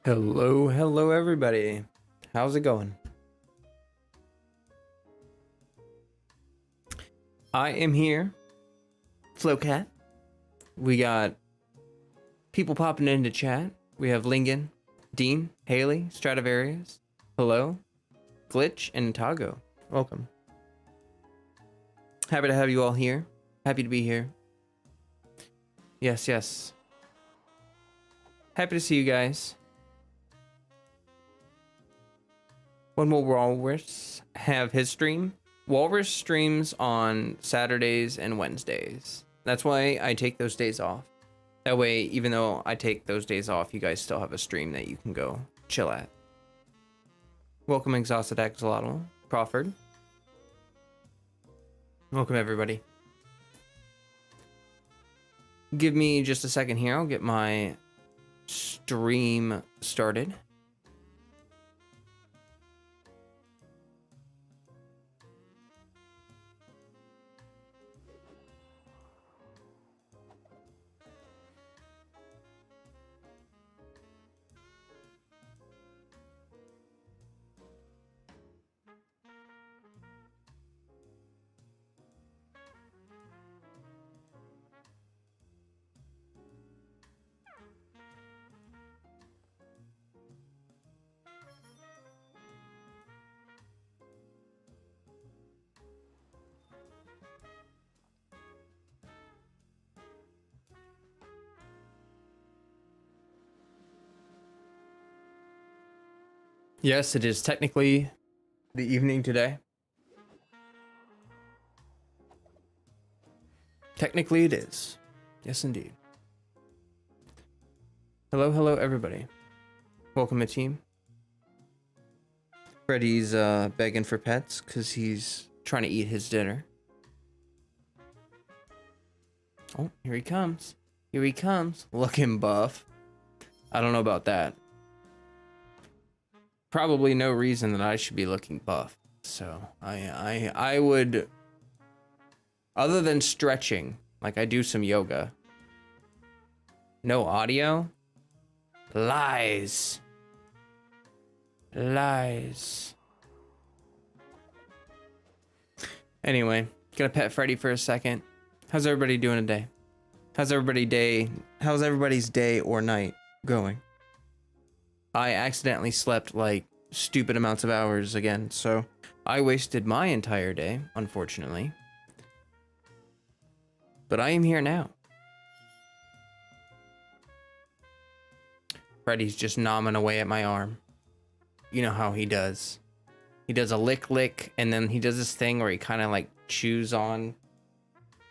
Hello everybody. How's it going? I am here, Flowcat. We got people popping into chat. We have Lingen, Dean, Haley, Stradivarius, hello, Glitch, and Tago. Welcome. Happy to have you all here. Happy to be here. Yes. Happy to see you guys. When will Walrus have his stream? Walrus streams on Saturdays and Wednesdays. That's why I take those days off. That way, even though I take those days off, you guys still have a stream that you can go chill at. Welcome, Exhausted Axolotl, Crawford. Welcome, everybody. Give me just a second here. I'll get my stream started. Yes, it is technically the evening today. Technically it is. Yes, indeed. Hello, everybody. Welcome to team. Freddy's begging for pets because he's trying to eat his dinner. Oh, here he comes. Here he comes. Looking buff. I don't know about that. Probably no reason that I should be looking buff. So I would, other than stretching, like I do some yoga. No audio? Lies. Anyway, gonna pet Freddy for a second. How's everybody doing today? How's everybody's day or night going? I accidentally slept like stupid amounts of hours again, so I wasted my entire day, unfortunately. But I am here now. Freddy's just nomming away at my arm. You know how he does. He does a lick, and then he does this thing where he kind of like chews on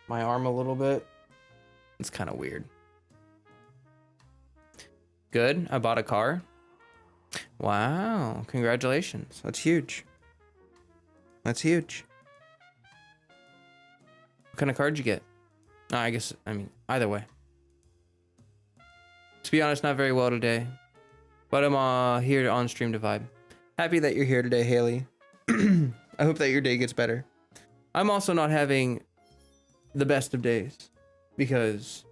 my arm a little bit. It's kind of weird. Good, I bought a car. Wow, congratulations. That's huge. That's huge. What kind of car did you get? I mean, either way. To be honest, not very well today. But I'm here on stream to vibe. Happy that you're here today, Haley. I hope that your day gets better. I'm also not having the best of days. Because,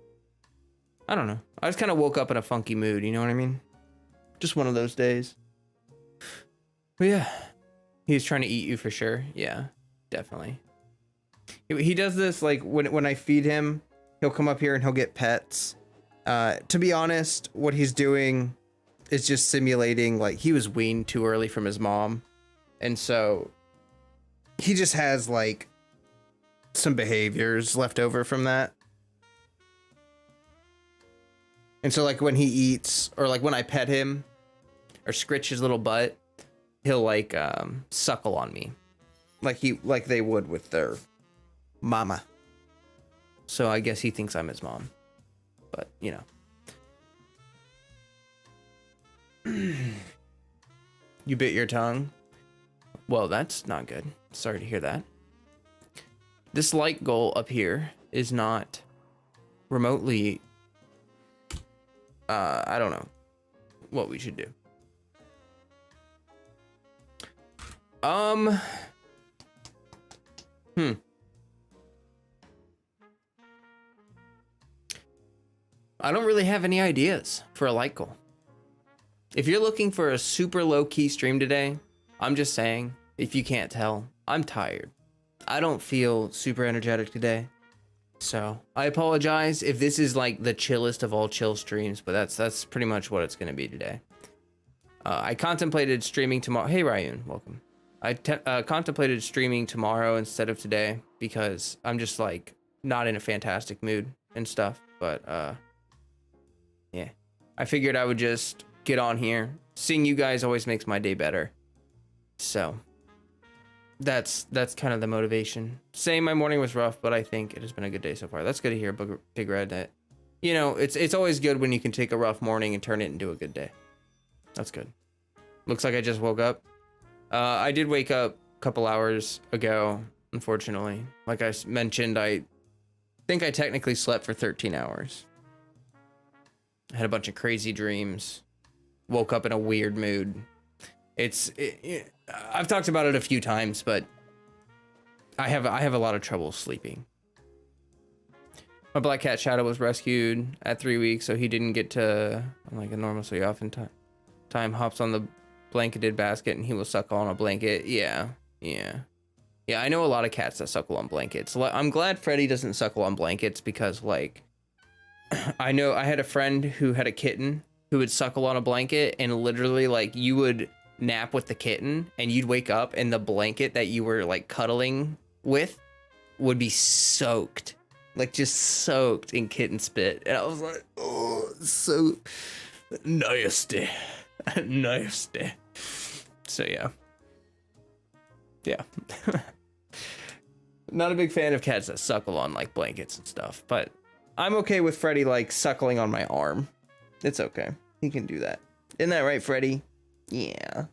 I don't know. I just kind of woke up in a funky mood, you know what I mean? Just one of those days. But yeah, he's trying to eat you for sure. Yeah, definitely. He does this like when I feed him, he'll come up here and he'll get pets. To be honest, what he's doing is just simulating like he was weaned too early from his mom. And so he just has like some behaviors left over from that. And so like when he eats or like when I pet him or scritch his little butt, he'll like suckle on me like they would with their mama. So I guess he thinks I'm his mom, but you know. You bit your tongue? Well, that's not good. Sorry to hear that. This light goal up here is not remotely I don't know what we should do. I don't really have any ideas for a light goal. If you're looking for a super low-key stream today, I'm just saying, if you can't tell, I'm tired. I don't feel super energetic today. So I apologize if this is like the chillest of all chill streams, but that's pretty much what it's going to be today. I contemplated streaming tomorrow. Hey, Ryun, welcome. I contemplated streaming tomorrow instead of today because I'm just like not in a fantastic mood and stuff. But yeah, I figured I would just get on here. Seeing you guys always makes my day better. So that's kind of the motivation. Saying my morning was rough, but I think it has been a good day so far. That's good to hear, Big Red. That, you know, it's always good when you can take a rough morning and turn it into a good day. That's good. Looks like I just woke up. I did wake up a couple hours ago, unfortunately. Like I mentioned, I think I technically slept for 13 hours. I had a bunch of crazy dreams. Woke up in a weird mood. I've talked about it a few times, but I have a lot of trouble sleeping. My black cat Shadow was rescued at 3 weeks, so he didn't get to like a normal. So he often time hops on the blanketed basket and he will suckle on a blanket. Yeah. I know a lot of cats that suckle on blankets. I'm glad Freddy doesn't suckle on blankets because, like, I know I had a friend who had a kitten who would suckle on a blanket, and literally, like, you would nap with the kitten and you'd wake up and the blanket that you were like cuddling with would be soaked, like just soaked in kitten spit. And I was like, oh, so nasty. Nasty. So yeah. Not a big fan of cats that suckle on like blankets and stuff, but I'm okay with Freddy like suckling on my arm. It's okay. He can do that. Isn't that right, Freddy? Yeah.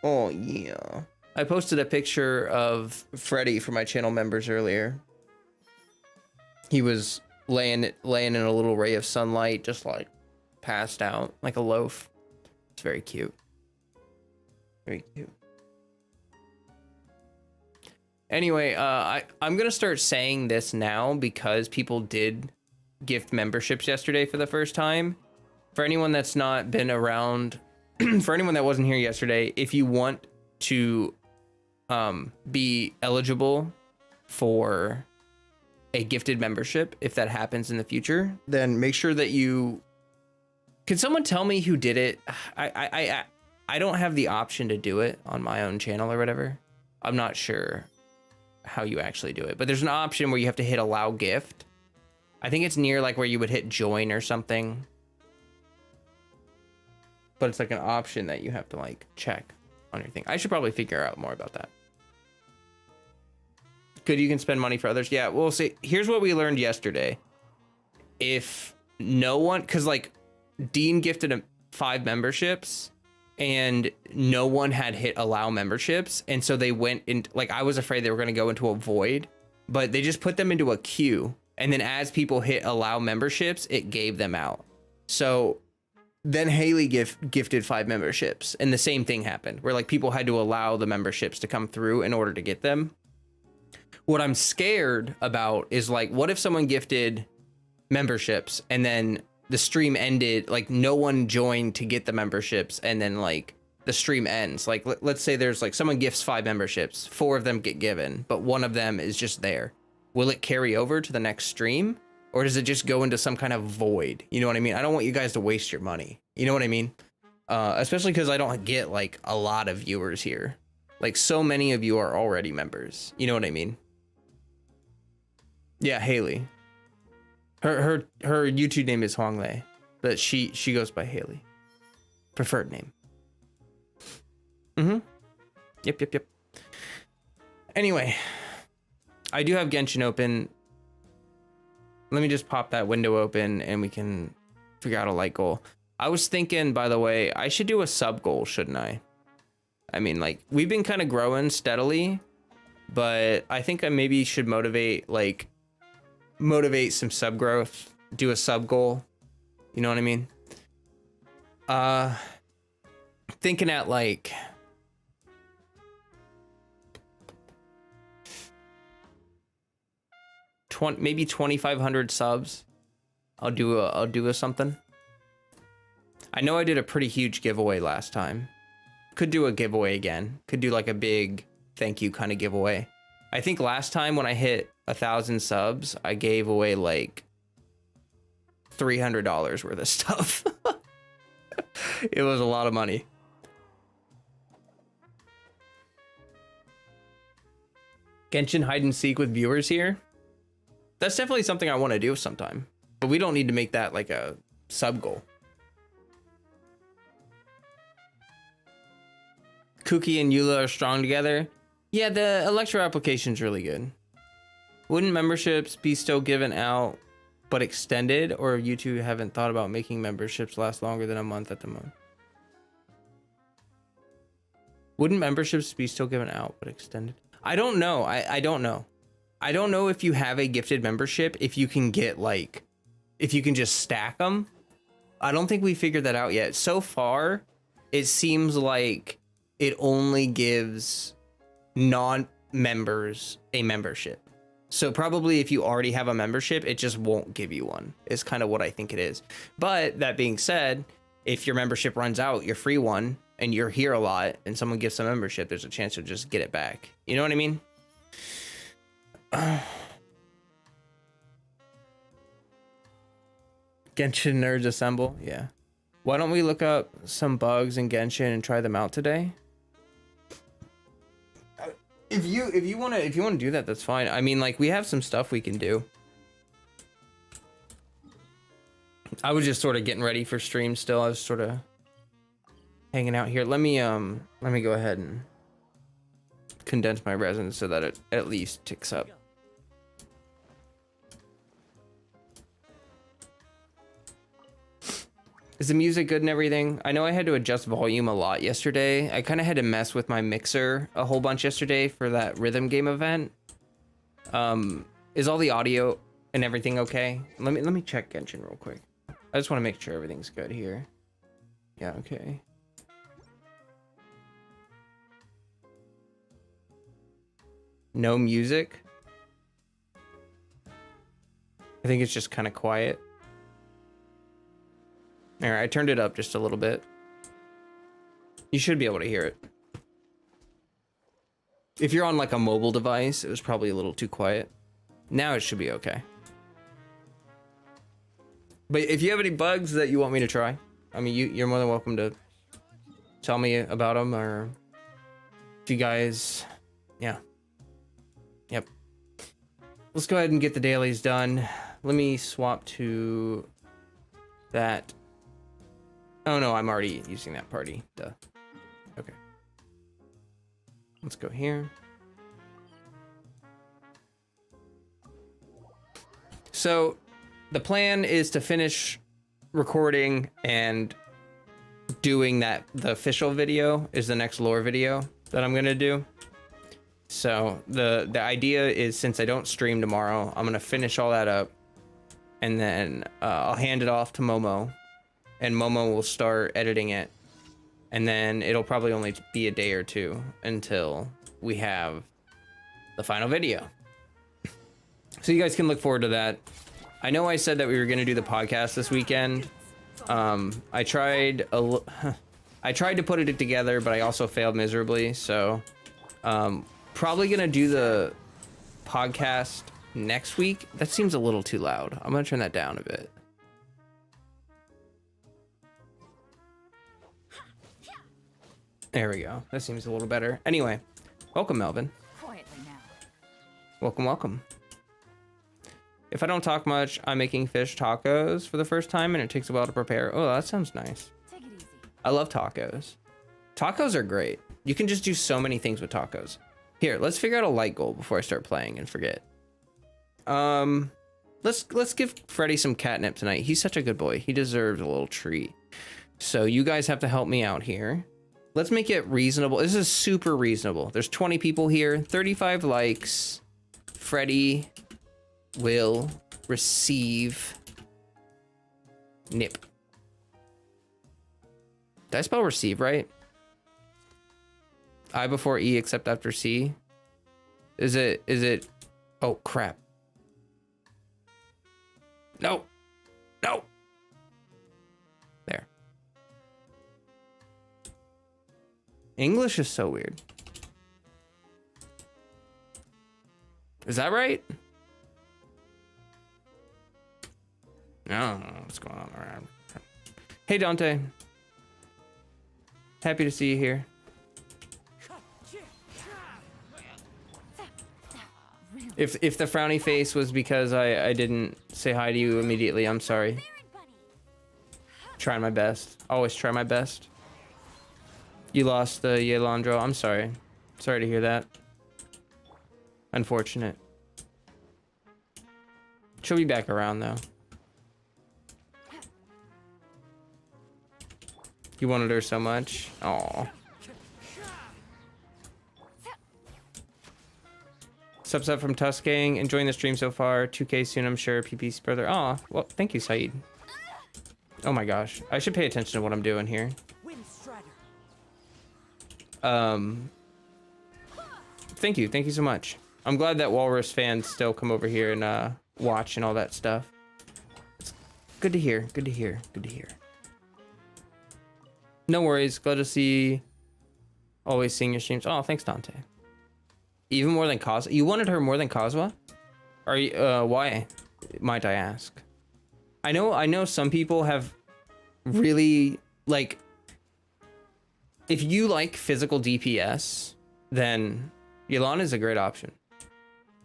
Oh yeah. I posted a picture of Freddy for my channel members earlier. He was laying in a little ray of sunlight, just like passed out like a loaf. It's very cute. Very cute. Anyway, I'm gonna start saying this now because people did gift memberships yesterday for the first time. For anyone that's not been around, for anyone that wasn't here yesterday, if you want to be eligible for a gifted membership, if that happens in the future, then make sure that you... Can someone tell me who did it? I don't have the option to do it on my own channel or whatever. I'm not sure how you actually do it, but there's an option where you have to hit allow gift. I think it's near like where you would hit join or something. But it's like an option that you have to like check on your thing. I should probably figure out more about that. Good, you can spend money for others. Yeah, we'll see. Here's what we learned yesterday. If no one, because like Dean gifted 5 memberships and no one had hit allow memberships. And so they went in, like I was afraid they were going to go into a void, but they just put them into a queue. And then as people hit allow memberships, it gave them out. So then Haley gifted 5 memberships and the same thing happened where like people had to allow the memberships to come through in order to get them. What I'm scared about is like, what if someone gifted memberships and then the stream ended, like no one joined to get the memberships and then like the stream ends. Like let's say there's like someone gifts 5 memberships, 4 of them get given, but 1 of them is just there. Will it carry over to the next stream? Or does it just go into some kind of void? You know what I mean? I don't want you guys to waste your money. You know what I mean? Especially because I don't get like a lot of viewers here. Like so many of you are already members. You know what I mean? Yeah, Haley. Her YouTube name is Huanglei, but she goes by Haley. Preferred name. Yep. Anyway, I do have Genshin open. Let me just pop that window open and we can figure out a light goal. I was thinking, by the way, I should do a sub goal, shouldn't I? I mean, like, we've been kind of growing steadily, but I think I maybe should motivate some sub growth, do a sub goal. You know what I mean? Thinking at like... maybe 2,500 subs. I'll do a something. I know I did a pretty huge giveaway last time. Could do a giveaway again. Could do like a big thank you kind of giveaway. I think last time when I hit 1,000 subs, I gave away like $300 worth of stuff. It was a lot of money. Genshin hide and seek with viewers here. That's definitely something I want to do sometime, but we don't need to make that like a sub goal. Kuki and Eula are strong together. Yeah, the Electro application's really good. Wouldn't memberships be still given out but extended, or you two haven't thought about making memberships last longer than a month at the moment? Wouldn't memberships be still given out but extended? I don't know. I don't know. I don't know if you have a gifted membership, if you can get like, if you can just stack them. I don't think we figured that out yet. So far, it seems like it only gives non-members a membership. So probably if you already have a membership, it just won't give you one, is kind of what I think it is. But that being said, if your membership runs out, your free one, and you're here a lot and someone gives a membership, there's a chance to just get it back. You know what I mean? Genshin nerds assemble. Yeah. Why don't we look up some bugs in Genshin and try them out today? If you want to do that, that's fine. I mean, like, we have some stuff we can do. I was just sort of getting ready for stream still. I was sort of hanging out here. Let me go ahead and condense my resin so that it at least ticks up. Is the music good and everything? I know I had to adjust volume a lot yesterday. I kind of had to mess with my mixer a whole bunch yesterday for that rhythm game event. Is all the audio and everything okay? Let me check Genshin real quick. I just want to make sure everything's good here. Yeah, okay. No music. I think it's just kind of quiet. All right, I turned it up just a little bit. You should be able to hear it. If you're on like a mobile device, it was probably a little too quiet. Now it should be okay. But if you have any bugs that you want me to try, I mean, you're more than welcome to tell me about them, or if you guys, yeah. Yep. Let's go ahead and get the dailies done. Let me swap to that. Oh no, I'm already using that party. Duh. Okay. Let's go here. So the plan is to finish recording and doing that. The official video is the next lore video that I'm gonna do. So the idea is, since I don't stream tomorrow, I'm gonna finish all that up, and then I'll hand it off to Momo, and Momo will start editing it, and then it'll probably only be a day or two until we have the final video. So you guys can look forward to that. I know I said that we were gonna do the podcast this weekend. I tried to put it together, but I also failed miserably. So probably gonna do the podcast next week. That seems a little too loud. I'm gonna turn that down a bit. There we go. That seems a little better. Anyway, welcome, Melvin. Quietly now. Welcome, welcome. If I don't talk much, I'm making fish tacos for the first time, and it takes a while to prepare. Oh, that sounds nice. Take it easy. I love tacos. Tacos are great. You can just do so many things with tacos. Here, let's figure out a light goal before I start playing and forget. Let's give Freddy some catnip tonight. He's such a good boy. He deserves a little treat. So you guys have to help me out here. Let's make it reasonable. This is super reasonable. There's 20 people here, 35 likes. Freddy will receive nip. Did I spell receive right? I before E except after C. Is it? Oh crap. No. No. There. English is so weird. Is that right? I don't know what's going on around. Hey, Dante. Happy to see you here. If the frowny face was because I didn't say hi to you immediately, I'm sorry. Trying my best. Always try my best. You lost the Yelandro. I'm sorry. Sorry to hear that. Unfortunate. She'll be back around though. You wanted her so much. Aw. Subs up from Tuskang. Enjoying the stream so far. 2K soon, I'm sure. PP's brother. Aw. Well, thank you, Saeed. Oh my gosh. I should pay attention to what I'm doing here. Thank you. Thank you so much. I'm glad that Walrus fans still come over here and watch and all that stuff. It's good to hear. Good to hear. Good to hear. No worries. Glad to see. Always seeing your streams. Oh, thanks, Dante. Even more than Kazuha? You wanted her more than Kazuha? Are you, why, might I ask? I know some people have really, like, if you like physical DPS, then Yelan is a great option.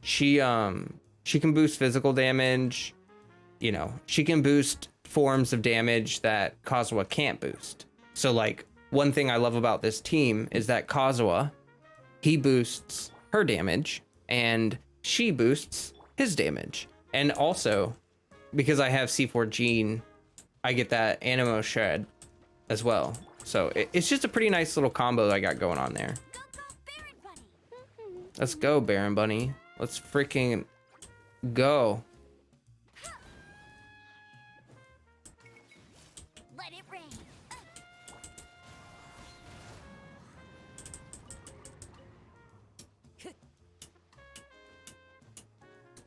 She can boost physical damage, you know, she can boost forms of damage that Kazuha can't boost. So, like, one thing I love about this team is that Kazuha, he boosts her damage and she boosts his damage. And also, because I have C4 Gene, I get that Animo Shred as well. So it's just a pretty nice little combo I got going on there. Let's go, Baron Bunny. Let's freaking go. Let it rain.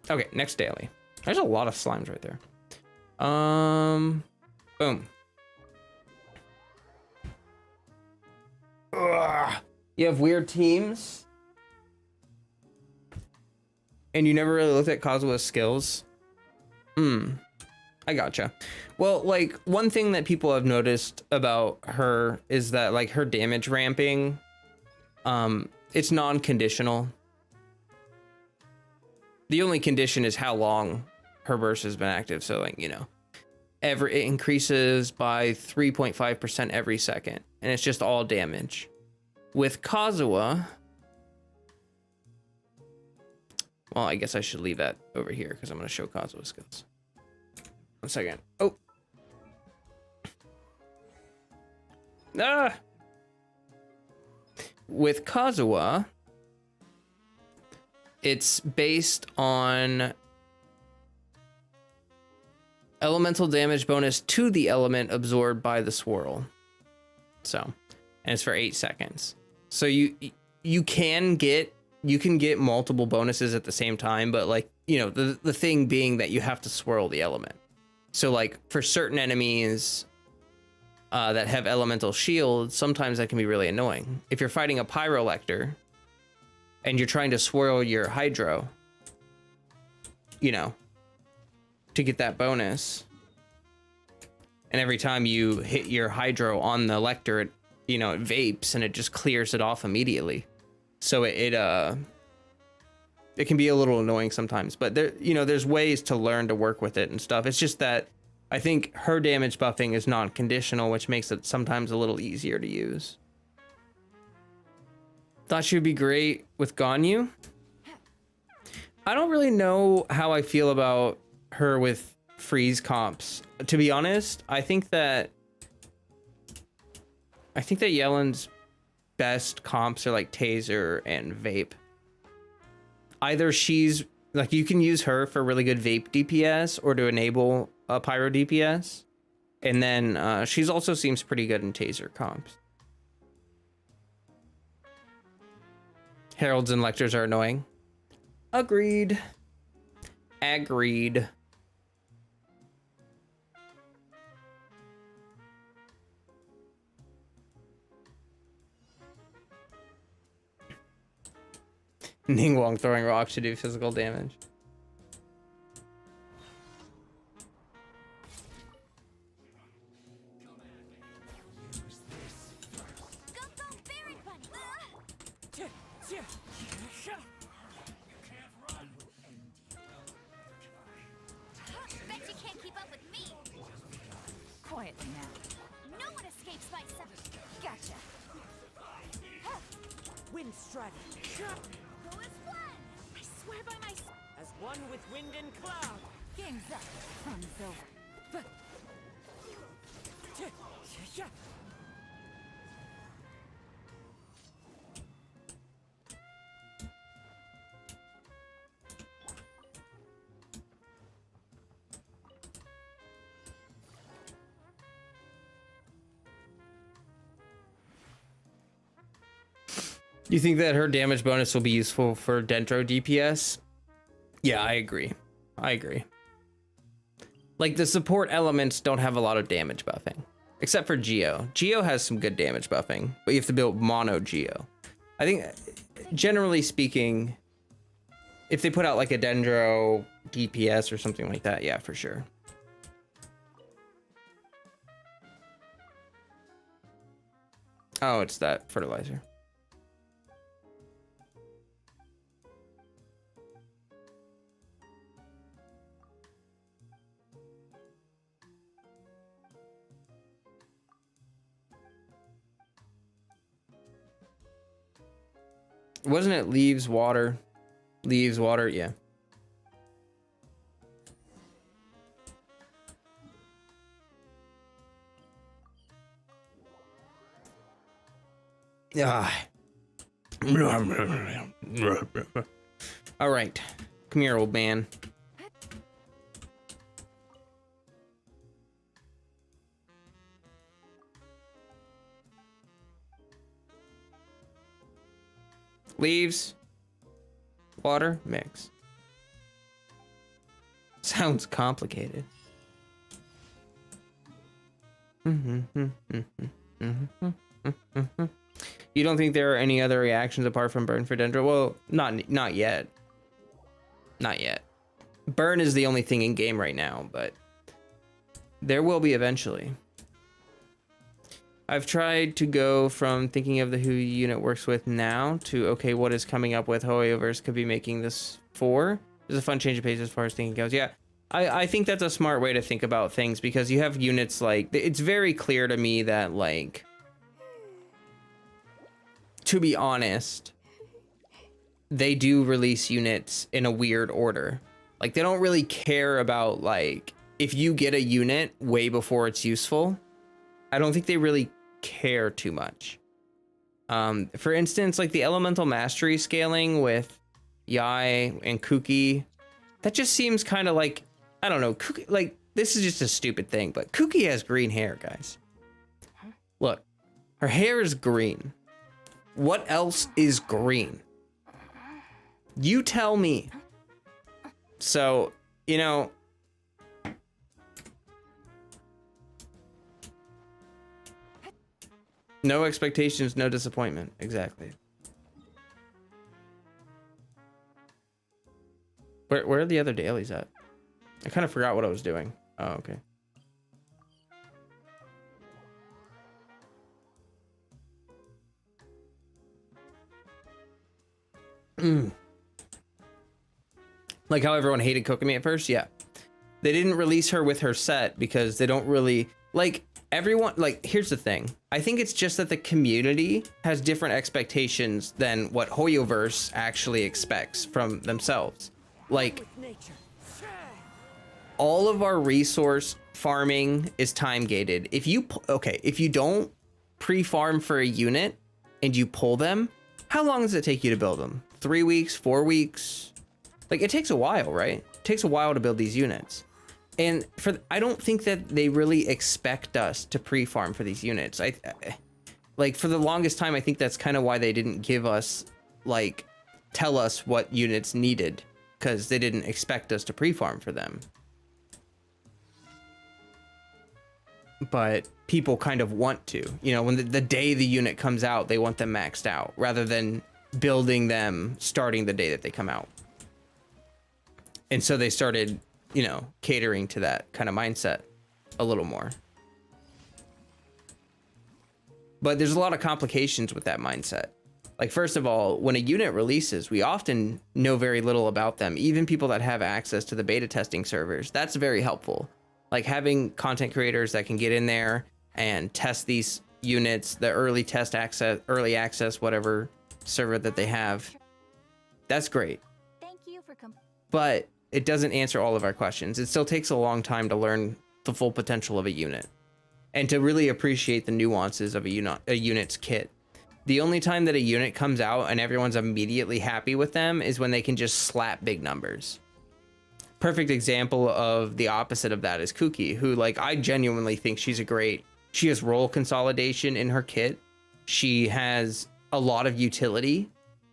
Okay, next daily. There's a lot of slimes right there. Boom. Ugh. You have weird teams? And you never really looked at Kazuha's skills? I gotcha. Well, like, one thing that people have noticed about her is that, like, her damage ramping, it's non-conditional. The only condition is how long her burst has been active. So, like, you know, it increases by 3.5% every second, and it's just all damage. With Kazuha, well, I guess I should leave that over here because I'm going to show Kazuha's skills. 1 second. Oh. Ah. With Kazuha, it's based on elemental damage bonus to the element absorbed by the swirl. So, and it's for 8 seconds. So you can get multiple bonuses at the same time, but, like, you know, the thing being that you have to swirl the element. So, like, for certain enemies that have elemental shields, sometimes that can be really annoying. If you're fighting a Pyrolector and you're trying to swirl your Hydro, you know, to get that bonus, and every time you hit your Hydro on the Lector, it, you know, it vapes and it just clears it off immediately. So it can be a little annoying sometimes, but there, you know, there's ways to learn to work with it and stuff. It's just that I think her damage buffing is non-conditional, which makes it sometimes a little easier to use. Thought she would be great with Ganyu. I don't really know how I feel about her with freeze comps. To be honest, I think that Yelan's best comps are like Taser and Vape. Either she's like, you can use her for really good Vape DPS or to enable a Pyro DPS, and then she's also seems pretty good in Taser comps. Heralds and Lectors are annoying. Agreed. Agreed. Ningguang throwing rocks to do physical damage. Quietly now. No one escapes my sight. Gotcha. Wind strider. Go as planned. I swear by my. As one with wind and cloud. Game's up. Fun's over. You think that her damage bonus will be useful for Dendro DPS? Yeah, I agree. I agree. Like, the support elements don't have a lot of damage buffing. Except for Geo. Geo has some good damage buffing, but you have to build mono Geo. I think, generally speaking, if they put out like a Dendro DPS or something like that, yeah, for sure. Oh, it's that fertilizer. Wasn't it leaves water? Leaves water, yeah. Ah. All right, come here, old man. Leaves, water, mix. Sounds complicated. You don't think there are any other reactions apart from burn for Dendro? Well, not yet. Not yet. Burn is the only thing in game right now, but there will be eventually. I've tried to go from thinking of the who unit works with now to, okay, what is coming up with Hoyoverse could be making this for. There's a fun change of pace as far as thinking goes. Yeah, I think that's a smart way to think about things, because you have units like, it's very clear to me that, like, to be honest, they do release units in a weird order. Like, they don't really care about, like, if you get a unit way before it's useful. I don't think they really care too much. For instance, like the elemental mastery scaling with Yai and Kuki, that just seems kind of like, I don't know, Kuki, like, this is just a stupid thing, but Kuki has green hair, guys. Look, her hair is green. What else is green? You tell me. So, you know, no expectations, no disappointment. Exactly. Where are the other dailies at? I kind of forgot what I was doing. Oh, okay. Like how everyone hated Kokomi at first? Yeah. They didn't release her with her set because they don't really, like, everyone, like, here's the thing. I think it's just that the community has different expectations than what Hoyoverse actually expects from themselves. Like, all of our resource farming is time gated. If you, okay, if you don't pre-farm for a unit and you pull them, how long does it take you to build them? 3 weeks, 4 weeks? Like, it takes a while, right? It takes a while to build these units. And I don't think that they really expect us to pre-farm for these units. Like, for the longest time, I think that's kind of why they didn't give us, like, tell us what units needed, because they didn't expect us to pre-farm for them. But people kind of want to, you know, when the day the unit comes out, they want them maxed out, rather than building them starting the day that they come out. And so they started, you know, catering to that kind of mindset a little more. But there's a lot of complications with that mindset. Like, first of all, when a unit releases, we often know very little about them. Even people that have access to the beta testing servers, that's very helpful. Like having content creators that can get in there and test these units, the early access, whatever server that they have. That's great. Thank you for But it doesn't answer all of our questions. It still takes a long time to learn the full potential of a unit and to really appreciate the nuances of a unit's kit. The only time that a unit comes out and everyone's immediately happy with them is when they can just slap big numbers. Perfect example of the opposite of that is Kuki, who, like, I genuinely think she has role consolidation in her kit. She has a lot of utility,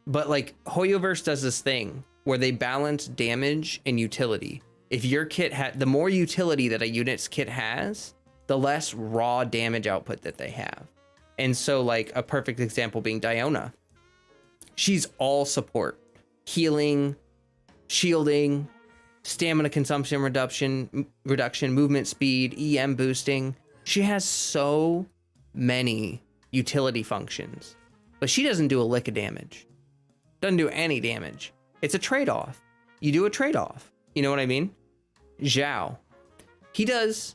but like Hoyoverse does this thing where they balance damage and utility. If your kit the more utility that a unit's kit has, the less raw damage output that they have. And so, like, a perfect example being Diona. She's all support, healing, shielding, stamina consumption reduction, movement speed, EM boosting. She has so many utility functions, but she doesn't do a lick of damage. Doesn't do any damage. It's a trade-off. You do a trade-off. You know what I mean? Zhao. He does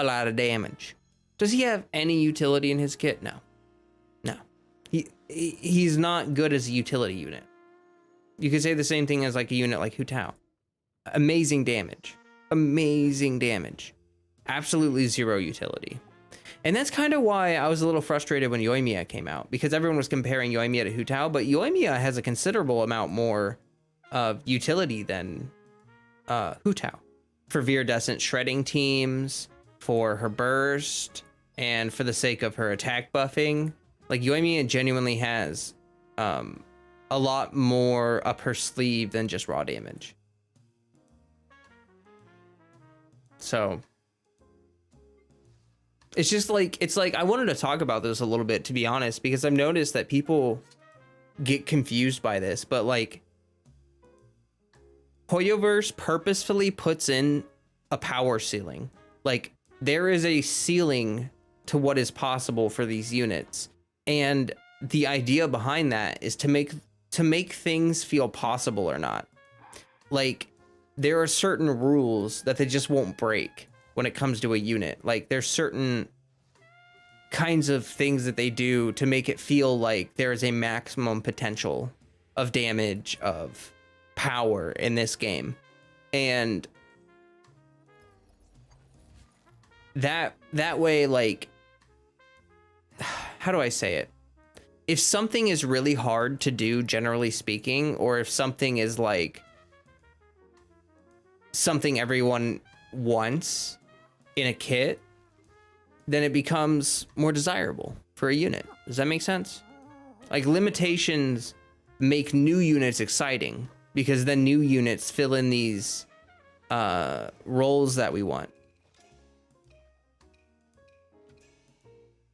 a lot of damage. Does he have any utility in his kit? No. No. He's not good as a utility unit. You could say the same thing as like a unit like Hu Tao. Amazing damage. Amazing damage. Absolutely zero utility. And that's kind of why I was a little frustrated when Yoimiya came out, because everyone was comparing Yoimiya to Hu Tao, but Yoimiya has a considerable amount more of utility than Hu Tao. For viridescent shredding teams, for her burst, and for the sake of her attack buffing. Like, Yoimiya genuinely has a lot more up her sleeve than just raw damage. So it's just like, it's like, I wanted to talk about this a little bit, to be honest, because I've noticed that people get confused by this, but like, Hoyoverse purposefully puts in a power ceiling. Like, there is a ceiling to what is possible for these units. And the idea behind that is to make things feel possible or not. Like, there are certain rules that they just won't break when it comes to a unit. Like, there's certain kinds of things that they do to make it feel like there is a maximum potential of damage, of power in this game. And that way, like, how do I say it? If something is really hard to do, generally speaking, or if something is like something everyone wants in a kit, then it becomes more desirable for a unit. Does that make sense? Like, limitations make new units exciting, because then new units fill in these roles that we want.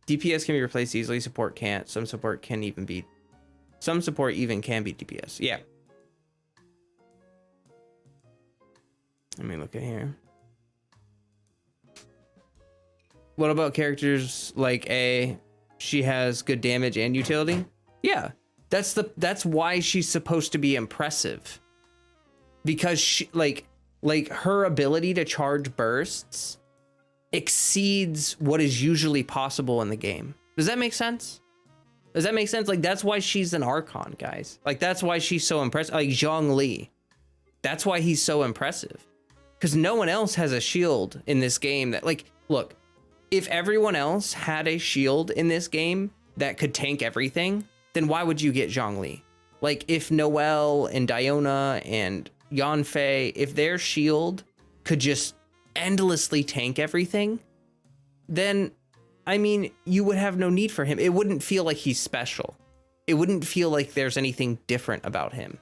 DPS can be replaced easily, support can't. Some support even can be DPS. Yeah. Let me look at here. What about characters like A? She has good damage and utility? Yeah. That's why she's supposed to be impressive. Because she, like her ability to charge bursts exceeds what is usually possible in the game. Does that make sense? Does that make sense? Like, that's why she's an Archon, guys. Like, that's why she's so impressive. Like, Zhongli. That's why he's so impressive. Because no one else has a shield in this game that, like, look, if everyone else had a shield in this game that could tank everything, then why would you get Zhongli? Like, if Noelle and Diona and Yanfei, if their shield could just endlessly tank everything, then, I mean, you would have no need for him. It wouldn't feel like he's special. It wouldn't feel like there's anything different about him.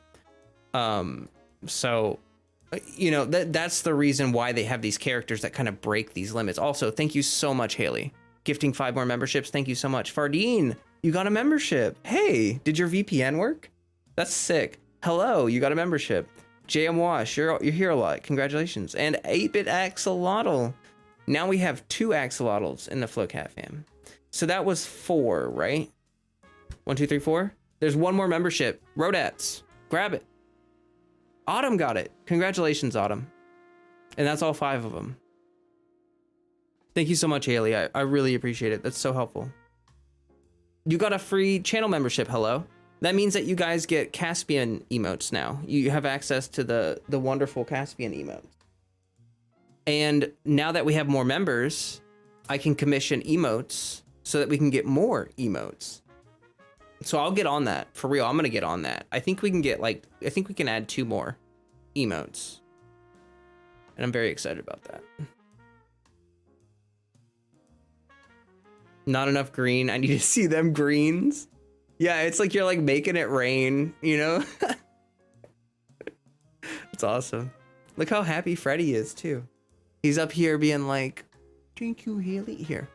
So, you know, that's the reason why they have these characters that kind of break these limits. Also, thank you so much, Haley. Gifting 5 more memberships. Thank you so much. Fardine, you got a membership. Hey, did your VPN work? That's sick. Hello, you got a membership. JM Wash, you're here a lot. Congratulations. And 8-bit Axolotl. Now we have 2 axolotls in the Flowcat fam. So that was 4, right? 1, 2, 3, 4. There's one more membership. Rodats, grab it. Autumn got it. Congratulations, Autumn. And that's all 5 of them. Thank you so much, Haley. I really appreciate it. That's so helpful. You got a free channel membership. Hello. That means that you guys get Caspian emotes now. You have access to the wonderful Caspian emotes. And now that we have more members, I can commission emotes so that we can get more emotes. So I'll get on that. For real, I'm going to get on that. I think we can get I think we can add 2 more emotes. And I'm very excited about that. Not enough green. I need to see them greens. Yeah, it's like you're like making it rain, you know? It's awesome. Look how happy Freddy is too. He's up here being like, thank you, Haley. Here.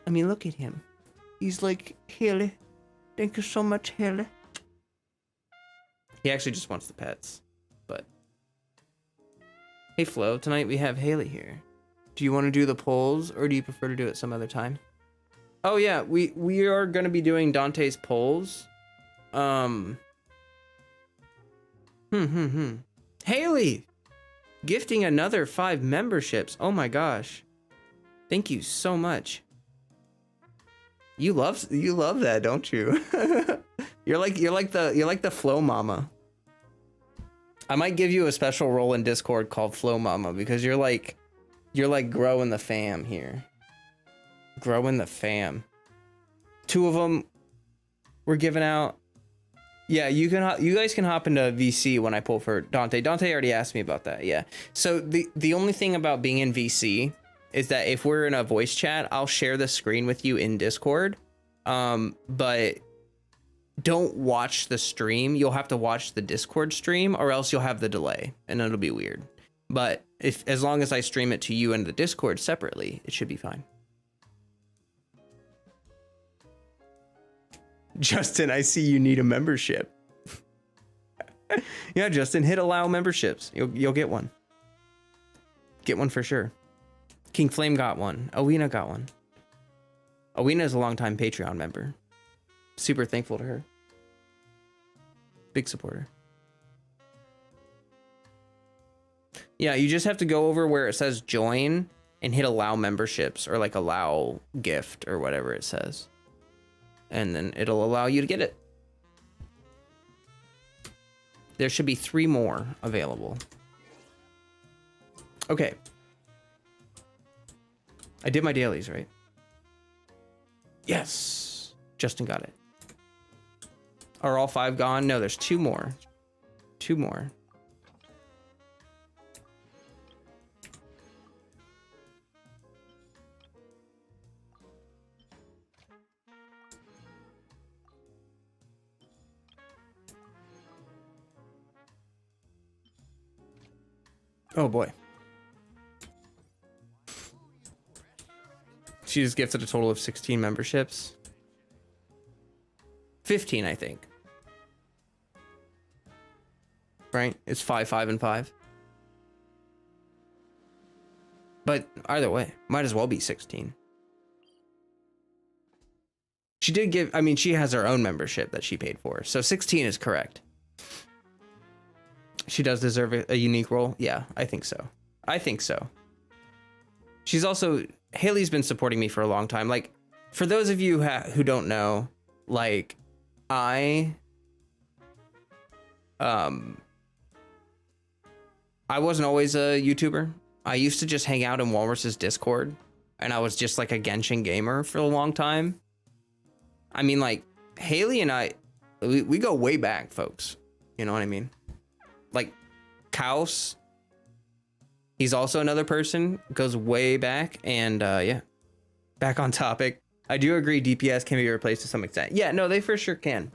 I mean, look at him. He's like, Haley, thank you so much, Haley. He actually just wants the pets, but. Hey Flo, tonight we have Haley here. Do you want to do the polls or do you prefer to do it some other time? Oh yeah, we are going to be doing Dante's polls. Haley, gifting another 5 memberships. Oh my gosh. Thank you so much. You love that, don't you? You're like the Flow Mama. I might give you a special role in Discord called Flow Mama because you're like growing the fam here. Growing the fam. 2 of them we're giving out. Yeah, you guys can hop into VC when I pull for Dante. Dante already asked me about that. Yeah. So the only thing about being in VC is that if we're in a voice chat, I'll share the screen with you in Discord. But don't watch the stream. You'll have to watch the Discord stream or else you'll have the delay and it'll be weird. But as long as I stream it to you and the Discord separately, it should be fine. Justin, I see you need a membership. Yeah, Justin, hit allow memberships. You'll get one. Get one for sure. King Flame got one. Owena got one. Owena is a longtime Patreon member. Super thankful to her. Big supporter. Yeah, you just have to go over where it says join and hit allow memberships or like allow gift or whatever it says. And then it'll allow you to get it. There should be 3 more available. Okay. I did my dailies, right? Yes. Justin got it. Are all 5 gone? No, there's 2 more. 2 more. Oh boy. She's gifted a total of 16 memberships. 15, I think. Right? It's 5, 5, and 5. But either way, might as well be 16. She did give, I mean, she has her own membership that she paid for. So 16 is correct. She does deserve a unique role. Yeah, I think so. I think so. She's also, Haley's been supporting me for a long time. Like, for those of you who don't know, like, I wasn't always a YouTuber. I used to just hang out in Walrus's Discord, and I was just like a Genshin gamer for a long time. I mean, like, Haley and I, we go way back, folks. You know what I mean? Like, Kaos, he's also another person, goes way back, and yeah, back on topic. I do agree DPS can be replaced to some extent. Yeah, no, they for sure can.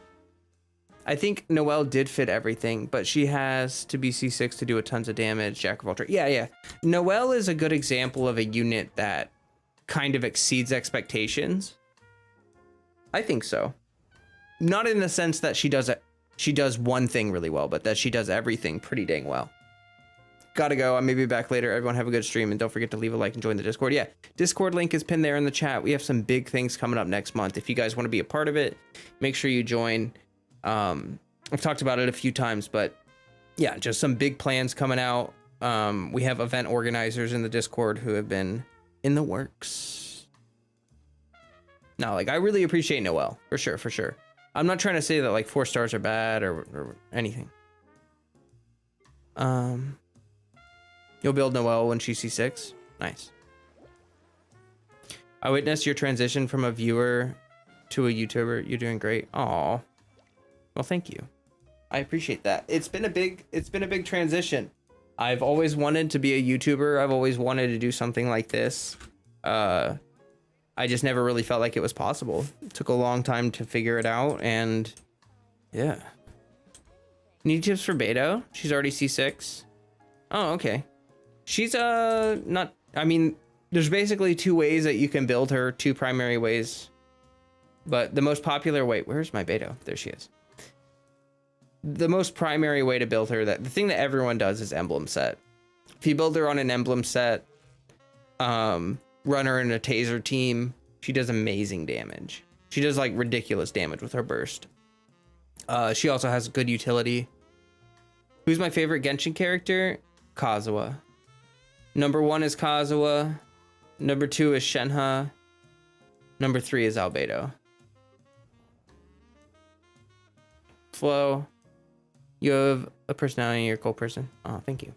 I think Noelle did fit everything, but she has to be C6 to do a tons of damage, Jack of all trades. Yeah. Noelle is a good example of a unit that kind of exceeds expectations. I think so. not in the sense that she does one thing really well, but that she does everything pretty dang well. Gotta go. I may be back later. Everyone have a good stream, and don't forget to leave a like and join the Discord. Yeah, Discord link is pinned there in the chat. We have some big things coming up next month. If you guys want to be a part of it, make sure you join. I've talked about it a few times, but yeah, just some big plans coming out. We have event organizers in the Discord who have been in the works. No, like, I really appreciate Noelle, for sure. I'm not trying to say that like 4 stars are bad or anything. You'll build Noelle when she's C6. Nice. I witnessed your transition from a viewer to a YouTuber. You're doing great. Aw. Well, thank you. I appreciate that. It's been a big transition. I've always wanted to be a YouTuber. I've always wanted to do something like this. I just never really felt like it was possible. It took a long time to figure it out, and yeah. Need tips for Beto? She's already C6. Oh, okay. She's not, I mean, there's basically 2 ways that you can build her, 2 primary ways. But the most popular way, where's my Beto? There she is. The most primary way to build her, the thing that everyone does, is emblem set. If you build her on an emblem set, run her in a taser team, she does amazing damage. She does like ridiculous damage with her burst. She also has good utility. Who's my favorite Genshin character? Kazuha. Number 1 is Kazuha. Number 2 is Shenhe. Number 3 is Albedo. Flo, you have a personality, you're a cool person. Oh, thank you.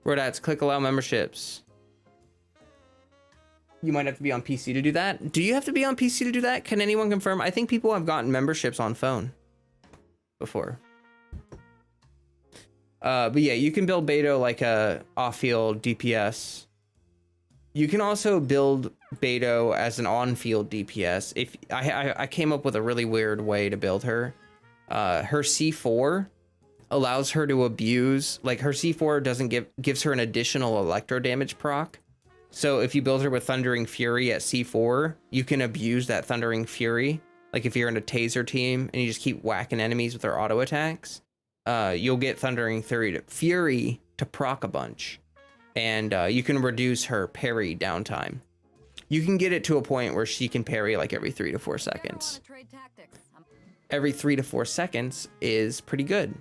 Rodats, click allow memberships. You might have to be on PC to do that. Do you have to be on PC to do that? Can anyone confirm? I think people have gotten memberships on phone before. But yeah, you can build Beto like a off-field DPS. You can also build Beto as an on-field DPS. If I came up with a really weird way to build her. Her C4 allows her to abuse, like her C4 gives her an additional electro damage proc. So if you build her with Thundering Fury at C4, you can abuse that Thundering Fury. Like if you're in a taser team and you just keep whacking enemies with her auto attacks, you'll get Thundering Fury to proc a bunch. And you can reduce her parry downtime. You can get it to a point where she can parry like every 3 to 4 seconds. Every 3 to 4 seconds is pretty good,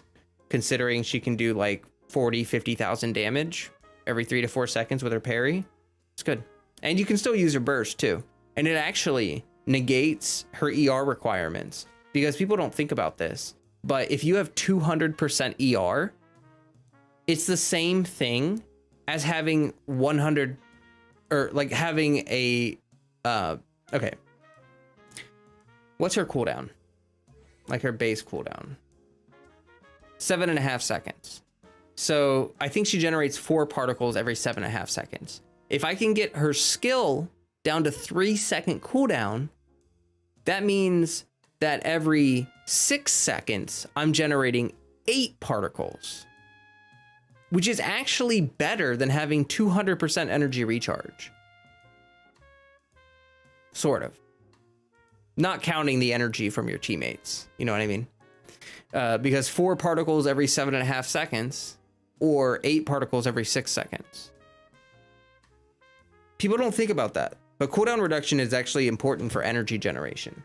considering she can do like 50,000 damage every 3 to 4 seconds with her parry. It's good. And you can still use her burst too. And it actually negates her ER requirements, because people don't think about this. But if you have 200% ER, it's the same thing as having 100, or like having a, okay. What's her cooldown? Like her base cooldown. 7.5 seconds. So I think she generates 4 particles every 7.5 seconds. If I can get her skill down to 3-second cooldown, that means that every 6 seconds, I'm generating 8 particles, which is actually better than having 200% energy recharge. Sort of. Not counting the energy from your teammates. You know what I mean? Because 4 particles every 7.5 seconds, or 8 particles every 6 seconds. People don't think about that, but cooldown reduction is actually important for energy generation.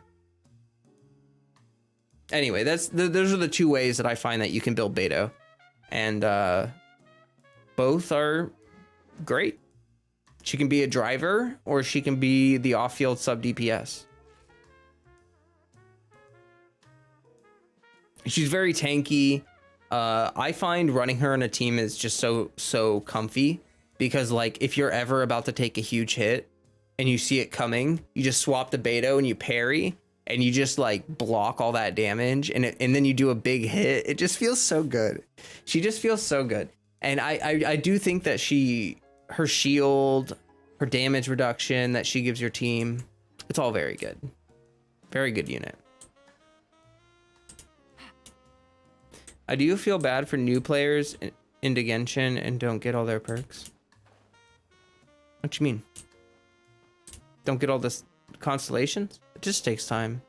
Anyway, those are the 2 ways that I find that you can build Beto, and both are great. She can be a driver, or she can be the off-field sub DPS. She's very tanky. I find running her in a team is just so comfy, because like if you're ever about to take a huge hit and you see it coming, you just swap the Beto and you parry and you just like block all that damage, and then you do a big hit. It just feels so good. She just feels so good. And I do think that her shield, her damage reduction that she gives your team, it's all very good. Very good unit. I do feel bad for new players into Genshin and don't get all their perks. What you mean? Don't get all this constellations? It just takes time.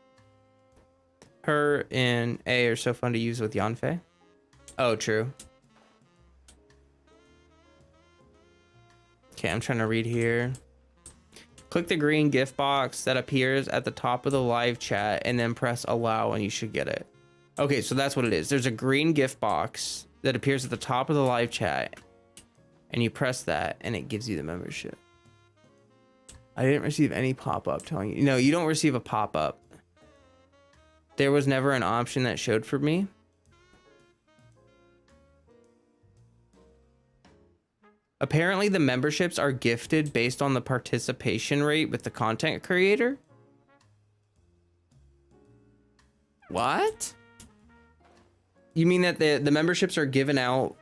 Her and A are so fun to use with Yanfei. Oh, true. Okay, I'm trying to read here. Click the green gift box that appears at the top of the live chat and then press allow and you should get it. Okay, so that's what it is. There's a green gift box that appears at the top of the live chat and you press that and it gives you the membership. I didn't receive any pop-up telling you. No, you don't receive a pop-up. There was never an option that showed for me. Apparently the memberships are gifted based on the participation rate with the content creator. What? You mean that the memberships are given out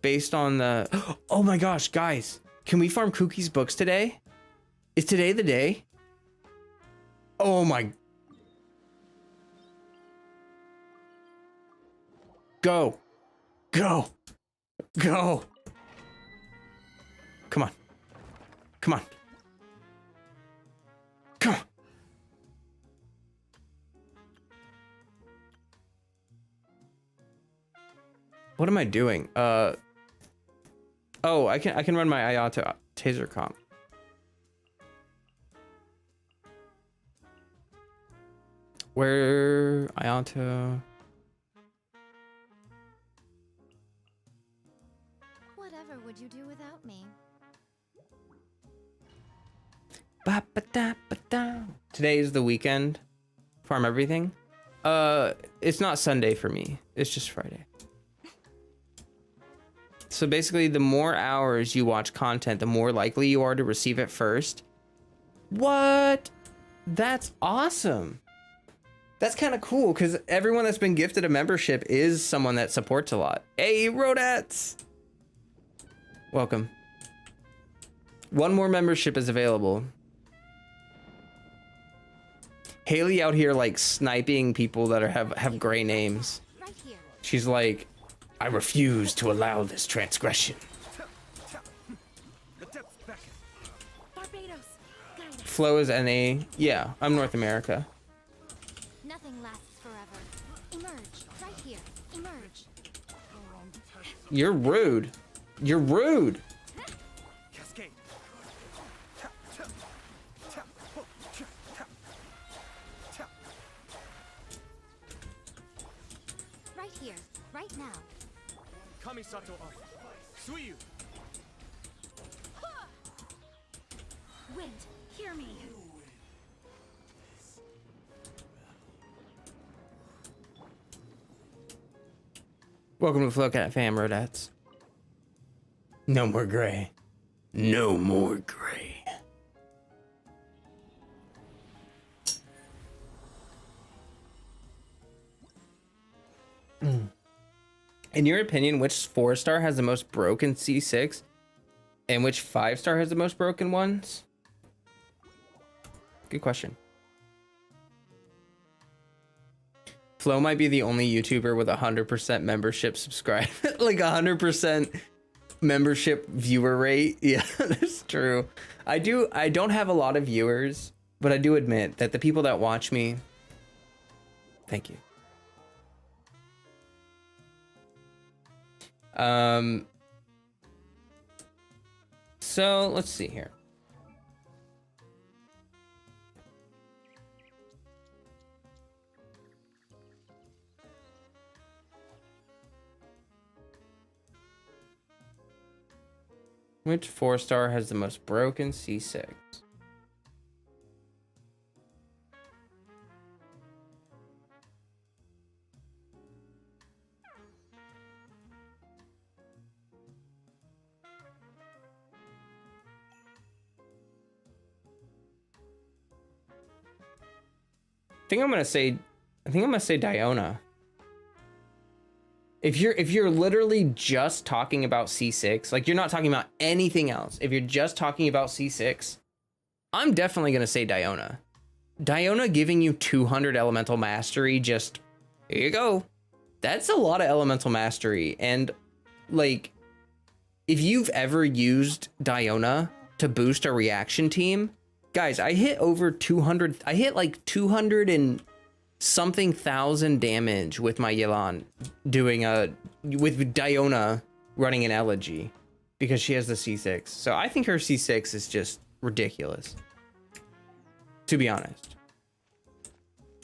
based on the... Oh my gosh, guys. Can we farm Cookie's books today? Is today the day? Oh my... Go. Go. Go. Come on. Come on. Come on. What am I doing? Oh, I can run my Ayato taser comp. Where Ayato? Whatever would you do without me? Today is the weekend. Farm everything. It's not Sunday for me. It's just Friday. So basically, the more hours you watch content, the more likely you are to receive it first. What? That's awesome. That's kind of cool because everyone that's been gifted a membership is someone that supports a lot. Hey, Rodats! Welcome. One more membership is available. Haley out here like sniping people that have gray names. Right here. She's like, I refuse to allow this transgression. Barbados. Guide us. Flo is NA. Yeah, I'm North America. Nothing lasts forever. Emerge. Right here. Emerge. You're rude. You're rude. Cascade. Right here. Right now. Kamisato Art. Suiyu. Wind. Hear me. Welcome to Flowcat fam, Rodats. No more gray. No more gray. In your opinion, which 4-star has the most broken C6 and which 5-star has the most broken ones? Good question. Flo might be the only YouTuber with 100% membership subscribe, like 100% membership viewer rate. Yeah, that's true. I don't have a lot of viewers, but I do admit that the people that watch me, thank you. So let's see here. Which 4-star has the most broken C6? I think I'm gonna say Diona. If you're literally just talking about C6, like you're not talking about anything else, if you're just talking about C6, I'm definitely gonna say Diona. Diona giving you 200 elemental mastery, just here you go. That's a lot of elemental mastery. And like, if you've ever used Diona to boost a reaction team, Guys, I hit over 200. I hit like 200 and something thousand damage with my Yelan doing with Diona running an elegy because she has the C6. So I think her C6 is just ridiculous, to be honest.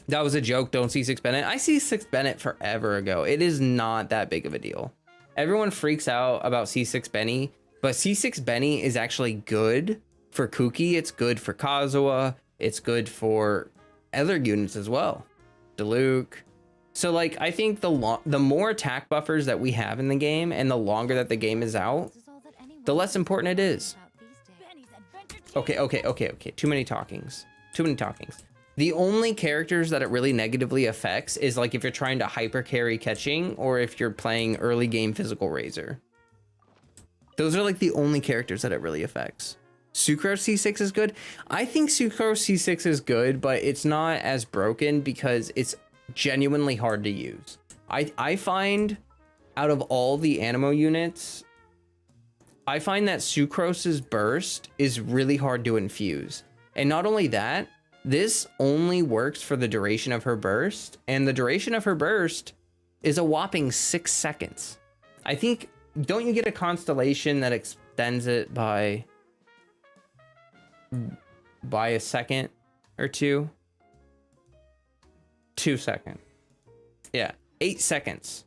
That was a joke. Don't C6 Bennett. I C6 Bennett forever ago. It is not that big of a deal. Everyone freaks out about C6 Benny, but C6 Benny is actually good for Kuki. It's good for Kazuha. It's good for other units as well. Diluc. So like, I think the more attack buffers that we have in the game and the longer that the game is out, the less important it is. Okay. Too many talkings. The only characters that it really negatively affects is like if you're trying to hyper carry catching or if you're playing early game physical razor. Those are like the only characters that it really affects. Sucrose C6 is good. I think Sucrose C6 is good, but it's not as broken because it's genuinely hard to use. I find out of all the Animo units, I find that Sucrose's burst is really hard to infuse. And not only that, this only works for the duration of her burst, and the duration of her burst is a whopping 6 seconds. I think, don't you get a constellation that extends it by a second or two? 2 seconds. Yeah, 8 seconds.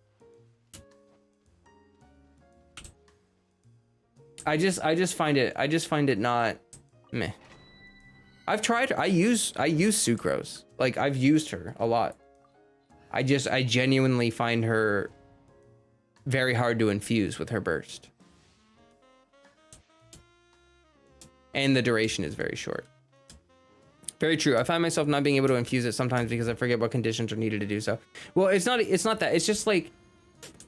I just find it not meh. I use Sucrose. Like, I've used her a lot. I genuinely find her very hard to infuse with her burst. And the duration is very short. Very true. I find myself not being able to infuse it sometimes because I forget what conditions are needed to do so. Well, it's not that. It's just like,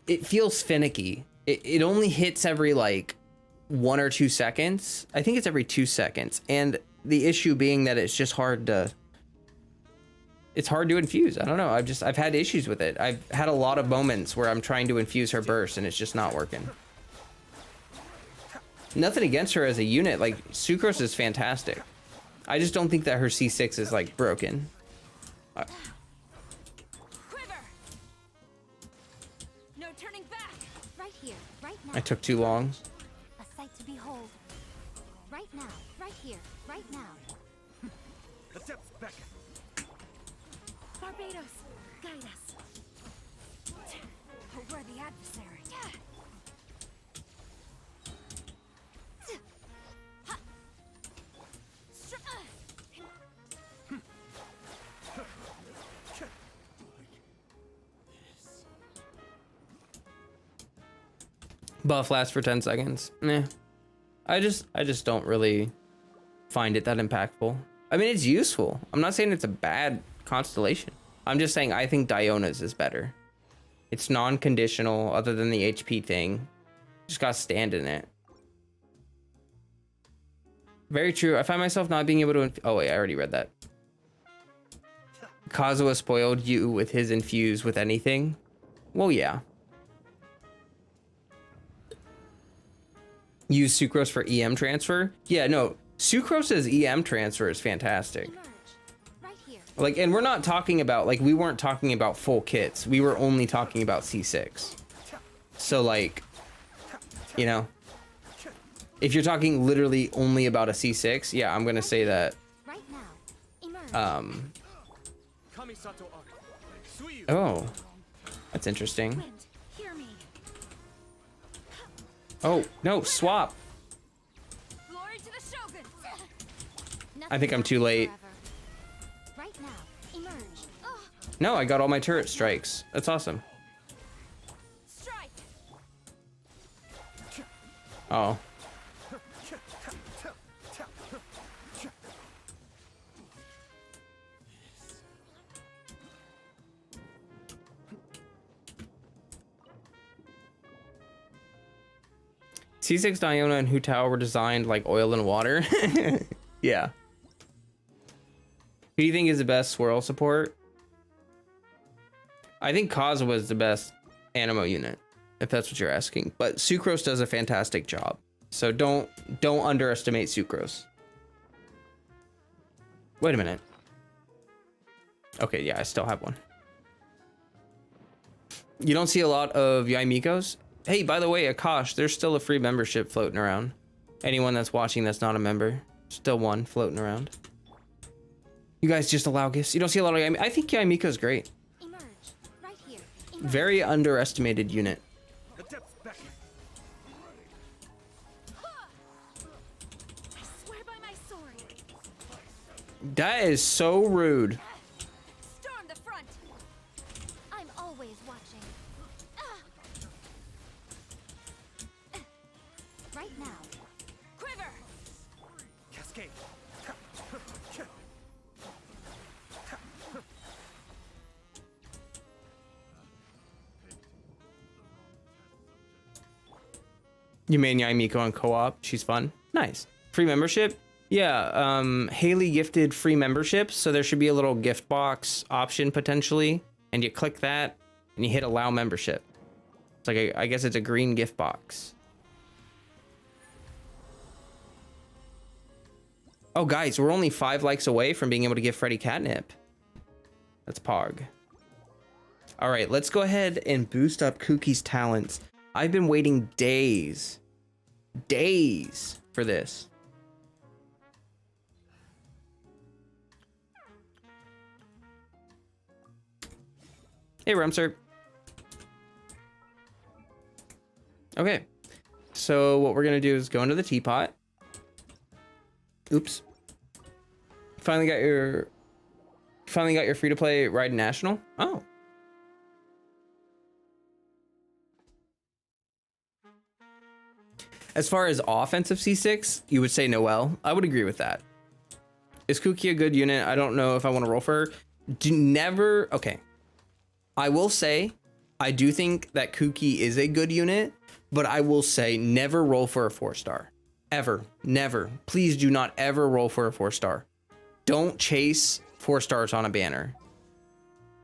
it feels finicky. It only hits every like 1 or 2 seconds. I think it's every 2 seconds. And the issue being that it's just hard to infuse. I don't know. I've had issues with it. I've had a lot of moments where I'm trying to infuse her burst and it's just not working. Nothing against her as a unit. Like, Sucrose is fantastic. I just don't think that her C6 is like broken. Quiver. No turning back. Right here, right now. I took too long. A sight to behold. Right now, right here, right now. The depths beckon. Barbados, guide us. A worthy adversary. Buff lasts for 10 seconds. Nah. I just don't really find it that impactful. I mean, it's useful. I'm not saying it's a bad constellation. I'm just saying I think Diona's is better. It's non-conditional other than the HP thing. Just gotta stand in it. Very true. I find myself not being able to... Oh wait, I already read that. Kazuha spoiled you with his infuse with anything? Well, yeah. Use Sucrose for EM transfer? Yeah, no. Sucrose's EM transfer is fantastic. Right here. Like, and we're not talking about, like, we weren't talking about full kits. We were only talking about C6. So, like, you know, if you're talking literally only about a C6, yeah, I'm gonna say that. Right now. Emerge. Kamisato Ari. Suiyu. Oh, that's interesting. Wind, hear me. Oh, no, swap. Glory to the Shogun. I think I'm too late. Right now. Emerge. Oh, No, I got all my turret strikes. That's awesome. strike. Oh. C6 Diona and Hu Tao were designed like oil and water. Yeah. Who do you think is the best swirl support? I think Kazuha is the best Animo unit, if that's what you're asking. But Sucrose does a fantastic job. So don't underestimate Sucrose. Wait a minute. Okay, yeah, I still have one. You don't see a lot of Yaimikos? Hey, by the way, Akash, there's still a free membership floating around. Anyone that's watching that's not a member, still one floating around. You guys just allow gifts. You don't see a lot of Yaimiko. I think Yaimiko's great. Emerge. Right here. Emerge. Very underestimated unit. The depths beckon. I swear by my sword. That is so rude. Storm the front. I'm always watching. Right now. Quiver. Cascade. You made Yaimiko on co-op. She's fun. Nice. Free membership? Yeah, Haley gifted free membership, so there should be a little gift box option potentially, and you click that and you hit allow membership. It's like I guess it's a green gift box. Oh guys, we're only 5 likes away from being able to give Freddy catnip. That's Pog. All right, let's go ahead and boost up Kookie's talents. I've been waiting days for this. Hey, Rumser. Okay, so what we're gonna do is go into the teapot. Oops. Finally got your free-to-play Ride National. Oh. As far as offensive C6, you would say Noelle. I would agree with that. Is Kookie a good unit? I don't know if I want to roll for her. Okay. I will say, I do think that Kookie is a good unit, but I will say never roll for a 4-star. Ever. Never. Please do not ever roll for a 4-star. Don't chase 4 stars on a banner.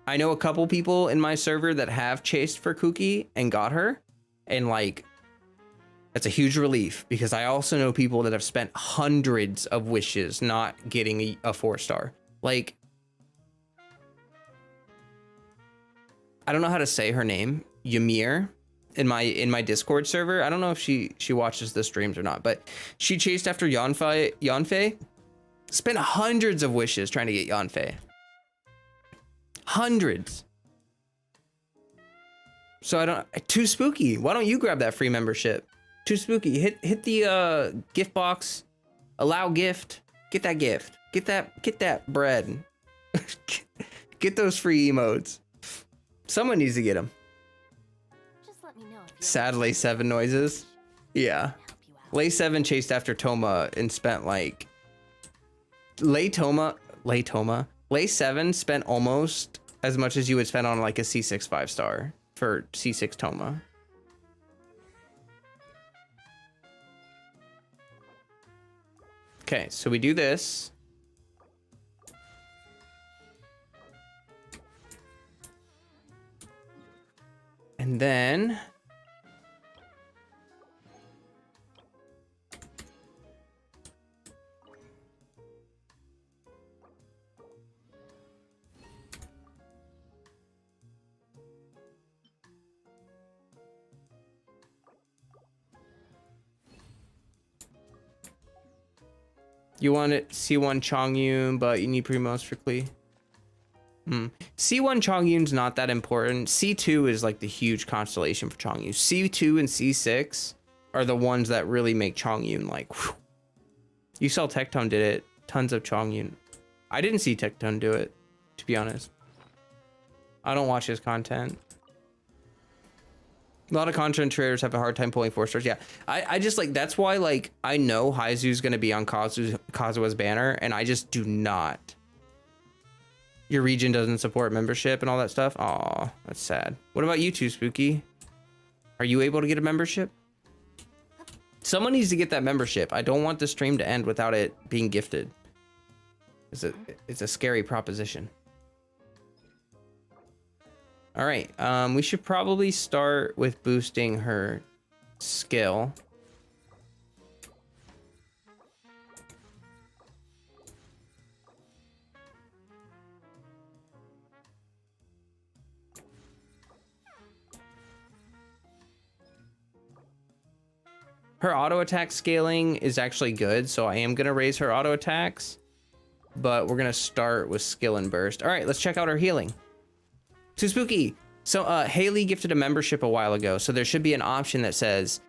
I know a couple people in my server that have chased for Kookie and got her, and like, that's a huge relief, because I also know people that have spent hundreds of wishes not getting a 4-star. Like, I don't know how to say her name, Ymir, in my Discord server. I don't know if she watches the streams or not, but she chased after Yanfei, spent hundreds of wishes trying to get Yanfei. Hundreds. So too spooky. Why don't you grab that free membership? Too spooky. Hit the gift box, allow gift, get that gift, get that bread, get those free emotes. Someone needs to get them. Just let me know if you Sad Lay 7 noises. Yeah. help you out. Lay 7 chased after Toma and spent like Lay 7 spent almost as much as you would spend on like a C6 5-star for C6 Toma. Okay, so we do this. And then you want it C1 Chongyun, but you need Primos for Klee. C1 Chongyun's not that important. C2 is like the huge constellation for Chongyun. C2 and C6 are the ones that really make Chongyun like, whew. You saw Tectone did it. Tons of Chongyun. I didn't see Tectone do it, to be honest. I don't watch his content. A lot of content creators have a hard time pulling 4 stars. Yeah, I just like, that's why like I know Haizu's gonna be on Kazuha's banner, and I just do not. Your region doesn't support membership and all that stuff. Aw, that's sad. What about you two, Spooky? Are you able to get a membership? Someone needs to get that membership. I don't want the stream to end without it being gifted. It's a scary proposition. All right, we should probably start with boosting her skill. Her auto attack scaling is actually good, so I am gonna raise her auto attacks, but we're gonna start with skill and burst. All right, let's check out her healing. Too spooky. So Haley gifted a membership a while ago, so there should be an option that says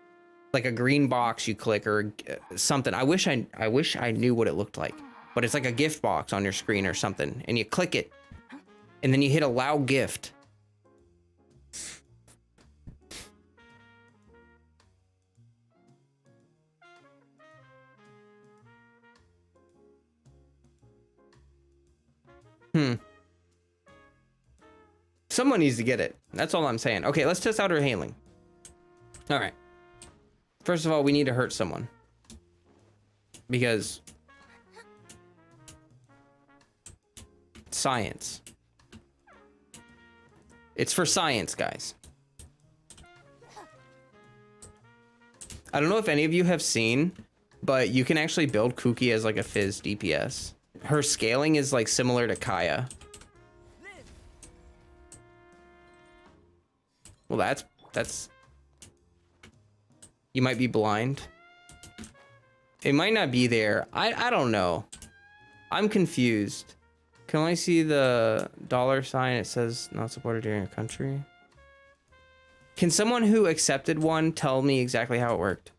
like a green box you click or something. I wish I knew what it looked like, but it's like a gift box on your screen or something, and you click it, and then you hit allow gift. Someone needs to get it. That's all I'm saying. Okay, let's test out her healing. All right. First of all, we need to hurt someone. Because science. It's for science, guys. I don't know if any of you have seen, but you can actually build Kuki as like a Fizz DPS. Her scaling is like similar to Kaya. Well, that's... You might be blind. It might not be there. I don't know. I'm confused. Can I see the $sign? It says not supported here in your country. Can someone who accepted one tell me exactly how it worked?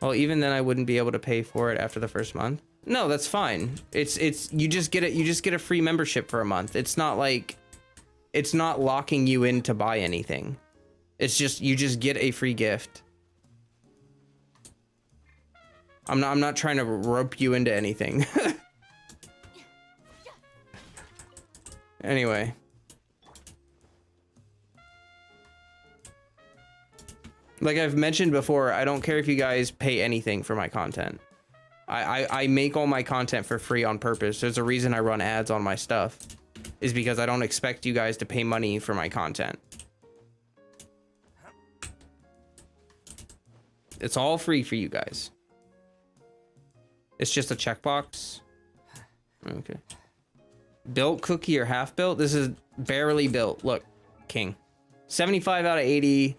Well, even then I wouldn't be able to pay for it after the first month. No, that's fine. It's you just get it. You just get a free membership for a month. It's not like, it's not locking you in to buy anything. It's just, you just get a free gift. I'm not trying to rope you into anything. Anyway. Like I've mentioned before, I don't care if you guys pay anything for my content. I make all my content for free on purpose. There's a reason I run ads on my stuff. Is because I don't expect you guys to pay money for my content. It's all free for you guys. It's just a checkbox. Okay. Built Cookie or half built? This is barely built. Look, king. 75 out of 80.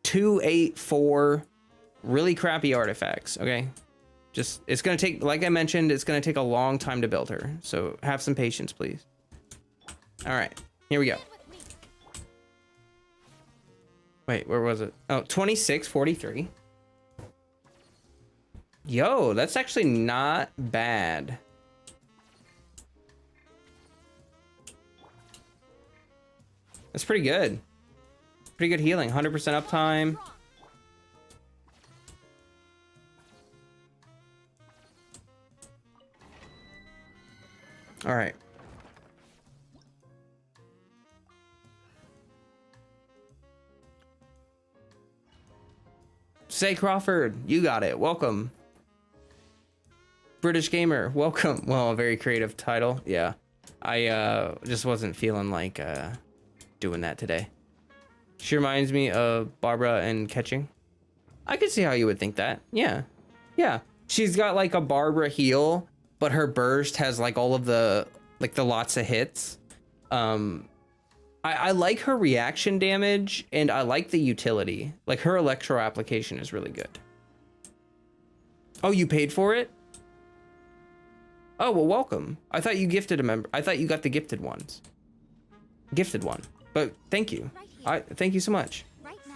284. Really crappy artifacts. Okay. Just, it's gonna take, like I mentioned, it's gonna take a long time to build her. So have some patience, please. All right, here we go. Wait, where was it? Oh, 2643. Yo, that's actually not bad. That's pretty good. Pretty good healing. 100% uptime. All right. Say Crawford, you got it. Welcome. British Gamer, welcome. Well, a very creative title. Yeah. I just wasn't feeling like doing that today. She reminds me of Barbara and Catching. I could see how you would think that. Yeah. Yeah. She's got like a Barbara heal, but her burst has like all of the lots of hits. I like her reaction damage and I like the utility. Like her electro application is really good. Oh, you paid for it? Oh, well, welcome. I thought you gifted a member. I thought you got the gifted ones. Gifted one. But thank you. Thank you so much. Right now.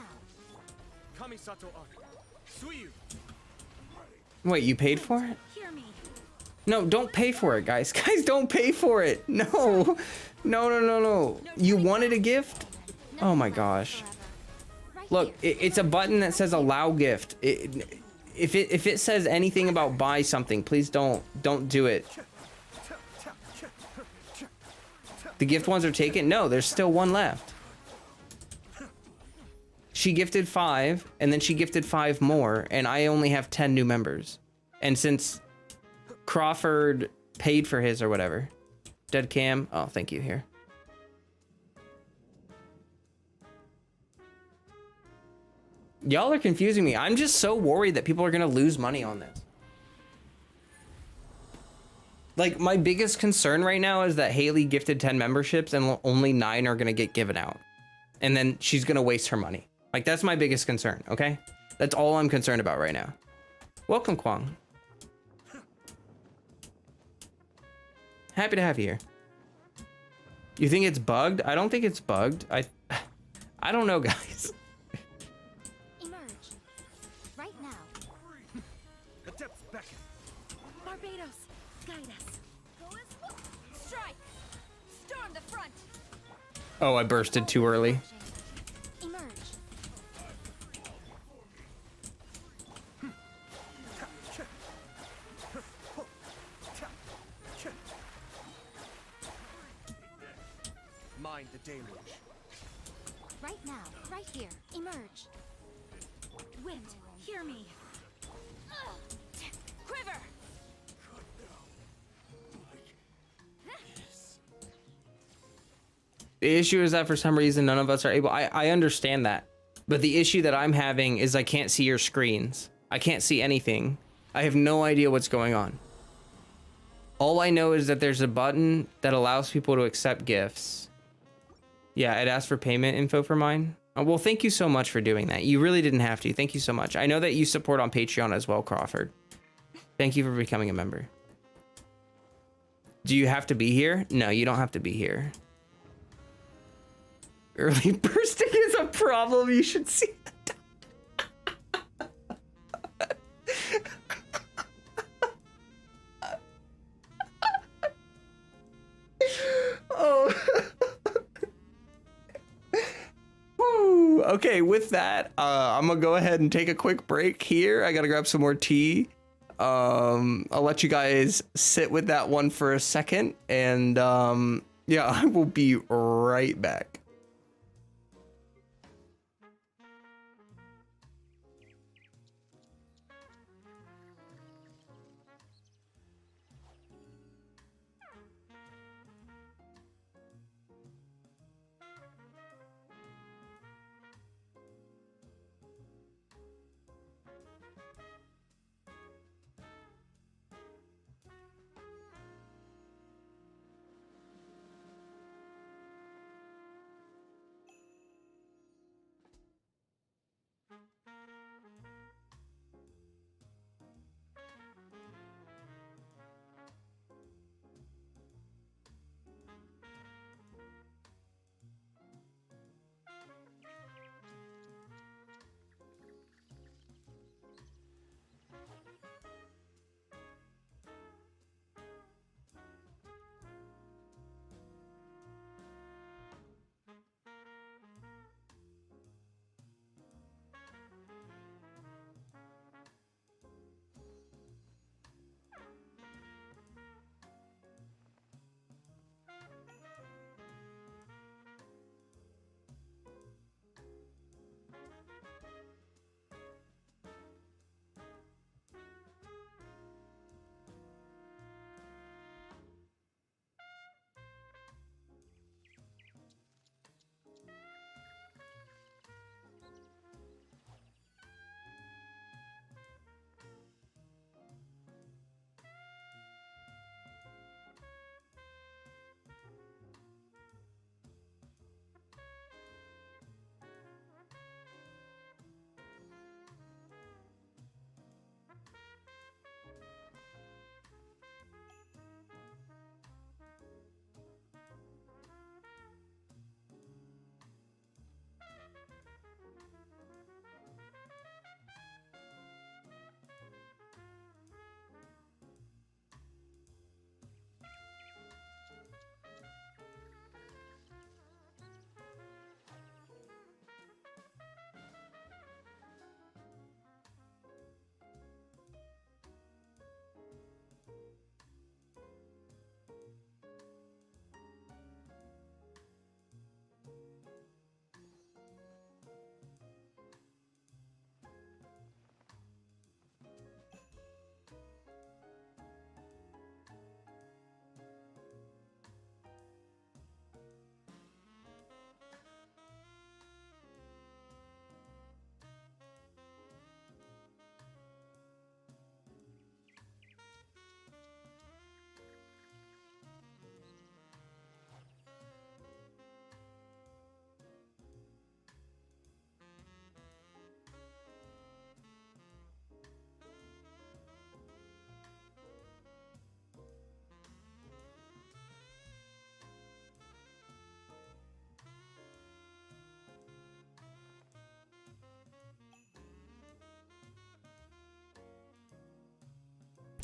Wait, you paid for it? Hear me. No, don't pay for it, guys. Guys, don't pay for it. No. No. You wanted a gift? Oh my gosh. Look, it's a button that says allow gift. If it says anything about buy something, please don't do it. The gift ones are taken? No, there's still one left. She gifted 5, and then she gifted 5 more, and I only have 10 new members. And since Crawford paid for his or whatever. Dead cam. Oh, thank you here. Y'all are confusing me. I'm just so worried that people are going to lose money on this. Like, my biggest concern right now is that Haley gifted 10 memberships and only 9 are going to get given out. And then she's going to waste her money. Like, that's my biggest concern, okay? That's all I'm concerned about right now. Welcome, Kwang. Happy to have you here. You think it's bugged? I don't think it's bugged. I don't know, guys. Emerge. Right now. The depths beckon. Barbados, guide us. Go as strike. Storm the front. Oh, I bursted too early. Emerge. Mind the deluge. Right now, right here. Emerge. Wind, hear me. Quiver. The issue is that for some reason none of us are able. I understand that, but the issue that I'm having is I can't see your screens. I can't see anything. I have no idea what's going on. All I know is that there's a button that allows people to accept gifts. Yeah, it asked for payment info for mine. Well, thank you so much for doing that. You really didn't have to. Thank you so much. I know that you support on Patreon as well, Crawford. Thank you for becoming a member. Do you have to be here? No, you don't have to be here. Early bursting is a problem. You should see that. Oh. Whew. Okay, with that, I'm gonna go ahead and take a quick break here. I gotta grab some more tea. I'll let you guys sit with that one for a second, and yeah, I will be right back.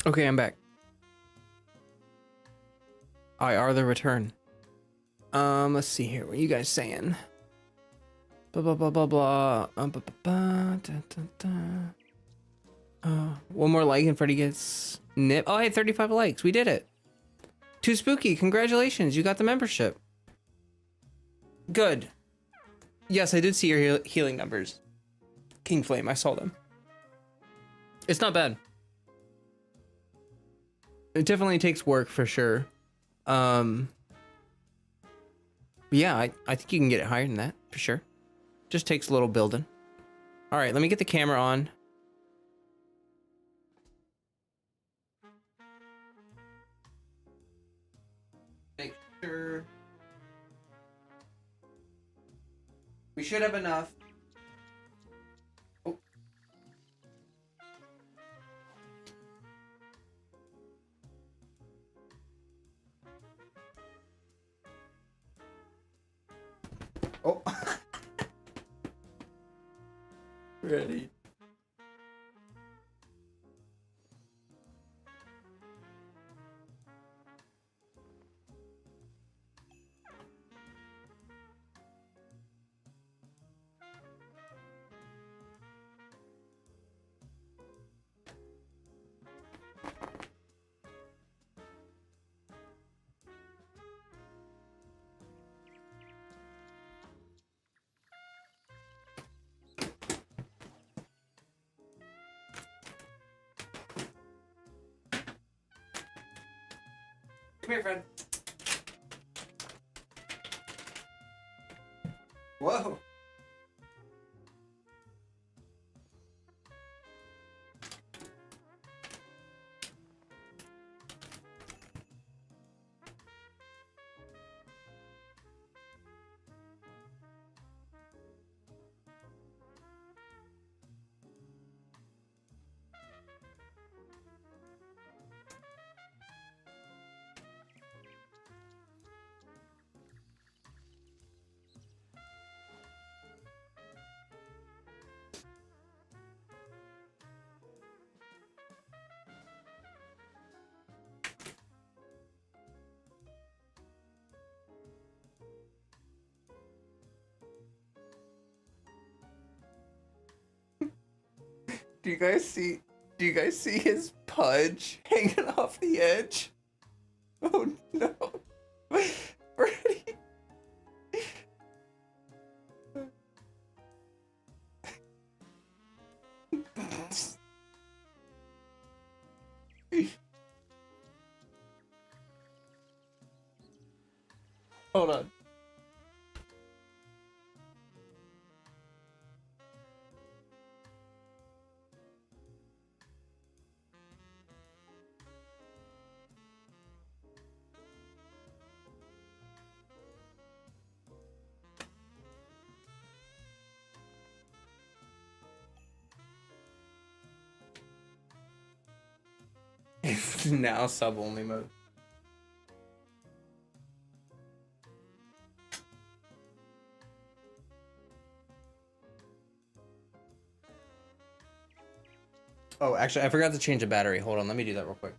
Okay, I'm back. I are the return. Let's see here. What are you guys saying? Blah blah blah blah blah. One more like and Freddy gets nip. Oh, hey, 35 likes. We did it. Too spooky. Congratulations. You got the membership. Good. Yes, I did see your healing numbers. King Flame, I saw them. It's not bad. It definitely takes work for sure. Yeah, I think you can get it higher than that for sure. Just takes a little building. All right, let me get the camera on. Make sure we should have enough. Oh. Oh. Ready. Come here, friend. Whoa. Do you guys see his pudge hanging off the edge? Oh no. Freddy. Hold on. It's now sub-only mode. Oh, actually, I forgot to change the battery. Hold on, let me do that real quick.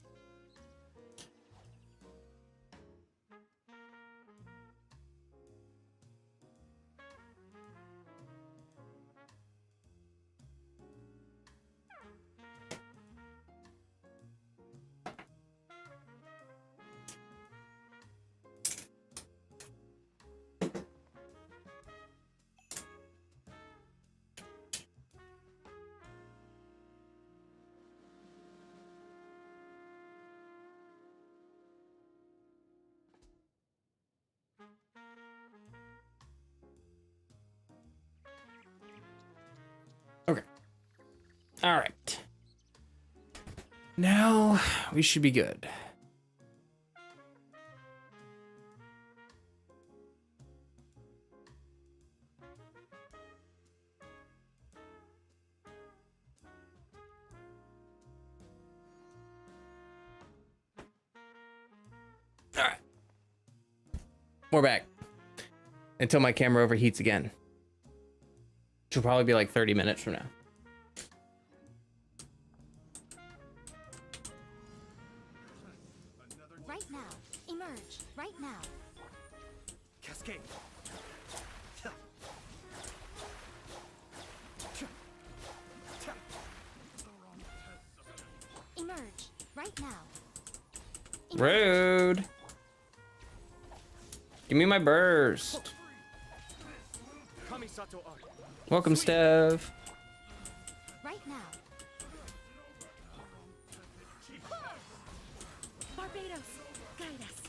Okay. All right. Now we should be good. All right. We're back. Until my camera overheats again. Which will probably be like 30 minutes from now. Cascade. Emerge right now. Rude. Give me my burst. Kamisato Art. Welcome, Stev. Right now. Barbados, guide us.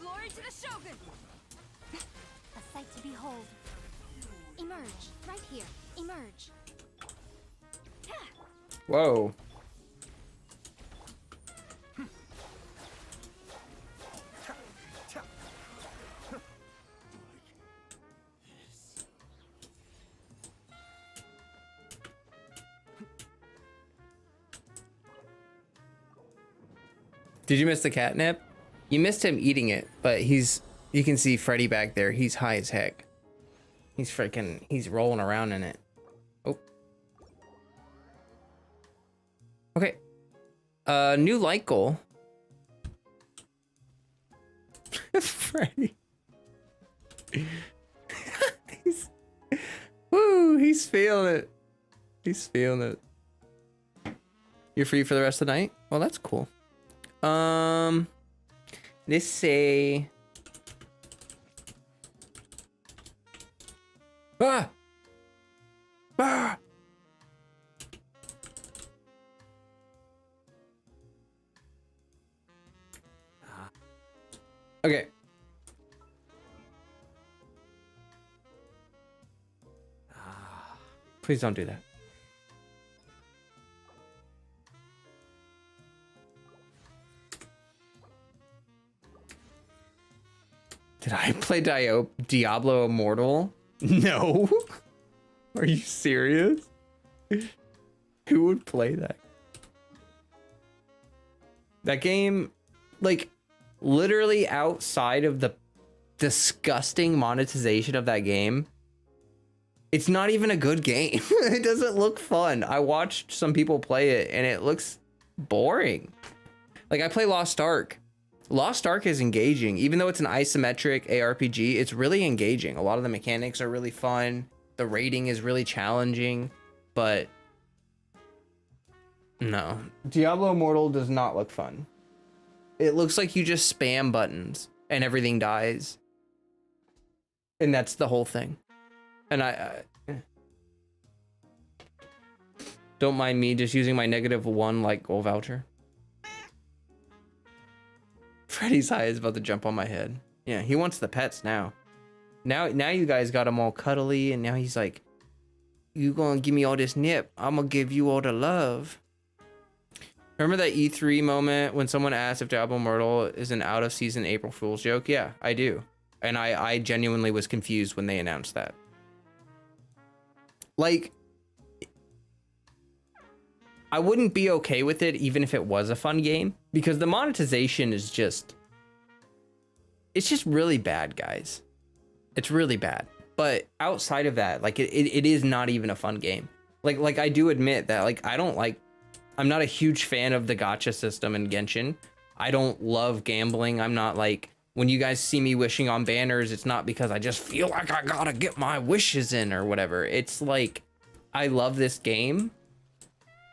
Glory to the Shogun. A sight to behold. Emerge right here. Emerge. Whoa. Did you miss the catnip? You missed him eating it, but you can see Freddy back there. He's high as heck. He's rolling around in it. Oh. Okay. New light goal. Freddy. He's feeling it. He's feeling it. You're free for the rest of the night? Well, that's cool. Let's say ah! Okay. Please don't do that. Did I play Diablo Immortal? No. Are you serious? Who would play that? That game, like, literally outside of the disgusting monetization of that game, it's not even a good game. It doesn't look fun. I watched some people play it and it looks boring. Like, I play Lost Ark. Lost Ark is engaging. Even though it's an isometric ARPG, it's really engaging. A lot of the mechanics are really fun. The rating is really challenging, but no. Diablo Immortal does not look fun. It looks like you just spam buttons and everything dies. And that's the whole thing. And I don't mind me just using my -1 like goal voucher. Freddy's high is about to jump on my head. Yeah, he wants the pets now. Now you guys got him all cuddly, and now he's like, you gonna give me all this nip, I'm gonna give you all the love. Remember that E3 moment when someone asked if Diablo Immortal is an out-of-season April Fool's joke? Yeah, I do. And I genuinely was confused when they announced that. Like, I wouldn't be okay with it even if it was a fun game, because the monetization is it's just really bad, guys. It's really bad. But outside of that, like, it is not even a fun game. Like I do admit that, like, I'm not a huge fan of the gacha system in Genshin. I don't love gambling. I'm not like, when you guys see me wishing on banners, it's not because I just feel like I gotta get my wishes in or whatever. It's like, I love this game.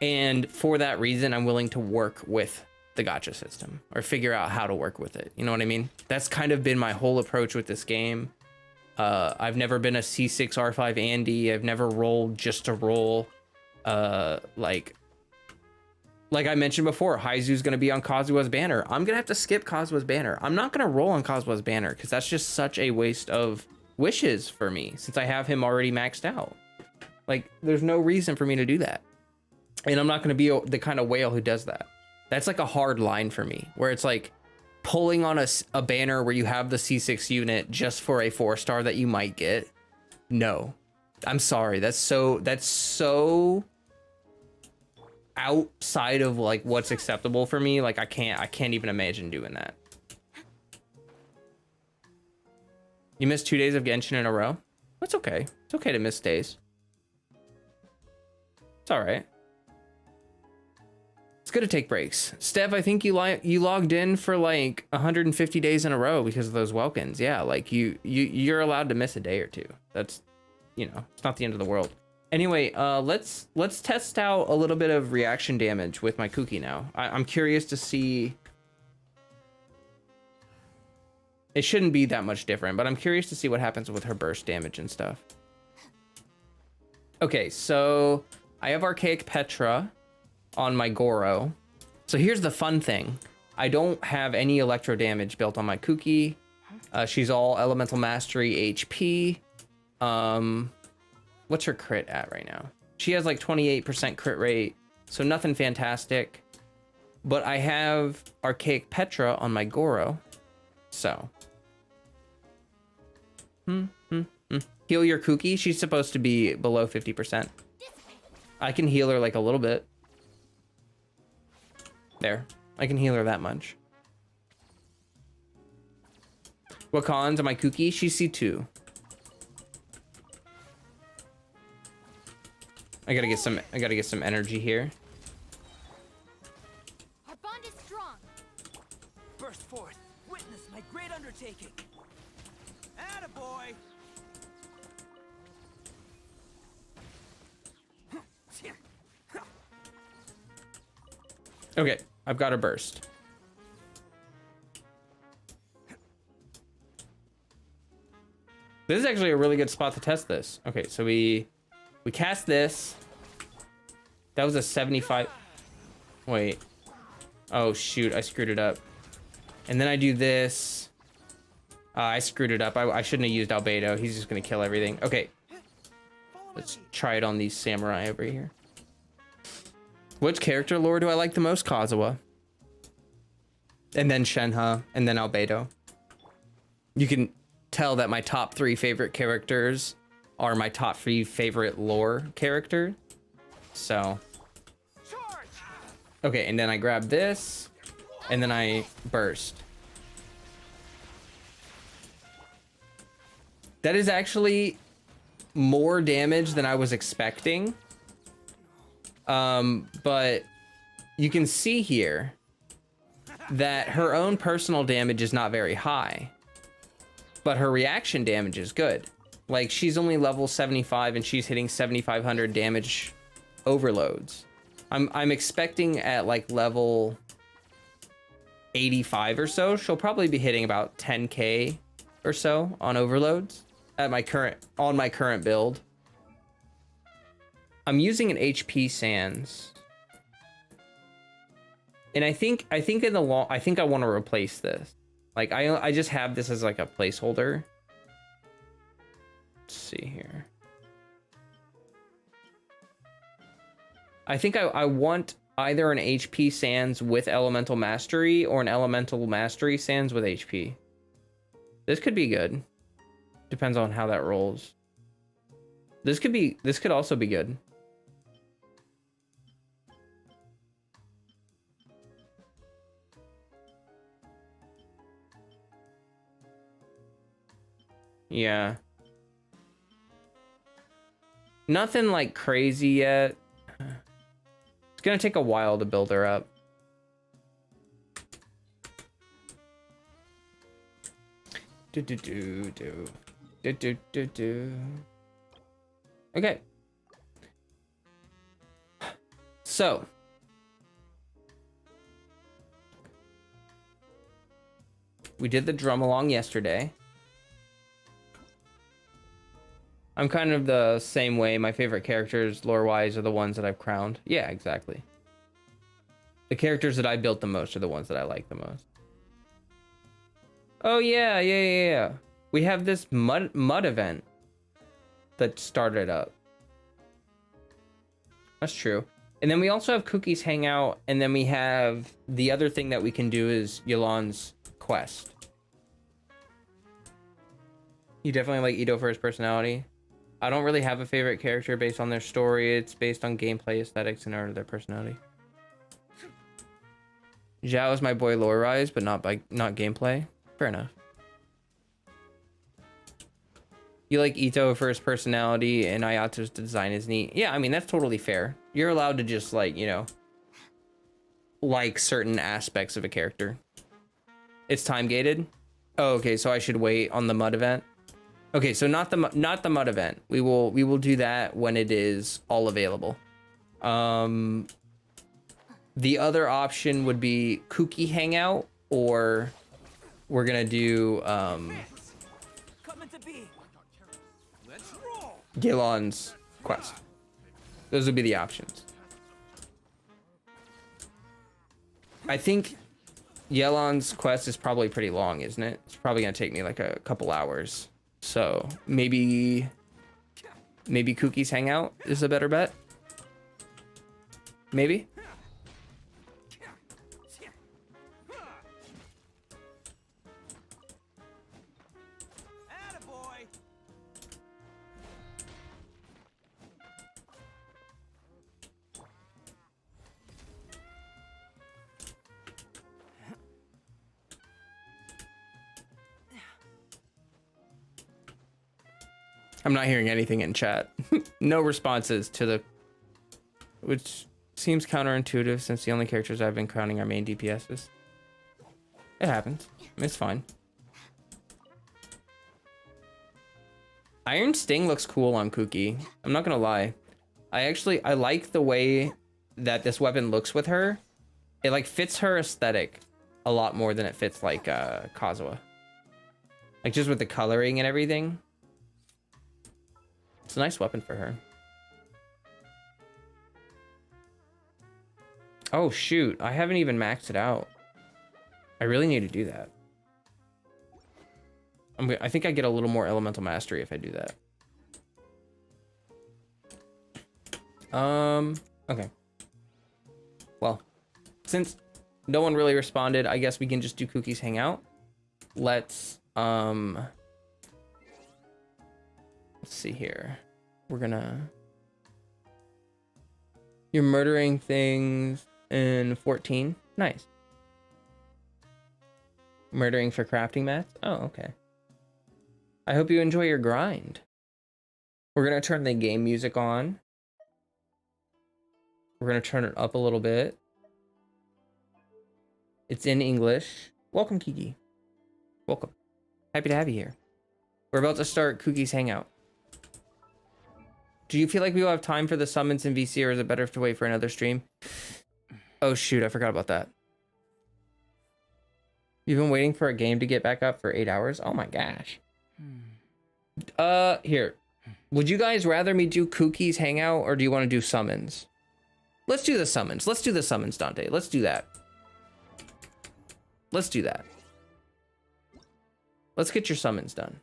And for that reason, I'm willing to work with the gacha system or figure out how to work with it. You know what I mean? That's kind of been my whole approach with this game. I've never been a C6 R5 Andy. I've never rolled just to roll. Like I mentioned before, Haizu's going to be on Kazuha's banner. I'm going to have to skip Kazuha's banner. I'm not going to roll on Kazuha's banner because that's just such a waste of wishes for me since I have him already maxed out. Like, there's no reason for me to do that. And I'm not going to be the kind of whale who does that. That's like a hard line for me, where it's like pulling on a banner where you have the C6 unit just for a 4-star that you might get. No, I'm sorry. That's so outside of like what's acceptable for me. Like, I can't even imagine doing that. You missed 2 days of Genshin in a row. That's okay. It's okay to miss days. It's all right. good to take breaks. Steph, I think you logged in for like 150 days in a row because of those Welkins. Yeah, like you're allowed to miss a day or two. That's, you know, it's not the end of the world. Anyway, let's test out a little bit of reaction damage with my Kuki now. I'm curious to see. It shouldn't be that much different, but I'm curious to see what happens with her burst damage and stuff. Okay, so I have Archaic Petra on my Goro. So here's the fun thing. I don't have any electro damage built on my Kuki. She's all Elemental Mastery HP. What's her crit at right now? She has like 28% crit rate, so nothing fantastic. But I have Archaic Petra on my Goro, so. Heal your Kuki. She's supposed to be below 50%. I can heal her like a little bit. There, I can heal her that much. What cons on my Kuki? She's C2. I gotta get some energy here. Our bond is strong. Burst forth. Witness my great undertaking. Attaboy. Okay, I've got a burst. This is actually a really good spot to test this. Okay, so we cast this. That was a 75. Wait. Oh shoot, I screwed it up. And then I do this. I screwed it up. I shouldn't have used Albedo. He's just gonna kill everything. Okay. Let's try it on these samurai over here. Which character lore do I like the most? Kazuha. And then Shenhe. And then Albedo. You can tell that my top 3 favorite characters are my top 3 favorite lore character. So. Okay, and then I grab this. And then I burst. That is actually more damage than I was expecting. But you can see here that her own personal damage is not very high, but her reaction damage is good. Like, she's only level 75 and she's hitting 7,500 damage overloads. I'm expecting at like level 85 or so, she'll probably be hitting about 10k or so on overloads at my current build. I'm using an HP Sans, and I think in the long, I think I want to replace this. Like I just have this as like a placeholder. Let's see here. I think I want either an HP Sans with Elemental Mastery or an Elemental Mastery Sans with HP. This could be good. Depends on how that rolls. This could also be good. Yeah. Nothing like crazy yet. It's gonna take a while to build her up. Okay. So. We did the drum along yesterday. I'm kind of the same way. My favorite characters, lore-wise, are the ones that I've crowned. Yeah, exactly. The characters that I built the most are the ones that I like the most. Oh, yeah. We have this mud event that started up. That's true. And then we also have Cookie's Hangout, and then we have the other thing that we can do is Yolan's quest. You definitely like Ito for his personality. I don't really have a favorite character based on their story. It's based on gameplay, aesthetics, and their personality. Zhao is my boy lore-wise, but not gameplay. Fair enough. You like Ito for his personality, and Ayato's design is neat. Yeah, I mean, that's totally fair. You're allowed to just, like, you know, like certain aspects of a character. It's time gated. Oh, okay, so I should wait on the mud event. Okay, so not the mud event. We will do that when it is all available. The other option would be Kooky Hangout, or we're gonna do Coming to be. Let's roll. Gilon's quest. Those would be the options. I think Yelon's quest is probably pretty long, isn't it? It's probably gonna take me like a couple hours. So maybe Cookie's Hangout is a better bet. Maybe. Attaboy. I'm not hearing anything in chat. No responses to the, which seems counterintuitive since the only characters I've been crowning are main DPSs. It happens. It's fine. Iron Sting looks cool on Kooky. I'm not gonna lie. I like the way that this weapon looks with her. It like fits her aesthetic a lot more than it fits like Kazuha. Like just with the coloring and everything. It's a nice weapon for her. Oh shoot, I haven't even maxed it out. I really need to do that. I think I get a little more elemental mastery if I do that. Okay. Well, since no one really responded, I guess we can just do Cookie's Hangout. Let's see here. We're gonna... You're murdering things in 14. Nice. Murdering for crafting mats? Oh, okay. I hope you enjoy your grind. We're gonna turn the game music on. We're gonna turn it up a little bit. It's in English. Welcome, Kiki. Welcome. Happy to have you here. We're about to start Cookie's Hangout. Do you feel like we will have time for the summons in VC, or is it better to wait for another stream? Oh shoot, I forgot about that. You've been waiting for a game to get back up for 8 hours? Oh my gosh. Here. Would you guys rather me do Cookie's Hangout, or do you want to do summons? Let's do the summons. Let's do the summons, Dante. Let's do that. Let's do that. Let's get your summons done.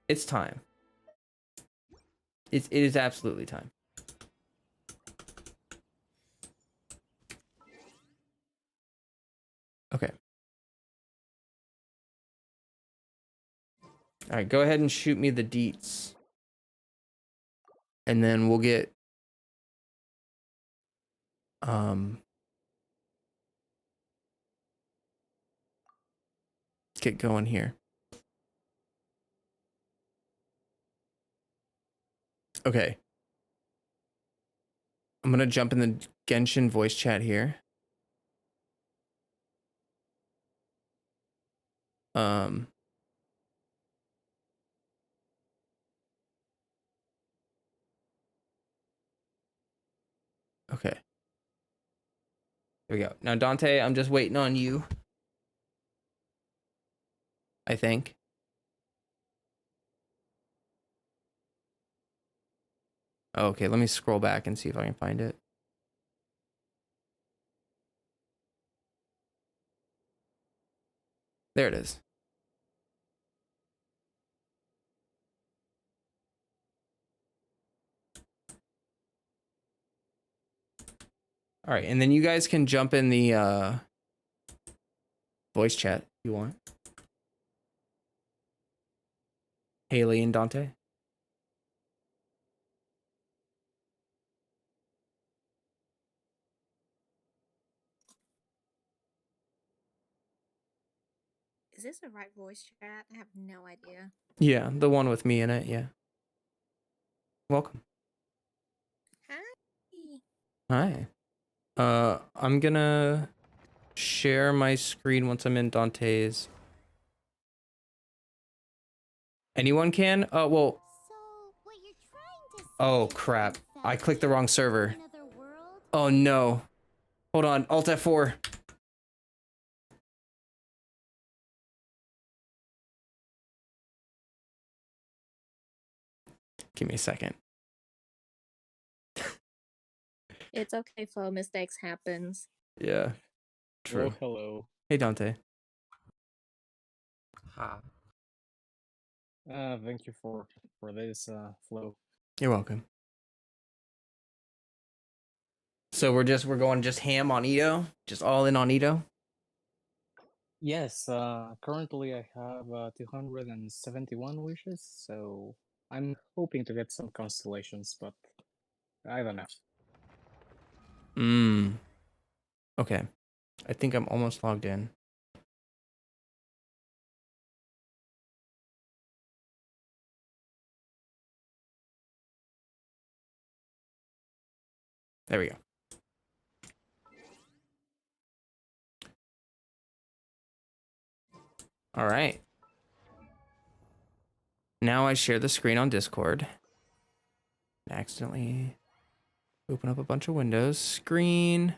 It's time. It is absolutely time. Okay. All right, go ahead and shoot me the deets. And then we'll get get going here. Okay. I'm gonna jump in the Genshin voice chat here. Okay. There we go. Now, Dante, I'm just waiting on you. I think. Okay, let me scroll back and see if I can find it. There it is. All right, and then you guys can jump in the voice chat if you want. Haley and Dante. Is this the right voice chat? I have no idea. Yeah, the one with me in it, yeah. Welcome. Hi. Hi. I'm gonna share my screen once I'm in Dante's. Anyone can? Oh, well. So, what you're trying to say Oh, is crap. that I clicked the wrong server. another world? Oh, no. Hold on. Alt F4. Give me a second. It's okay, Flo. Mistakes happens. Yeah. True. Well, hello. Hey, Dante. Ha. Thank you for this flow. You're welcome. So we're going just ham on Ito? Just all in on Ito? Yes, currently I have 271 wishes, so I'm hoping to get some constellations, but I don't know. Okay. I think I'm almost logged in. There we go. All right. Now I share the screen on Discord. Accidentally open up a bunch of windows. Screen.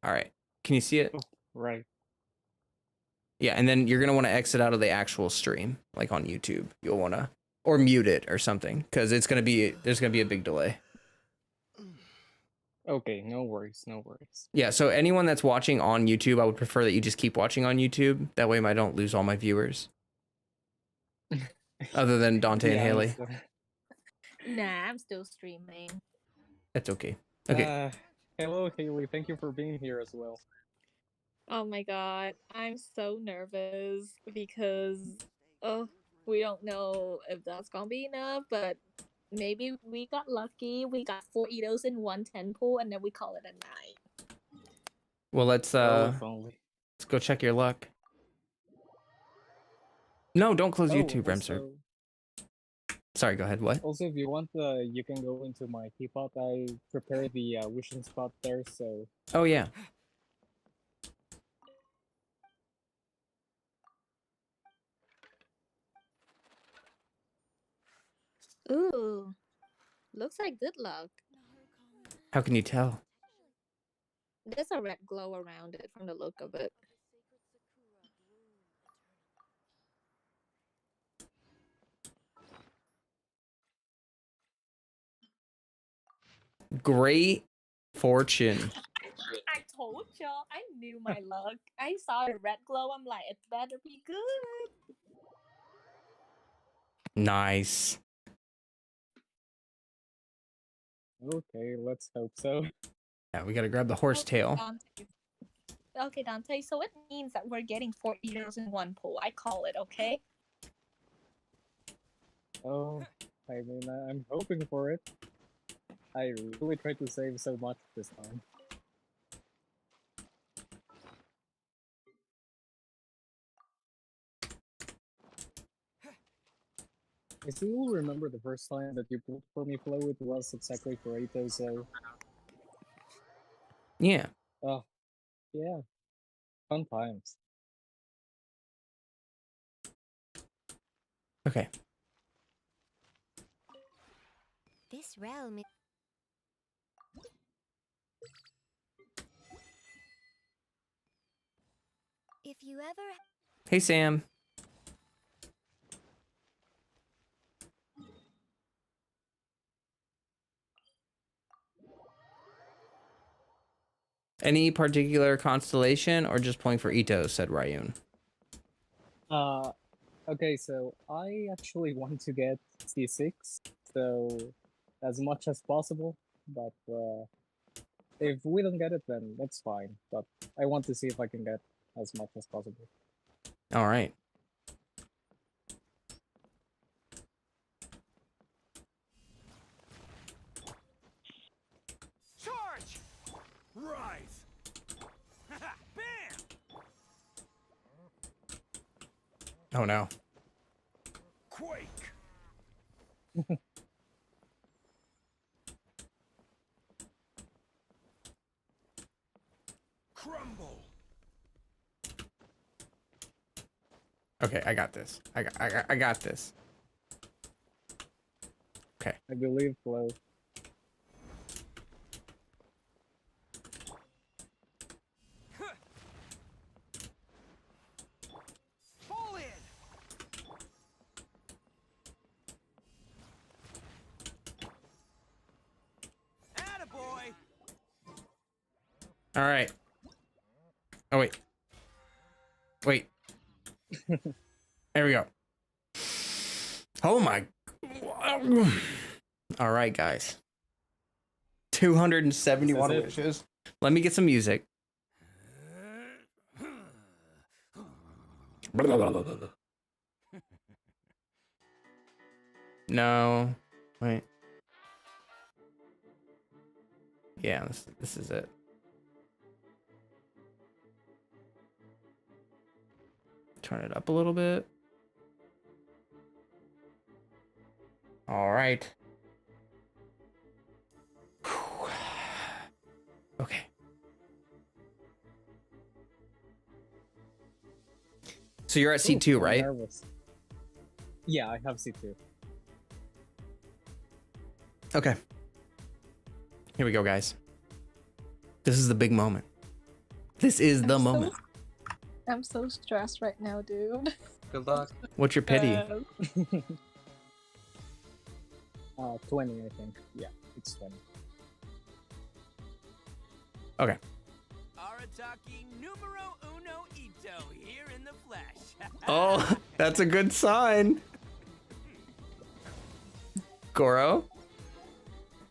All right. Can you see it? Oh, right. Yeah, and then you're going to want to exit out of the actual stream, like on YouTube. You'll want to, or mute it or something, because there's going to be a big delay. Okay, no worries, no worries. Yeah, so anyone that's watching on YouTube, I would prefer that you just keep watching on YouTube. That way I don't lose all my viewers. Other than Dante and Haley. Nah, I'm still streaming. That's okay. Okay. Hello, Haley. Thank you for being here as well. Oh my god, I'm so nervous because we don't know if that's gonna be enough, but maybe we got lucky. We got 4 Itos in one 10 pool, and then we call it a night. Well, let's if only. go check your luck. No, don't close YouTube, Remser. Also, Sorry, go ahead. What? also, if you want, you can go into my teapot. I prepared the wishing spot there, so. Oh, yeah. Ooh, looks like good luck. How can you tell? There's a red glow around it from the look of it. Great fortune. I told y'all, I knew my luck. I saw the red glow, I'm like, it better be good. Nice. Okay, let's hope so. Yeah, we gotta grab the horse tail. Okay, Dante, so it means that we're getting 4 Itos in one pool. I call it, okay? Oh, I mean, I'm hoping for it. I really tried to save so much this time. I still remember the first time that you pulled for me, Flo. It was exactly for 8, so. Yeah. Oh, yeah. Fun times. Okay. This realm is... If you ever... Hey, Sam. Any particular constellation or just pulling for Ito, said Ryun. Okay, so I actually want to get C6, so as much as possible, but if we don't get it, then that's fine, but I want to see if I can get as much as possible. All right. Charge! Rise! Bam! Oh, no. Quake! Crumble. Okay, I got this. I got this. Okay. I believe Flo. Fall in. Attaboy. All right. Oh wait. Wait. There we go. Oh my. All right, guys. 271 This is it. wishes. Let me get some music. No. Wait. Yeah, this is it. Turn it up a little bit. All right. Whew. Okay. So you're at C2, Ooh, I'm right? nervous. Yeah, I have C2. Okay. Here we go, guys. This is the big moment. This is the moment. I'm so stressed right now, dude. Good luck. What's your pity? 20, I think. Yeah, it's 20. Okay. Arataki numero uno ito here in the flesh. Oh, that's a good sign. Goro?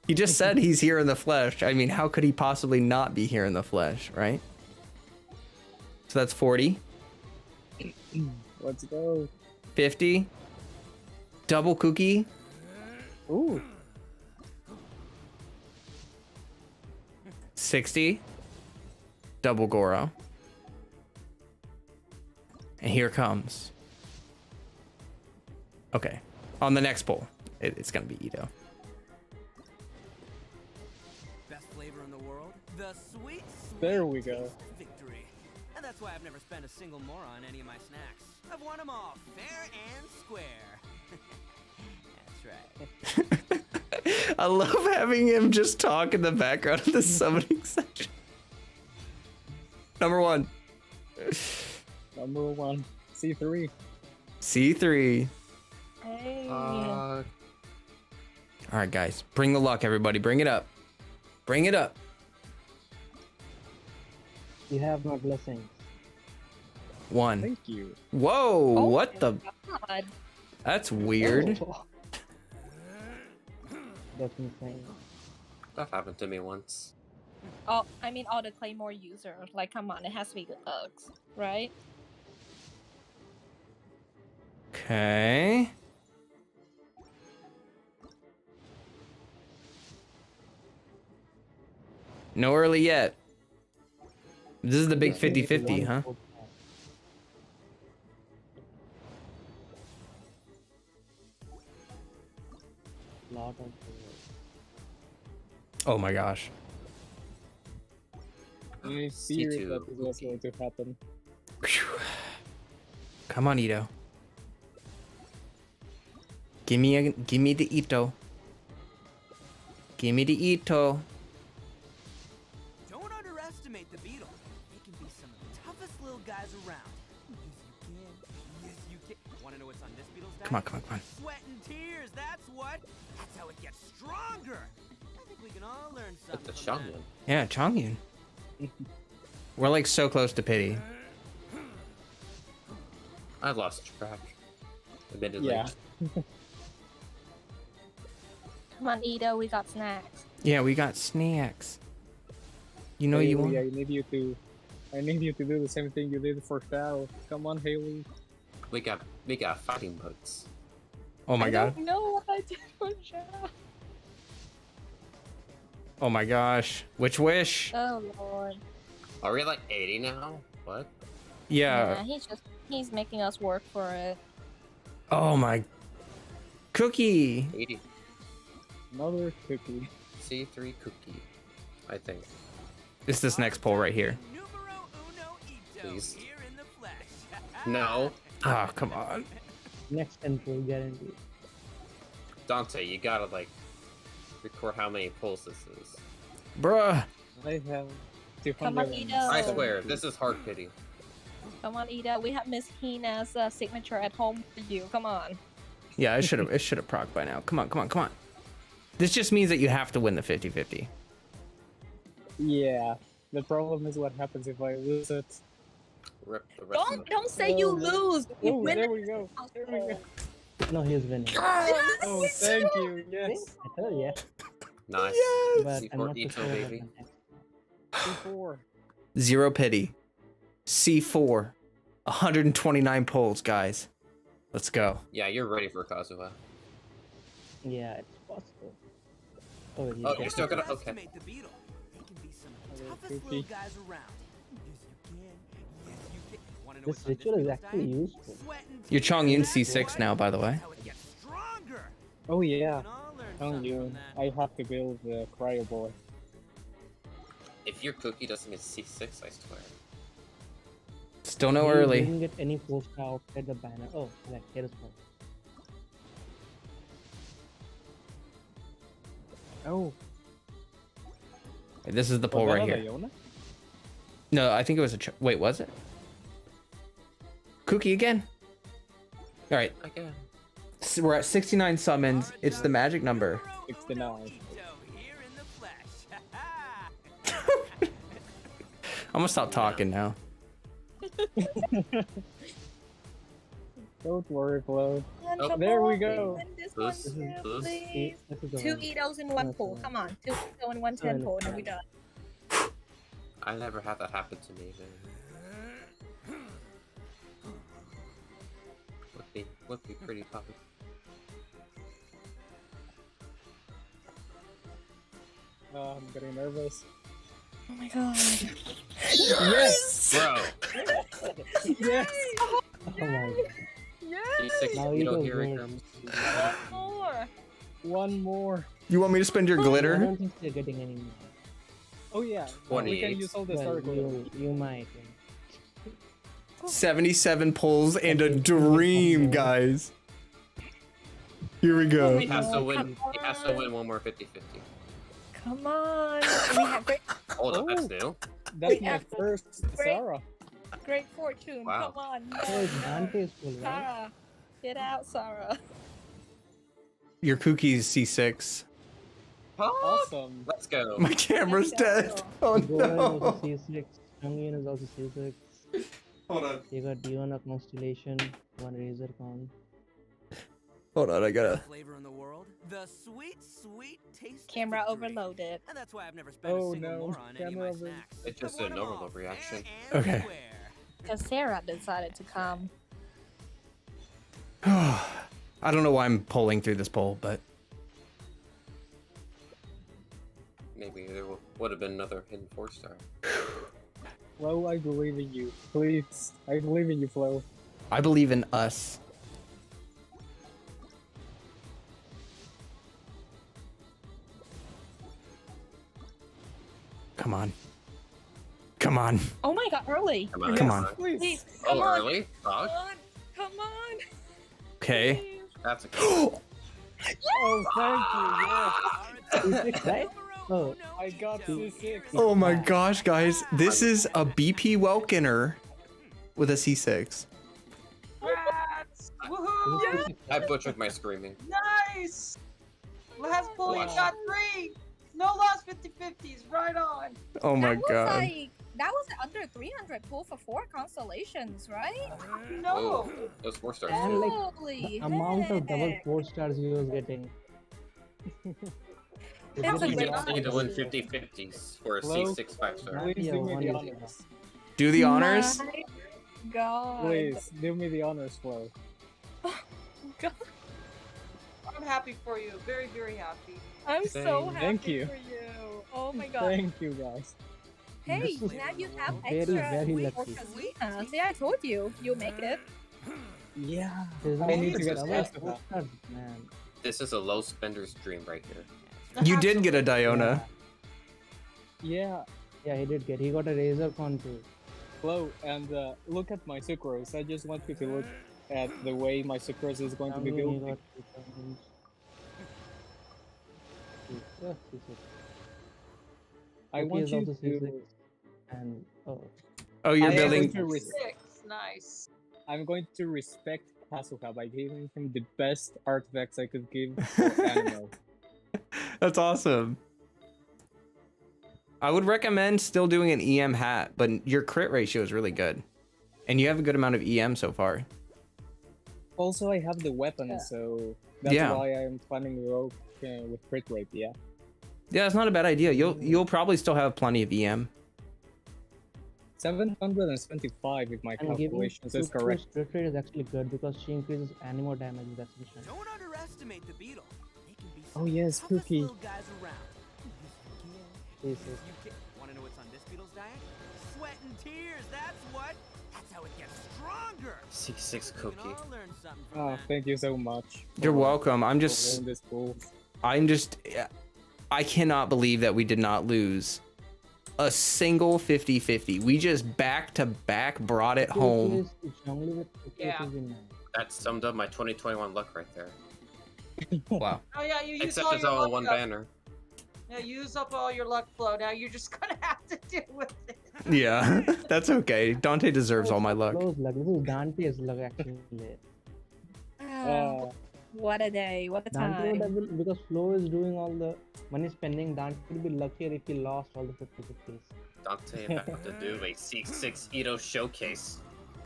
He just said he's here in the flesh. I mean, how could he possibly not be here in the flesh, right? So that's 40. Let's go. 50. Double cookie. Ooh. 60. Double Goro. And here comes. Okay. On the next poll, it's going to be Ito. Best flavor in the world? The sweet, sweet There we taste go. of victory. And that's why I've never spent a single more on any of my snacks. I've won them all, fair and square. That's right. I love having him just talk in the background of the summoning section. Number 1. Number 1. C3. C3. Hey. All right, guys. Bring the luck, everybody. Bring it up. Bring it up. You have my blessings. 1. Thank you. Whoa, Oh what my the? God. That's weird. Oh. That's insane. That happened to me once. Oh, I mean, all the Claymore users. Like, come on, it has to be good bugs, right? Okay. No early yet. This is the big 50-50, huh? Lot of Oh my gosh. I fear C2 that is what's going to happen. Whew. Come on, Ito. Give me the Ito. Give me the Ito. Don't underestimate the beetle. They can be some of the toughest little guys around. Yes, you can. Yes, you can. Want to know what's on this beetle's diet? Come on, come on, come on. Sweat and tears, that's what. That's how it gets stronger. I think we can all learn something It's a from shaman. Yeah, Chongyun. We're like so close to pity. I lost track. Admittedly. Yeah. Come on, Ito, we got snacks. Yeah, we got snacks. You know you want. Haley, I need you to do the same thing you did for Shao. Come on, Haley. We got fighting boots. Oh my god. I don't know what I did for Shao. Oh my gosh. Which wish? Oh lord. Are we like 80 now? What? Yeah. He's making us work for it. Oh my. Cookie. 80. Another cookie. C3 cookie. I think. It's this next poll right here. Numero uno ito Please. here in the flesh. No. Oh, come on. Next 10 pull guaranteed. Dante, you gotta, like, record how many pulls this is. Bruh. I have 200. Come on, Ida. I swear, this is hard pity. Come on, Ida. We have Miss Hina's signature at home for you. Come on. Yeah, it should have proc by now. Come on, come on, come on. This just means that you have to win the 50-50. Yeah. The problem is what happens if I lose it. Rip the rest of Don't say you lose. You Oh, win there it. we go. There we go. No, he's winning. Oh, thank you. Yes. Hell yeah. Nice. But I'm C4 not Ito, too sure about baby. that. C4. Zero pity. C4. 129 polls, guys. Let's go. Yeah, you're ready for Kazuha. Yeah, it's possible. Oh, Oh, you're still gonna. Okay. Underestimate the beetle. They can be some of the Hello, toughest Cookie. little guys around. Yes, you can. Yes, you can. Wanna know This what's on ritual is beetle's actually diet? useful. Sweat and You're tears. Chongyun That's C6 now, by the way. how it gets stronger. Oh, yeah. We can all learn Oh, something you. from that. I have to build the cryo boy. If your cookie doesn't get C6, I swear. Still no You early. didn't get any post outside the banner. Oh, like here is one. Oh. This is the poll was right that here. Iona? No, I think it was a. Wait, was it? Cookie again? All right, Again. so we're at 69 summons. It's the magic number. 69. Ito here in the flesh. I'm gonna stop talking now. Don't worry, Flo. Oh, there we go. Win this one, This- yeah, this- please. This is the Two one. Idos in one pool. Come on. 2 Ido in one 10 pool, and we done. I never had that happen to me, man. Would be pretty puppy. I'm getting nervous. Oh my god. Yes! Bro, Yes! Oh my god. D6 Now you beetle, go here it win. comes. More. One more. You want me to spend your I glitter? don't think they're getting any more. Oh, yeah. We 28. can use all the Well, star you might. 77 pulls and a dream, guys. Here we go. He has to win. He has to win one more 50-50. Come on. We have Hold up, that's new. That's We my have to- first Great. Sarah. great fortune. Wow. Come on. Oh, it's Dante's full, right? Sarah. Get out, Sarah. Your cookie's C6. Awesome. Let's go. My camera's Let's go. dead. Oh Gohan is no. also C6. Chongyun is also C6. Hold on. You got Diona Constellation, one Razor Con. Hold on, I gotta. Flavor in the world. The sweet, sweet taste. of Camera victory. overloaded. And that's why I've never spent Oh, a single no. more on any of Camera my over- snacks. It's just I want an 'em all, overload reaction. fair and Okay. square. Because Sarah decided to come. I don't know why I'm pulling through this poll, but Maybe there would have been another hidden 4-star. Flo, I believe in you. Please. I believe in you, Flo. I believe in us. Come on. Come on. Oh my god, early. Come on. Come on. Please. Please, Oh, come on. early? Fuck. Come on. Come on. Okay. Please. That's a Oh, thank you. C6, right? Oh, Yes. I got C6. Oh my gosh, guys. This is a BP Welkener with a C6. Congrats! Woohoo! is it I butchered my screaming. Nice! Last pull, you Wow. got 3! No loss 50-50s, right on! Oh my that was god. like that was under 300 pull for 4 constellations, right? No! Oh, those 4-stars And too. like, Holy amount of double heck. 4 stars he was getting. That's a You great just need to win number. 50-50s for a Flo? C6 5-star. Please Yeah, do me one the is- honors. Do the honors. My God. Please, do me the honors, Flo. God. I'm happy for you. Very, very happy. I'm so Same. happy Thank you. for you. Oh my God. Thank you, guys. Hey, This is now you have very, extra very for lucky. Kazuha. See, I told you, you'll make it. Yeah. There's I no need to get double past 4 that. stars, man. This is a low spender's dream right here. You did get a Diona. Yeah, Yeah, he did get. He got a Razor Con too. Flo, and look at my sucrose. I just want you to look at the way my sucrose is going to be He built. got returns. Yeah, C6. I Loki want is you also C6. to. And Oh, you're I am building. going to 6. Nice. I'm going to respect Kazuha by giving him the best artifacts I could give for animal. That's awesome. I would recommend still doing an EM hat, but your crit ratio is really good. And you have a good amount of EM so far. Also, I have the weapon, so that's Yeah. why I'm planning rogue with crit rate. Yeah. Yeah, it's not a bad idea. You'll probably still have plenty of EM. 775 if my and giving calculations is Sucrose correct. crit rate is actually good because she increases animal damage with Ascension. Don't underestimate the beetle. They can be Oh some of the yes, toughest Cookie. little guys around. C6. Want to know what's on this beetle's diet? Sweat and tears. That's what. That's how it gets stronger. C6 We can cookie. all learn something from Oh, that. thank you so much. You're for- welcome. I'm for just, running this pool. I cannot believe that we did not lose a single 50-50. We just back to back brought it home. Jungle with Sucrose Yeah. is in That summed up my 2021 luck right there. Wow. Oh yeah, you use Except all it's your all luck in one up. banner. Yeah, you use up all your luck flow. Now you're just gonna have to deal with it. Yeah, that's okay. Dante deserves all my luck. Flo's luck. This is Dante's luck actually. Uh, What a day! What a Dante would time! have been, because Flo is doing all the money spending. Dante would be luckier if he lost all the 50-50s. Dante about to do a C6 Ito showcase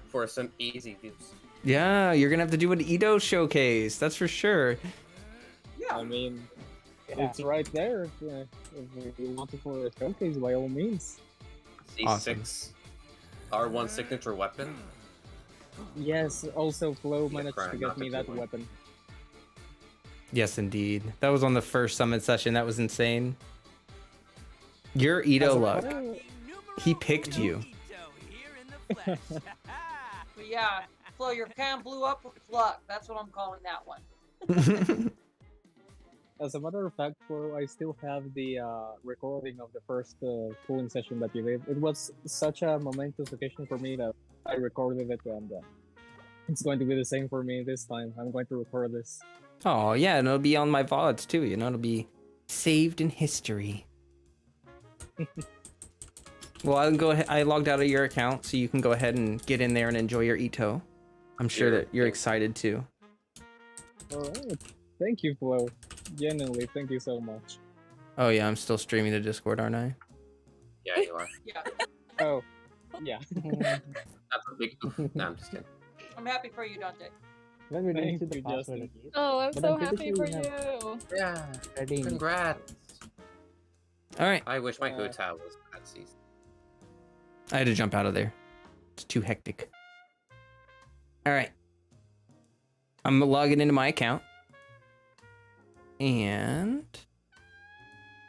for some easy views. Yeah, you're gonna have to do an Edo showcase. That's for sure. Yeah. I mean, it's right there. If you want it for a showcase, by all means. C6 Awesome. R1 signature weapon. Yes, also Flo Yeah, managed to Brian, get not me the that two one. weapon. Yes, indeed. That was on the first summit session. That was insane. Your Edo As a luck. player- He picked you. But yeah, Flo, your can blew up with luck. That's what I'm calling that one. As a matter of fact, Flo, I still have the recording of the first cooling session that you did. It was such a momentous occasion for me that I recorded it, and it's going to be the same for me this time. I'm going to record this. Oh yeah, and it'll be on my VODs too. You know, it'll be saved in history. Well, I'll go ahead. I logged out of your account, so you can go ahead and get in there and enjoy your Ito. I'm sure Sure. that you're excited too. All right. Thank you, Flo. Genuinely, thank you so much. Oh yeah, I'm still streaming the Discord, aren't I? Yeah, you are. Yeah, Oh, yeah. That's a big oof. No, I'm just kidding. I'm happy for you, Dante. Well, we didn't Thank see the you, password Justin. at least. Oh, I'm But so I'm pretty happy sure for we have- you. Yeah, Ready in- congrats. All right, I wish my Uh, Gotao was that season. I had to jump out of there. It's too hectic. All right, I'm logging into my account, and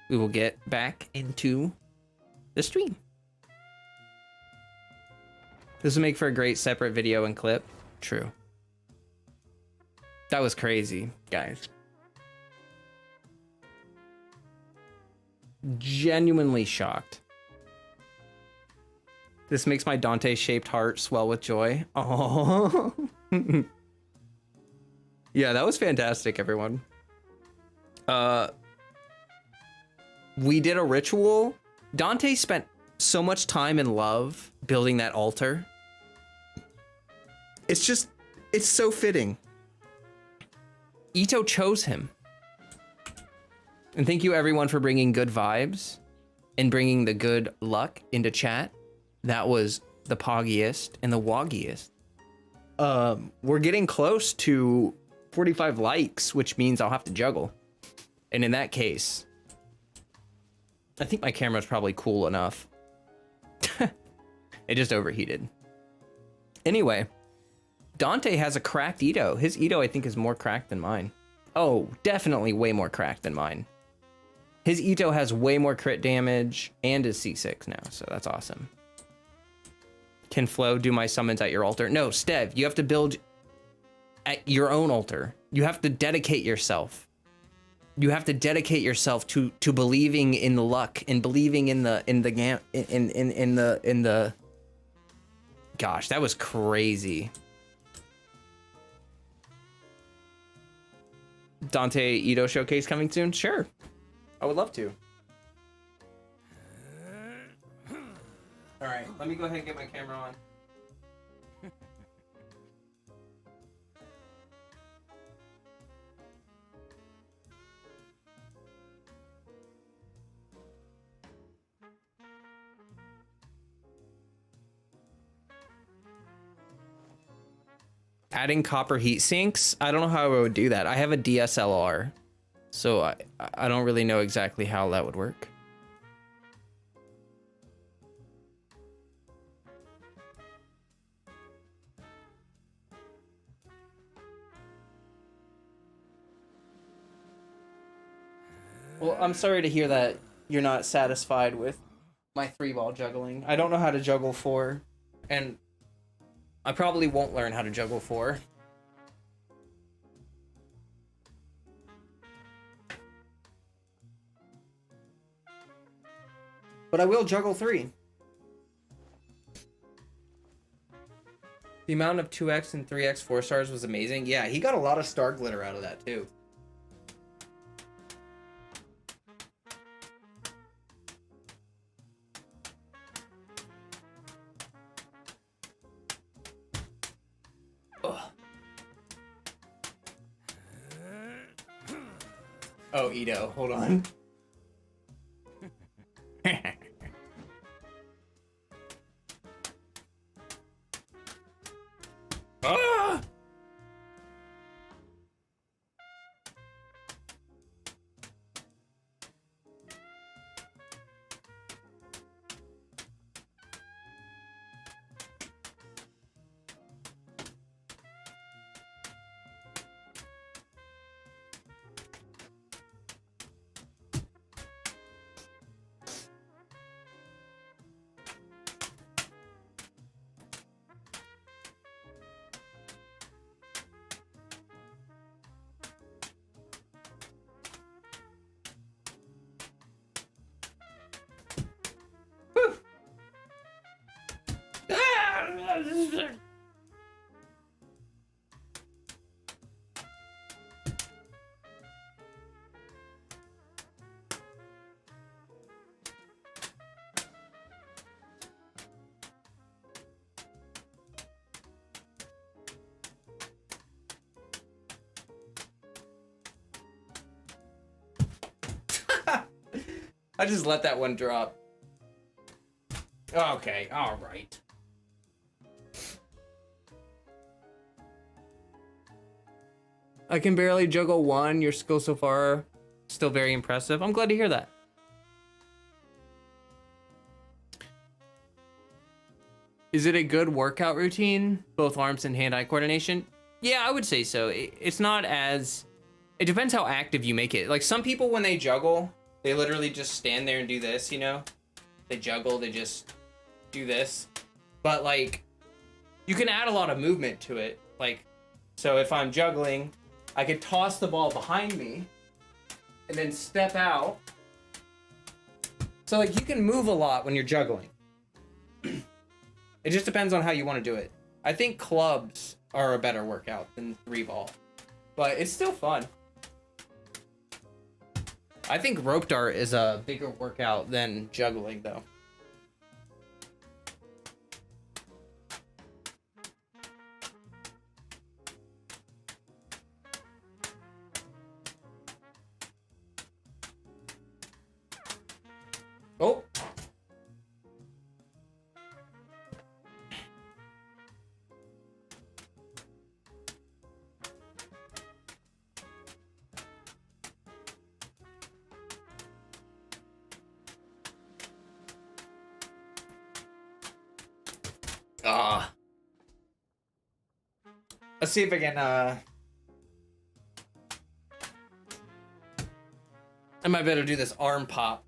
we will get back into the stream. This will make for a great separate video and clip. True. That was crazy, guys. Genuinely shocked. This makes my Dante-shaped heart swell with joy. Oh. Yeah, that was fantastic, everyone. We did a ritual. Dante spent so much time and love building that altar. It's so fitting. Ito chose him. And thank you everyone for bringing good vibes and bringing the good luck into chat. That was the poggiest and the woggiest. We're getting close to 45 likes, which means I'll have to juggle. And in that case, I think my camera's probably cool enough. It just overheated. Anyway, Dante has a cracked Ito. His Ito, I think, is more cracked than mine. Oh, definitely way more cracked than mine. His Ito has way more crit damage and is C6 now, so that's awesome. Can Flo do my summons at your altar? No, Stev, you have to build at your own altar. You have to dedicate yourself. You have to dedicate yourself to believing in the luck and believing in the gosh, that was crazy. Dante Ito showcase coming soon? Sure. I would love to. All right, let me go ahead and get my camera on. Adding copper heat sinks? I don't know how I would do that. I have a DSLR, so I don't really know exactly how that would work. Well, I'm sorry to hear that you're not satisfied with my 3-ball juggling. I don't know how to juggle 4, and I probably won't learn how to juggle 4. But I will juggle 3. The amount of 2x and 3x 4 stars was amazing. Yeah, he got a lot of star glitter out of that too. Oh, Ito, hold on. Ah! I just let that one drop. Okay, all right. I can barely juggle 1. Your skill so far still very impressive. I'm glad to hear that. Is it a good workout routine? Both arms and hand-eye coordination? Yeah, I would say so. It's not as... It depends how active you make it. Like, some people, when they juggle, they literally just stand there and do this, you know? They juggle, they just do this. But, like, you can add a lot of movement to it. Like, so if I'm juggling, I could toss the ball behind me and then step out. So, like, you can move a lot when you're juggling. It just depends on how you want to do it. I think clubs are a better workout than 3-ball, but it's still fun. I think rope dart is a bigger workout than juggling, though. Oh. Let's see if I can, I might better do this arm pop.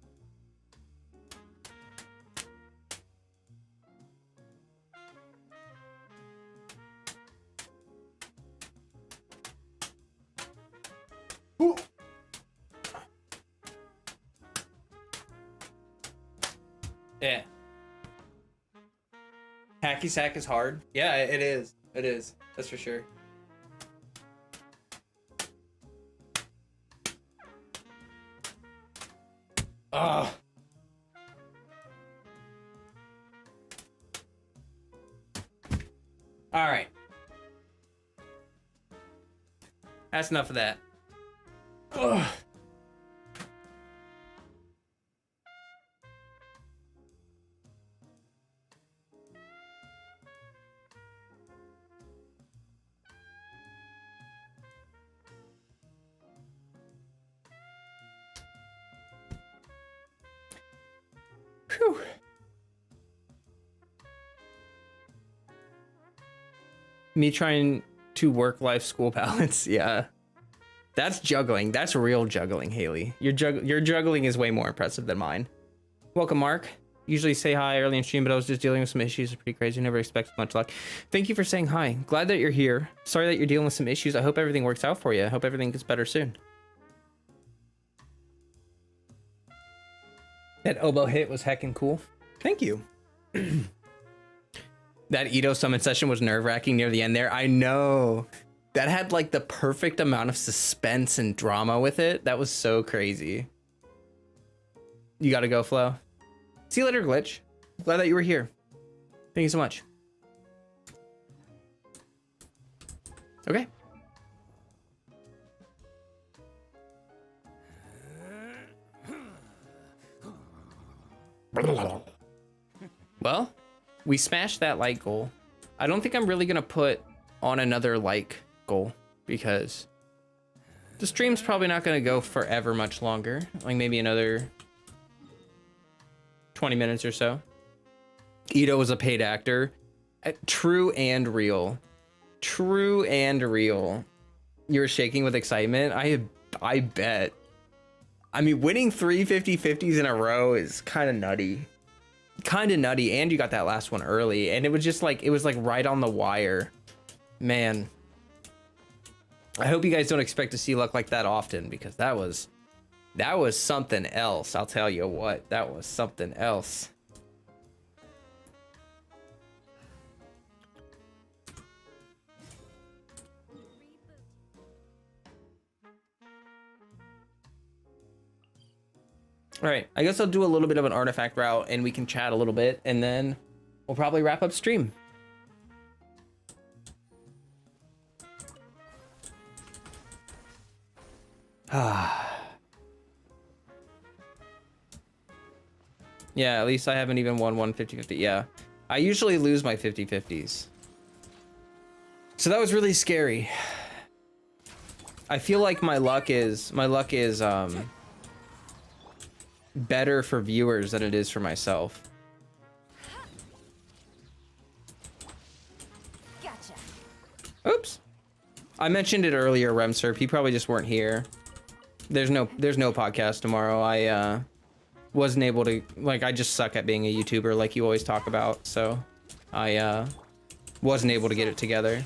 Yeah. Hacky sack is hard. Yeah, it is. It is. That's for sure. Ugh. All right. That's enough of that. Ugh. Whew. Me trying to work life school balance. Yeah. That's juggling. That's real juggling, Haley. Your juggling is way more impressive than mine. Welcome, Mark. Usually say hi early in stream, but I was just dealing with some issues. It's pretty crazy. Never expected much luck. Thank you for saying hi. Glad that you're here. Sorry that you're dealing with some issues. I hope everything works out for you. I hope everything gets better soon. That oboe hit was heckin' cool. Thank you. That Ito summon session was nerve-wracking near the end there. I know. That had like the perfect amount of suspense and drama with it. That was so crazy. You gotta go, Flo. See you later, Glitch. Glad that you were here. Thank you so much. Okay. Well, we smashed that like goal. I don't think I'm really gonna put on another like goal because the stream's probably not gonna go forever much longer. Like maybe another 20 minutes or so. Ito was a paid actor. True and real. True and real. You're shaking with excitement. I bet. I mean, winning 3 50-50s in a row is kind of nutty. Kind of nutty. And you got that last one early. And it was just like, it was like right on the wire. Man. I hope you guys don't expect to see luck like that often because that was something else. I'll tell you what, that was something else. All right, I guess I'll do a little bit of an artifact route and we can chat a little bit and then we'll probably wrap up stream. Yeah, at least I haven't even won one 50-50. Yeah, I usually lose my 50-50s. So that was really scary. I feel like my luck is better for viewers than it is for myself. Gotcha. Oops. I mentioned it earlier, Remserp. You probably just weren't here. There's no podcast tomorrow. I wasn't able to, like, I just suck at being a YouTuber like you always talk about, so I wasn't able to get it together.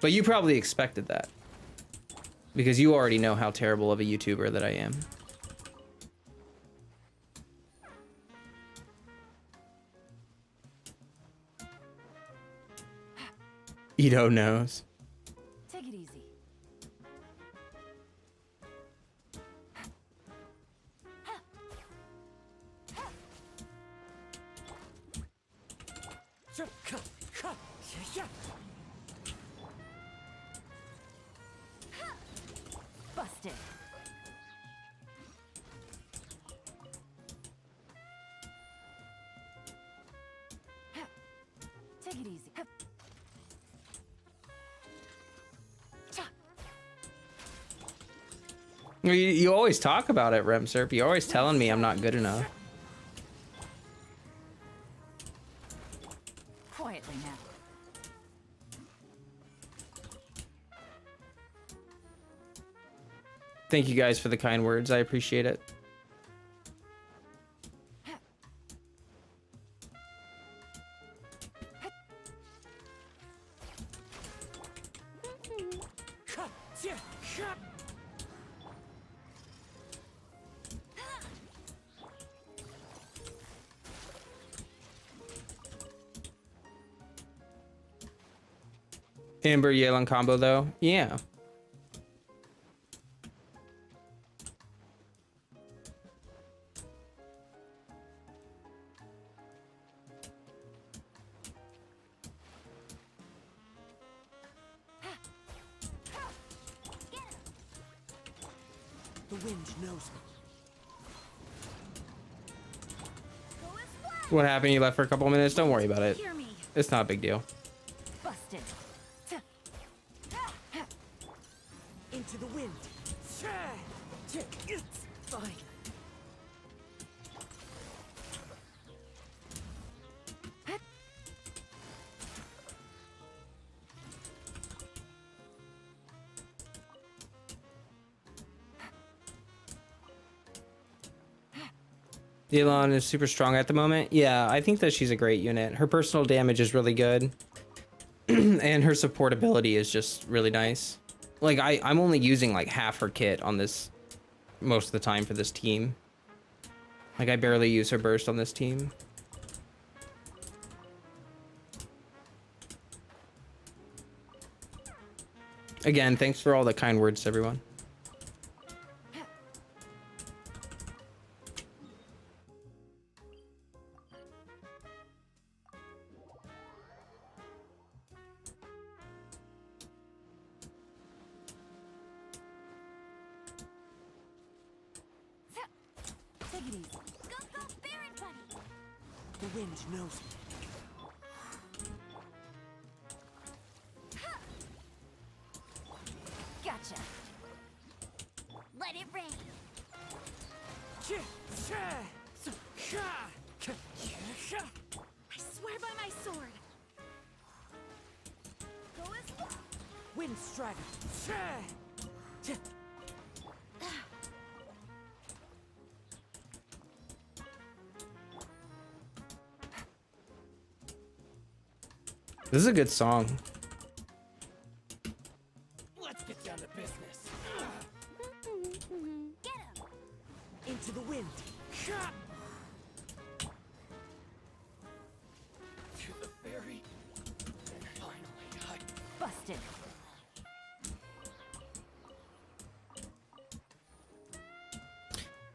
But you probably expected that because you already know how terrible of a YouTuber that I am. Ito knows. Take it easy. Busted. Take it easy. You always talk about it, Remserp. You're always telling me I'm not good enough. Quietly now. Thank you guys for the kind words. I appreciate it. Amber Yelan combo though. Yeah. The wind knows me. What happened? You left for a couple minutes? Don't worry about it. Hear me. It's not a big deal. Busted. Into the wind. Fine. Elon is super strong at the moment. Yeah, I think that she's a great unit. Her personal damage is really good. And her support ability is just really nice. Like, I'm only using like half her kit on this most of the time for this team. Like, I barely use her burst on this team. Again, thanks for all the kind words, everyone. Take it easy. Go, go, Baron Bunny. The wind knows me. Gotcha. Let it rain. I swear by my sword. Go as well. Wind strider. This is a good song. Let's get down to business. Get him. Into the wind. To the ferry. And finally, Busted.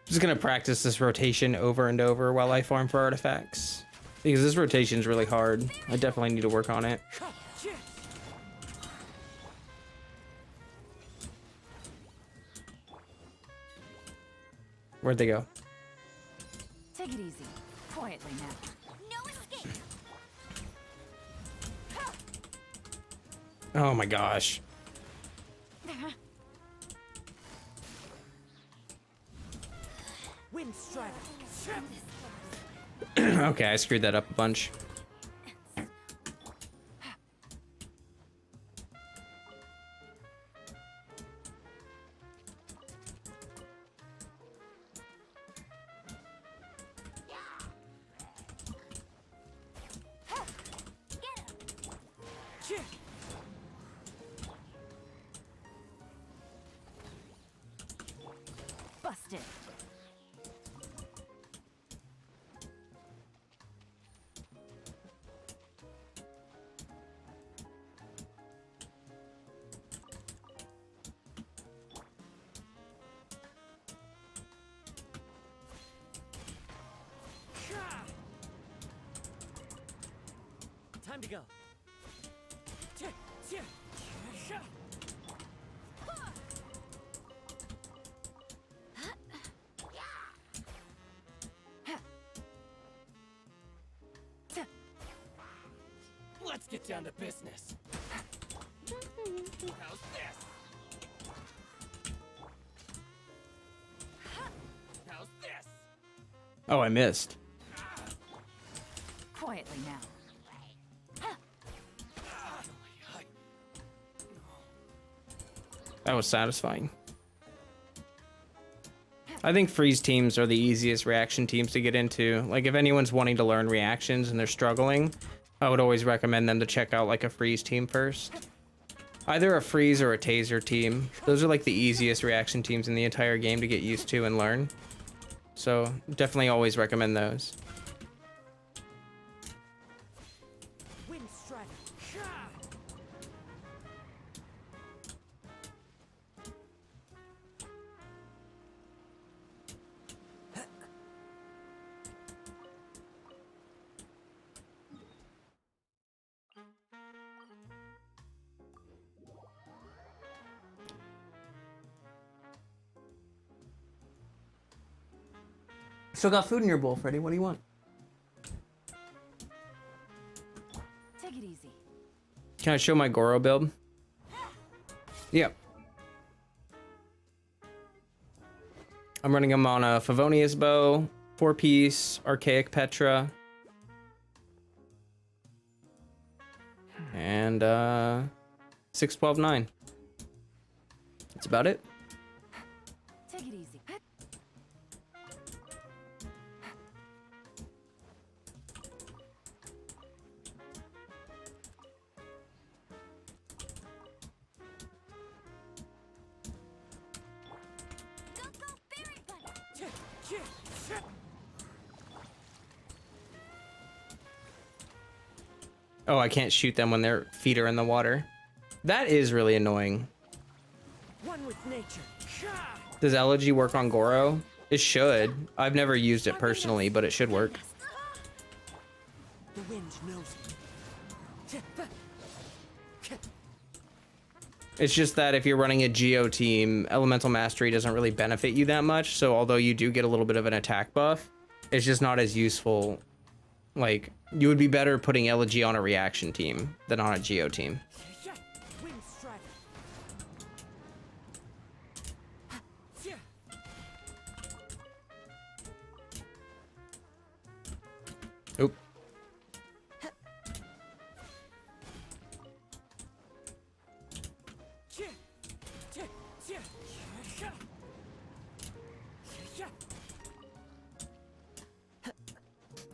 Just gonna practice this rotation over and over while I farm for artifacts. Because this rotation is really hard. I definitely need to work on it. Where'd they go? Take it easy. Quietly now. No escape. Oh my gosh. wind strider. Okay, I screwed that up a bunch. Busted. Time to go. Let's get down to business. How's this? How's this? Oh, I missed. Quietly now. That was satisfying. I think freeze teams are the easiest reaction teams to get into. Like, if anyone's wanting to learn reactions and they're struggling, I would always recommend them to check out like a freeze team first. Either a freeze or a taser team. Those are like the easiest reaction teams in the entire game to get used to and learn. So definitely always recommend those. Wind strider. Still got food in your bowl, Freddy. What do you want? Take it easy. Can I show my Goro build? Yep. I'm running him on a Favonius bow, 4-piece, Archaic Petra. And 6-12-9. That's about it. Take it easy. Go, go, berry bunny. Oh, I can't shoot them when their feet are in the water. That is really annoying. One with nature. Does Elegy work on Goro? It should. I've never used it personally, but it should work. The wind knows it. It's just that if you're running a Geo team, Elemental Mastery doesn't really benefit you that much. So although you do get a little bit of an attack buff, it's just not as useful. Like, you would be better putting Elegy on a reaction team than on a Geo team. Wind strider. Oop.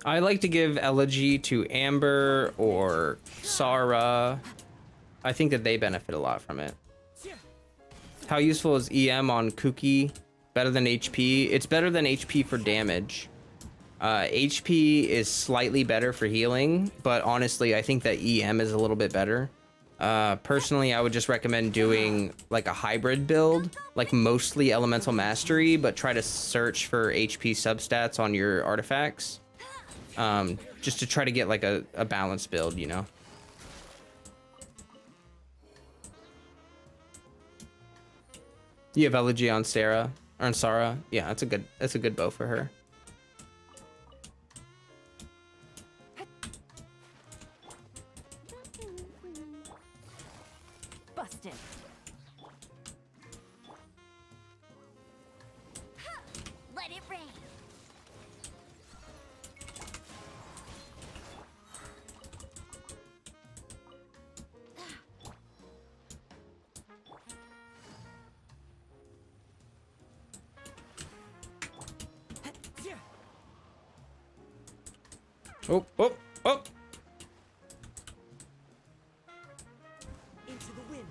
I like to give Elegy to Amber or Sara. I think that they benefit a lot from it. How useful is EM on Kuki? Better than HP? It's better than HP for damage. HP is slightly better for healing, but honestly, I think that EM is a little bit better. Personally, I would just recommend doing like a hybrid build, like mostly Elemental Mastery, but try to search for HP substats on your artifacts. Just to try to get like a balanced build, you know. You have Elegy on Sarah or on Sara. Yeah, that's a good bow for her. Busted. Let it rain. Oh, oh, oh. Into the wind.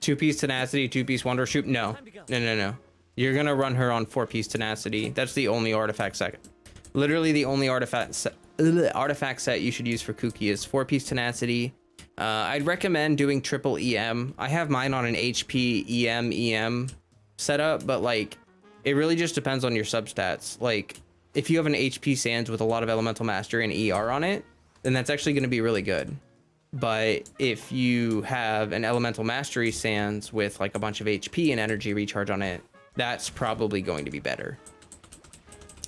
2-piece Tenacity, 2-piece Wonder Shoot. No. No. You're gonna run her on 4-piece Tenacity. That's the only artifact set. Literally the only artifact set you should use for Kuki is 4-piece Tenacity. I'd recommend doing triple EM. I have mine on an HP EM setup, but like it really just depends on your substats. Like if you have an HP Sands with a lot of Elemental Mastery and ER on it, then that's actually going to be really good. But if you have an Elemental Mastery Sands with like a bunch of HP and energy recharge on it, that's probably going to be better.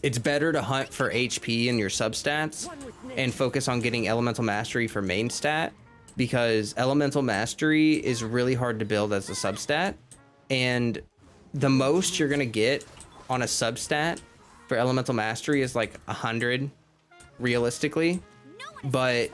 It's better to hunt for HP in your substats and focus on getting Elemental Mastery for main stat, because Elemental Mastery is really hard to build as a substat, and the most you're going to get on a substat for Elemental Mastery is like 100 realistically, but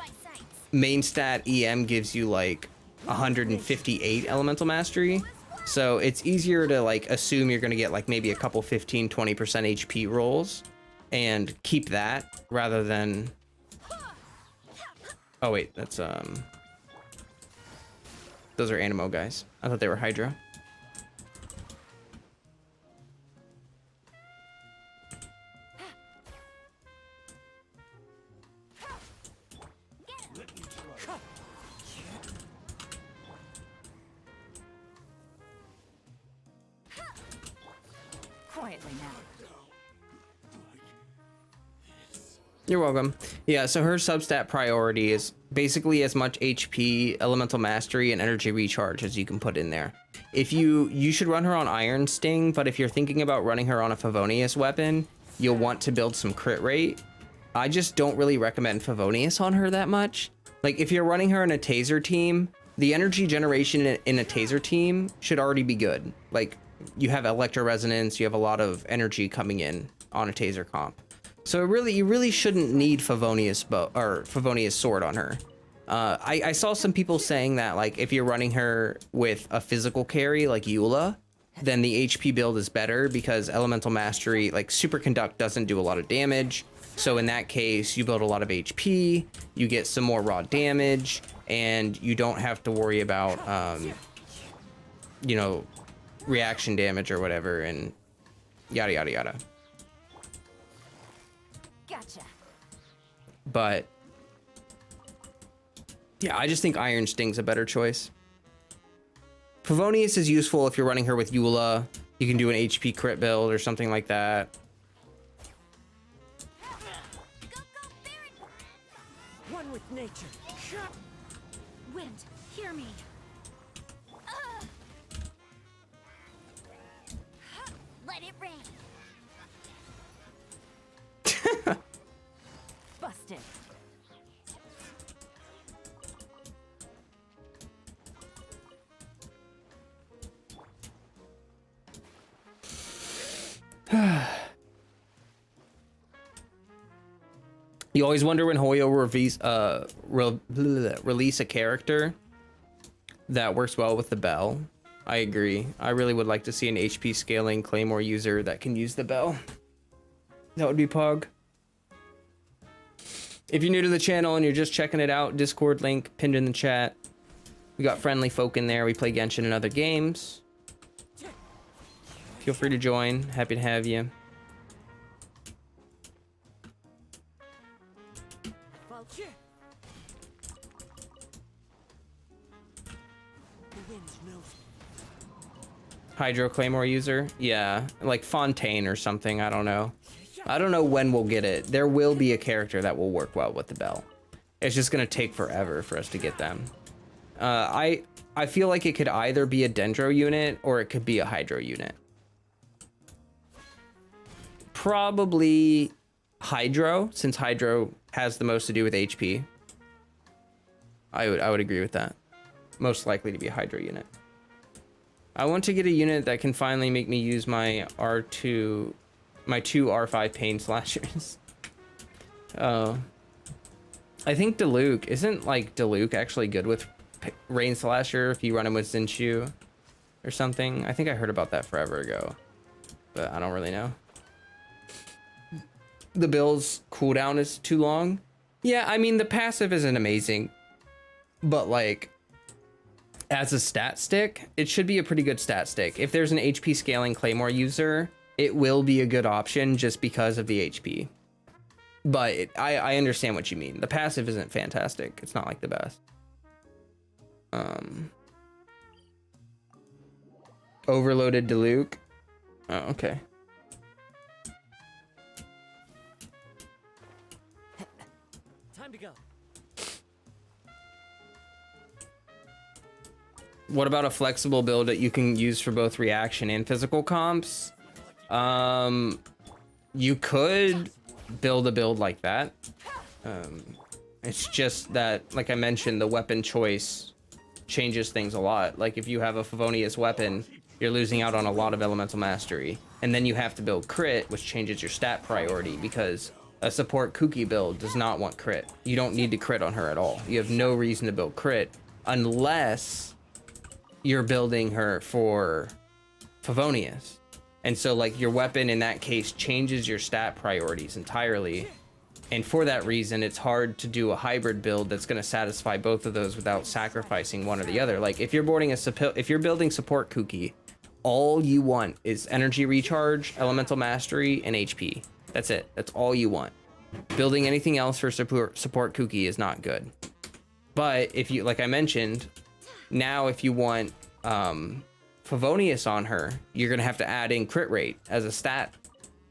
main stat EM gives you like 158 Elemental Mastery. So it's easier to like assume you're going to get like maybe a couple 15-20% HP rolls and keep that rather than... Oh wait, that's those are Animo guys. I thought they were Hydra. Quietly now. You're welcome. Yeah, so her substat priority is basically as much HP, Elemental Mastery, and Energy Recharge as you can put in there. you should run her on Iron Sting, but if you're thinking about running her on a Favonius weapon, you'll want to build some crit rate. I just don't really recommend Favonius on her that much. Like, if you're running her in a taser team, the energy generation in a taser team should already be good. Like, you have electro resonance, you have a lot of energy coming in on a taser comp. So you really shouldn't need Favonius Favonius sword on her. I saw some people saying that, like, if you're running her with a physical carry like Eula, then the HP build is better because Elemental Mastery, like Superconduct, doesn't do a lot of damage. So in that case, you build a lot of HP, you get some more raw damage, and you don't have to worry about, you know, reaction damage or whatever, and yada yada yada. Gotcha. But yeah, I just think Iron Sting's a better choice. Favonius is useful if you're running her with Eula. You can do an HP crit build or something like that. One with nature. Wind, hear me. Let it rain. Busted. You always wonder when Hoyo release a character that works well with the bell. I agree. I really would like to see an HP scaling Claymore user that can use the bell. That would be Pog. If you're new to the channel and you're just checking it out, Discord link pinned in the chat. We got friendly folk in there. We play Genshin and other games. Feel free to join. Happy to have you. Hydro Claymore user? Yeah, like Fontaine or something, I don't know. I don't know when we'll get it. There will be a character that will work well with the bell. It's just gonna take forever for us to get them. I feel like it could either be a Dendro unit or it could be a Hydro unit. Probably Hydro, since Hydro has the most to do with HP. I would agree with that. Most likely to be a Hydro unit. I want to get a unit that can finally make me use my two R5 pain slashers. I think Diluc, isn't like Diluc actually good with rain slasher if you run him with Zinchu or something? I think I heard about that forever ago, but I don't really know. The build's cooldown is too long. Yeah, I mean the passive isn't amazing, but like, as a stat stick, it should be a pretty good stat stick. If there's an HP scaling Claymore user, it will be a good option just because of the HP. But I understand what you mean. The passive isn't fantastic. It's not like the best. Overloaded Diluc. Oh, okay. Time to go. What about a flexible build that you can use for both reaction and physical comps? You could build a build like that. It's just that, like I mentioned, the weapon choice changes things a lot. Like if you have a Favonius weapon, you're losing out on a lot of elemental mastery. And then you have to build crit, which changes your stat priority because a support Kuki build does not want crit. You don't need to crit on her at all. You have no reason to build crit unless you're building her for Favonius. And so like your weapon in that case changes your stat priorities entirely. And for that reason, it's hard to do a hybrid build that's going to satisfy both of those without sacrificing one or the other. Like if you're building support Kuki, all you want is energy recharge, elemental mastery, and HP. That's it. That's all you want. Building anything else for support Kuki is not good. But if you, like I mentioned, now if you want Favonius on her, you're gonna have to add in crit rate as a stat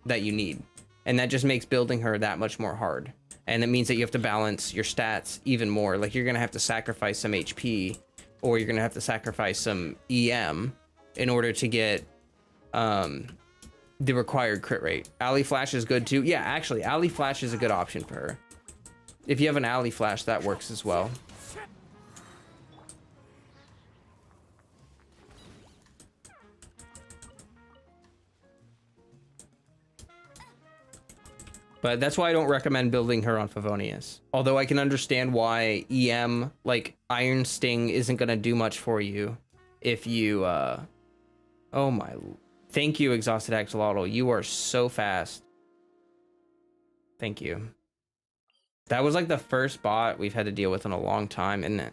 that you need, and that just makes building her that much more hard. And it means that you have to balance your stats even more. Like you're gonna have to sacrifice some HP, or you're gonna have to sacrifice some EM in order to get the required crit rate. Alley Flash is good too. Yeah, actually, Alley Flash is a good option for her. If you have an Alley Flash, that works as well. But that's why I don't recommend building her on Favonius. Although I can understand why EM, like Iron Sting, isn't going to do much for you if you... Oh my... Thank you, Exhausted Axolotl. You are so fast. Thank you. That was like the first bot we've had to deal with in a long time, isn't it?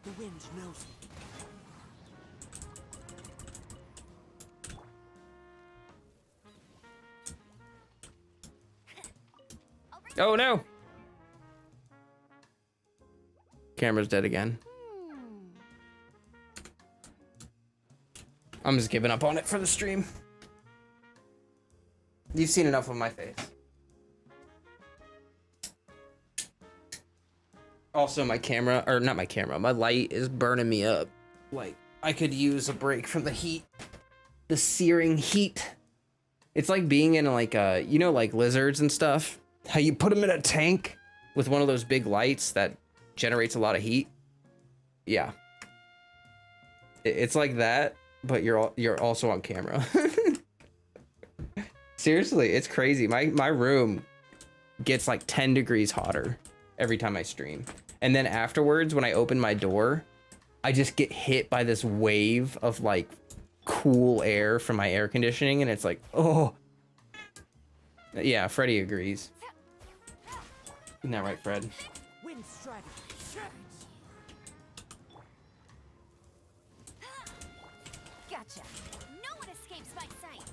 The wind knows me. Oh no! Camera's dead again. I'm just giving up on it for the stream. You've seen enough of my face. Also, my camera, or not my camera, my light is burning me up. Like, I could use a break from the heat. The searing heat. It's like being in like, you know, like lizards and stuff. How you put them in a tank with one of those big lights that generates a lot of heat. Yeah. It's like that, but you're also on camera. Seriously, it's crazy. My room gets like 10 degrees hotter every time I stream. And then afterwards, when I open my door, I just get hit by this wave of like cool air from my air conditioning. And it's like, oh. Yeah, Freddy agrees. Isn't that right, Fred? Wind strategy. Gotcha. No one escapes my sight.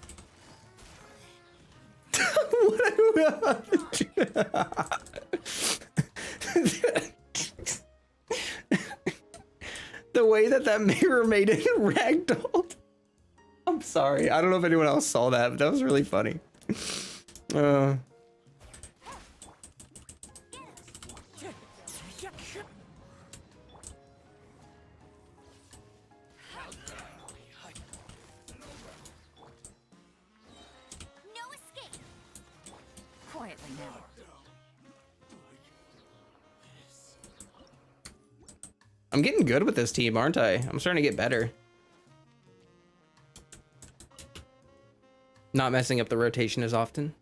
The way that mirror made it ragdolled. I'm sorry. I don't know if anyone else saw that, but that was really funny. Quietly now. I'm getting good with this team, aren't I? I'm starting to get better. Not messing up the rotation as often.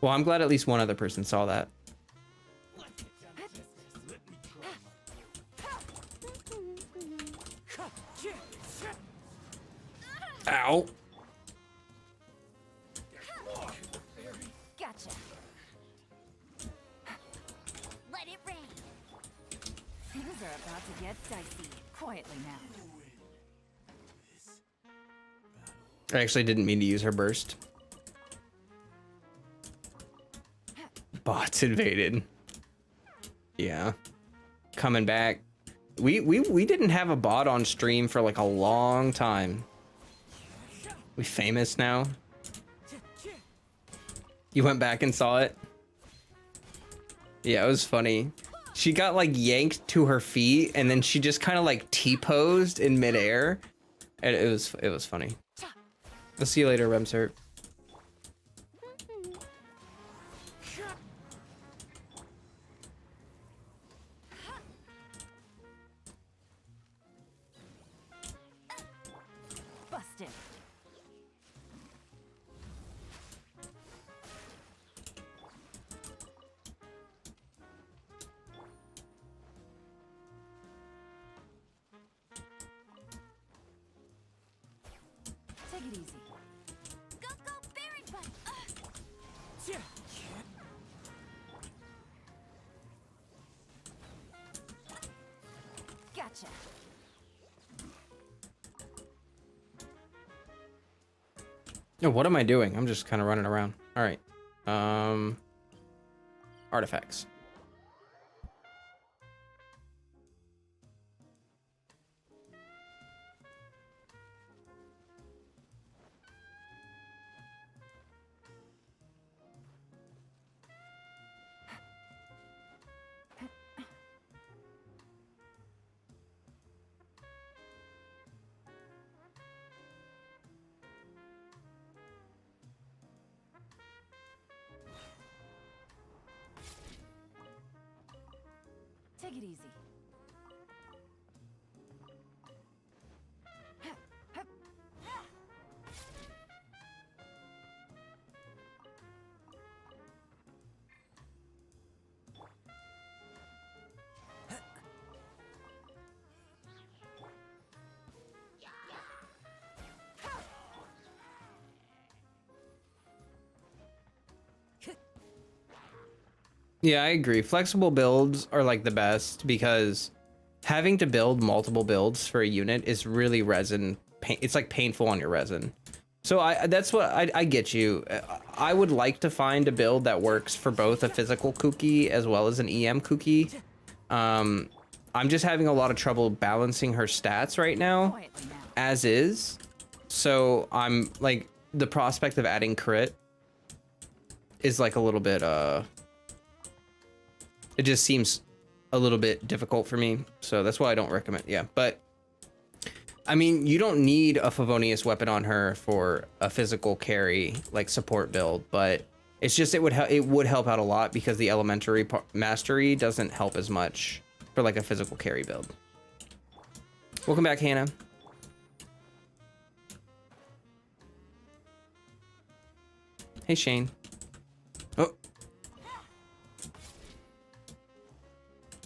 Well, I'm glad at least one other person saw that. Ow. Gotcha. Let it rain. Things are about to get dicey. Quietly now. I actually didn't mean to use her burst. Bots invaded. Yeah. Coming back. We didn't have a bot on stream for like a long time. We famous now. You went back and saw it? Yeah, it was funny. She got like yanked to her feet and then she just kind of like T-posed in midair. And it was funny. I'll see you later, Remsert. Busted. Take it easy. Go, go, Baron Bun! Gotcha. No, what am I doing? I'm just kind of running around. All right. Artifacts. Take it easy. Yeah, I agree. Flexible builds are like the best because having to build multiple builds for a unit is really resin. It's like painful on your resin. So that's what I get you. I would like to find a build that works for both a physical Kuki as well as an EM Kuki. I'm just having a lot of trouble balancing her stats right now, as is. So I'm like, the prospect of adding crit is like a little bit, it just seems a little bit difficult for me. So that's why I don't recommend, yeah. But I mean, you don't need a Favonius weapon on her for a physical carry, like support build, but it's just, it would help out a lot because the elementary mastery doesn't help as much for like a physical carry build. Welcome back, Hannah. Hey, Shane. Oh.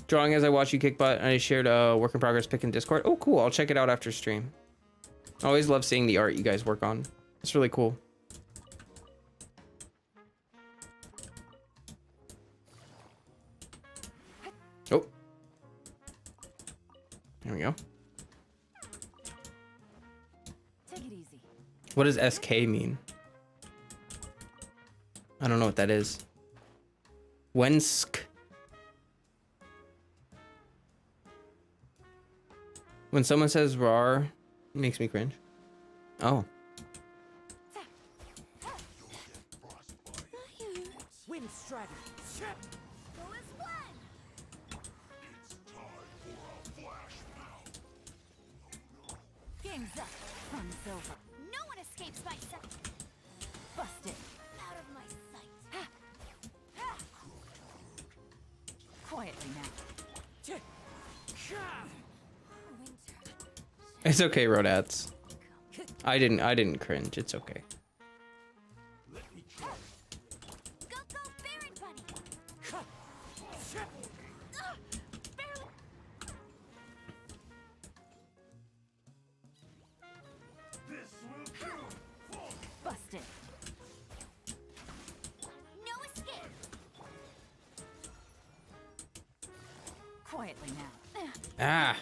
Drawing as I watch you kick butt. I shared a work in progress pic in Discord. Oh, cool. I'll check it out after stream. I always love seeing the art you guys work on. It's really cool. Oh. There we go. Take it easy. What does SK mean? I don't know what that is. Wensk. When someone says rar, it makes me cringe. Oh. Windstrider. Go as planned. Game's up. Fun's over. No one escapes my sight. Busted. Out of my sight. Quietly now. It's okay, Rodats. I didn't cringe. It's okay. Go, Baron Bunny. Busted. No escape. Quietly now. Ah.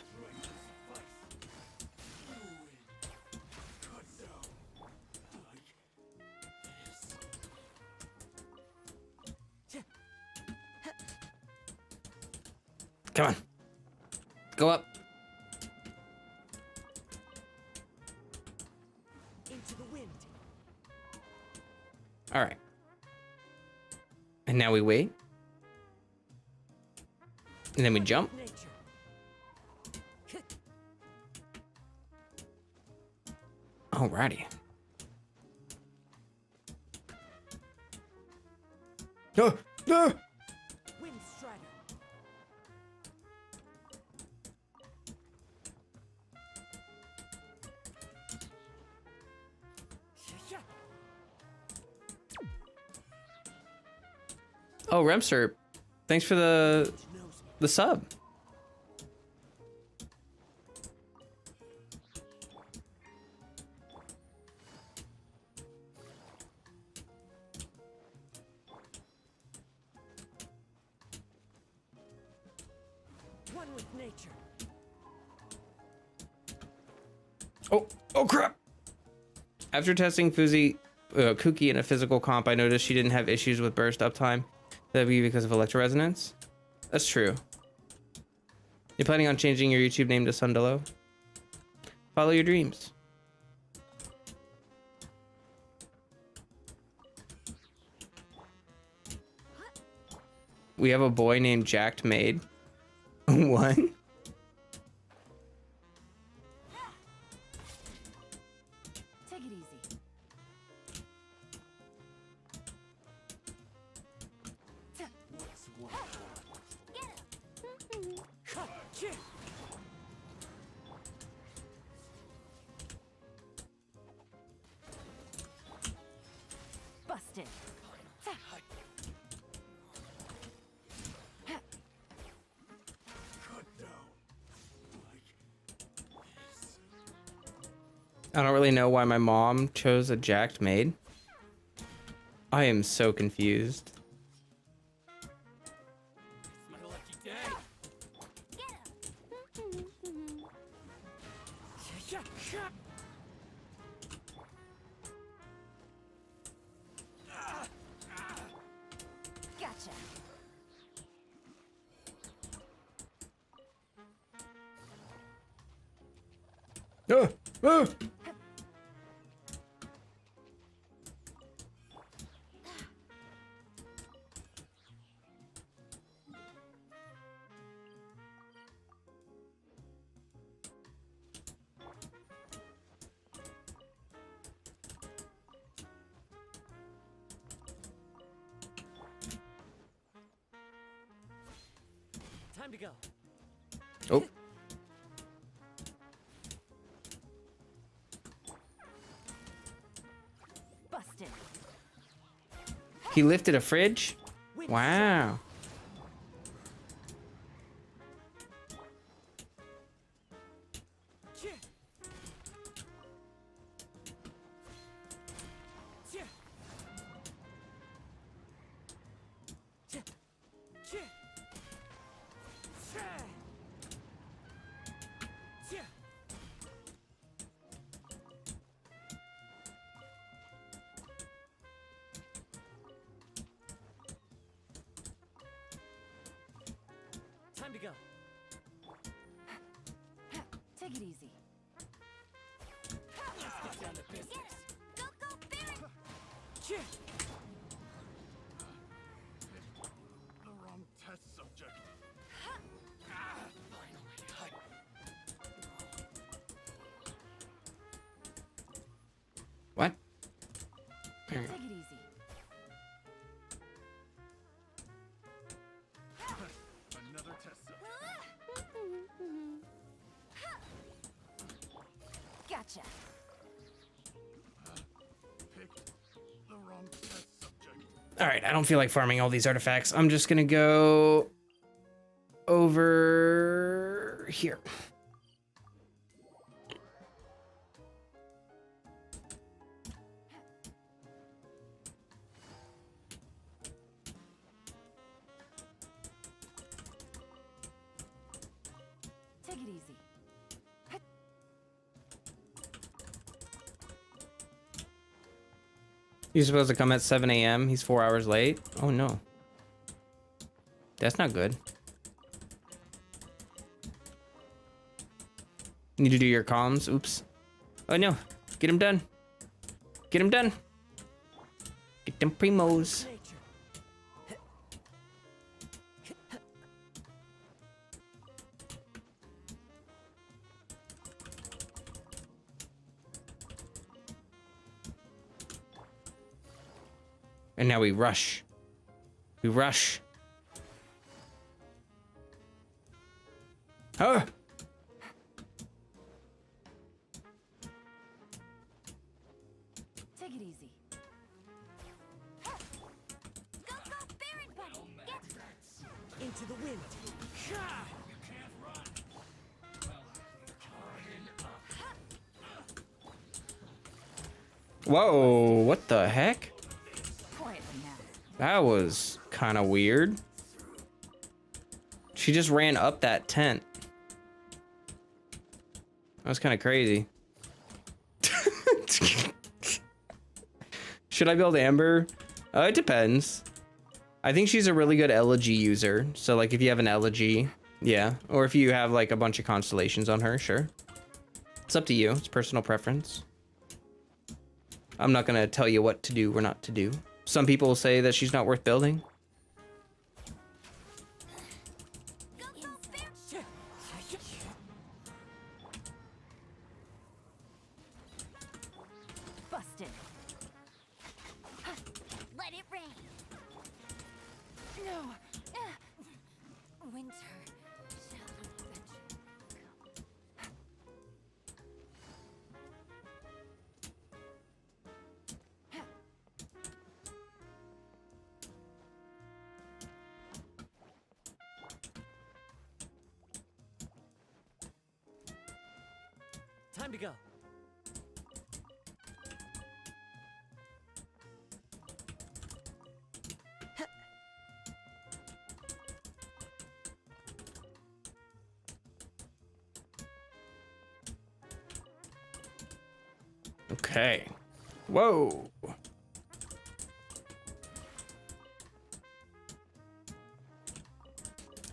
Come on. Go up. Into the wind. All right. And now we wait. And then we jump. Nature. Alrighty. No, no. Windstrider. Oh, Remster, thanks for the sub. One with nature. Oh crap. After testing Fuzi Kuki in a physical comp, I noticed she didn't have issues with burst uptime. That'd be because of electroresonance. That's true. You planning on changing your YouTube name to Sundalo? Follow your dreams. We have a boy named Jacked Maid. What? Take it easy. Busted. I don't really know why my mom chose a Jacked Maid. I am so confused. My lucky day. Gotcha. Time to go. Oh. Busted. He lifted a fridge? Wow. Time to go. Take it easy. Let's get down to business. Go, go, Baron! The wrong test subject. What? Take it easy. Another test subject. Gotcha. Picked the wrong test subject. All right, I don't feel like farming all these artifacts. I'm just gonna go over here. Take it easy. He's supposed to come at 7 a.m. He's 4 hours late. Oh no. That's not good. Need to do your comms. Oops. Oh no. Get him done. Get him done. Get them primos. And now we rush. We rush. Oh! Take it easy. Go, go, Baron buddy! Get Into the wind. Whoa, what the heck? quietly now. That was kind of weird. She just ran up that tent. That was kind of crazy. Should I build Amber? It depends. I think she's a really good elegy user. So like if you have an elegy, yeah. Or if you have like a bunch of constellations on her, sure. It's up to you. It's personal preference. I'm not gonna tell you what to do or not to do. Some people say that she's not worth building. Busted. Let it rain. No. Winter shall adventure come. Time to go. Okay. Whoa.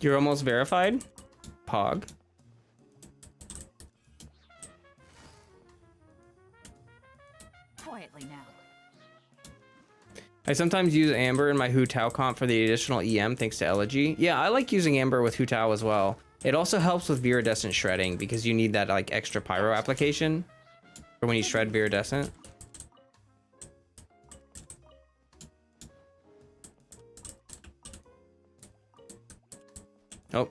You're almost verified? Pog. Quietly now. I sometimes use Amber in my Hu Tao comp for the additional EM thanks to Elegy. Yeah, I like using Amber with Hu Tao as well. It also helps with Viridescent shredding because you need that like extra pyro application for when you shred Viridescent. Oh.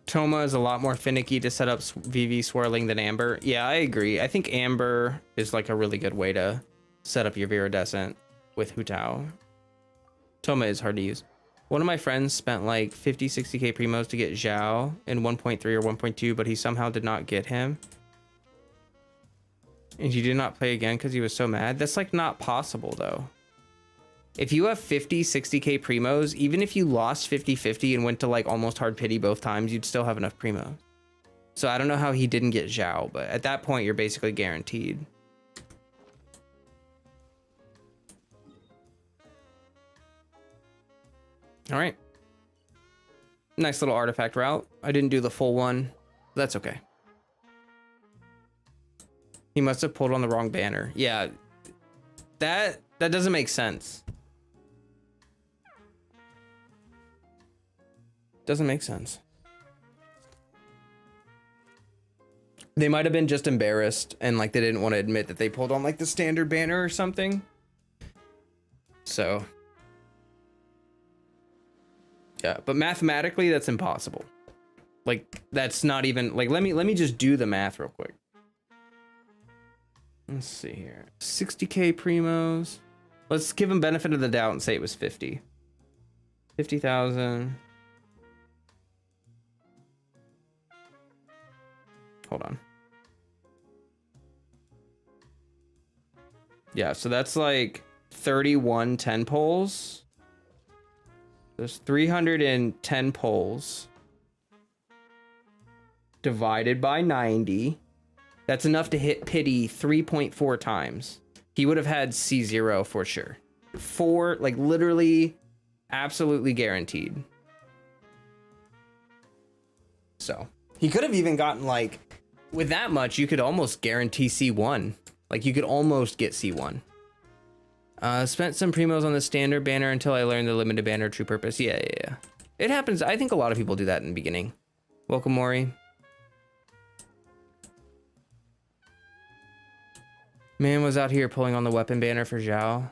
Toma is a lot more finicky to set up VV swirling than Amber. Yeah, I agree. I think Amber is like a really good way to set up your Viridescent with Hu Tao. Toma is hard to use. One of my friends spent like 50, 60k primos to get Zhao in 1.3 or 1.2, but he somehow did not get him. And he did not play again because he was so mad. That's like not possible though. If you have 50, 60k primos, even if you lost 50-50 and went to like almost hard pity both times, you'd still have enough primos. So I don't know how he didn't get Zhao, but at that point, you're basically guaranteed. All right. Nice little artifact route. I didn't do the full one. That's okay. He must have pulled on the wrong banner. Yeah, that doesn't make sense. Doesn't make sense. They might have been just embarrassed and like they didn't want to admit that they pulled on like the standard banner or something. So yeah, but mathematically that's impossible. Like that's not even like let me just do the math real quick. Let's see here. 60k primos. Let's give him benefit of the doubt and say it was 50. 50,000. Hold on. Yeah, so that's like 31 10 polls. There's 310 polls divided by 90. That's enough to hit pity 3.4 times. He would have had C0 for sure. 4, like literally absolutely guaranteed. So he could have even gotten like, with that much, you could almost guarantee C1. Like you could almost get C1. Spent some primos on the standard banner until I learned the limited banner true purpose. Yeah. It happens. I think a lot of people do that in the beginning. Welcome, Mori. Man was out here pulling on the weapon banner for Zhao.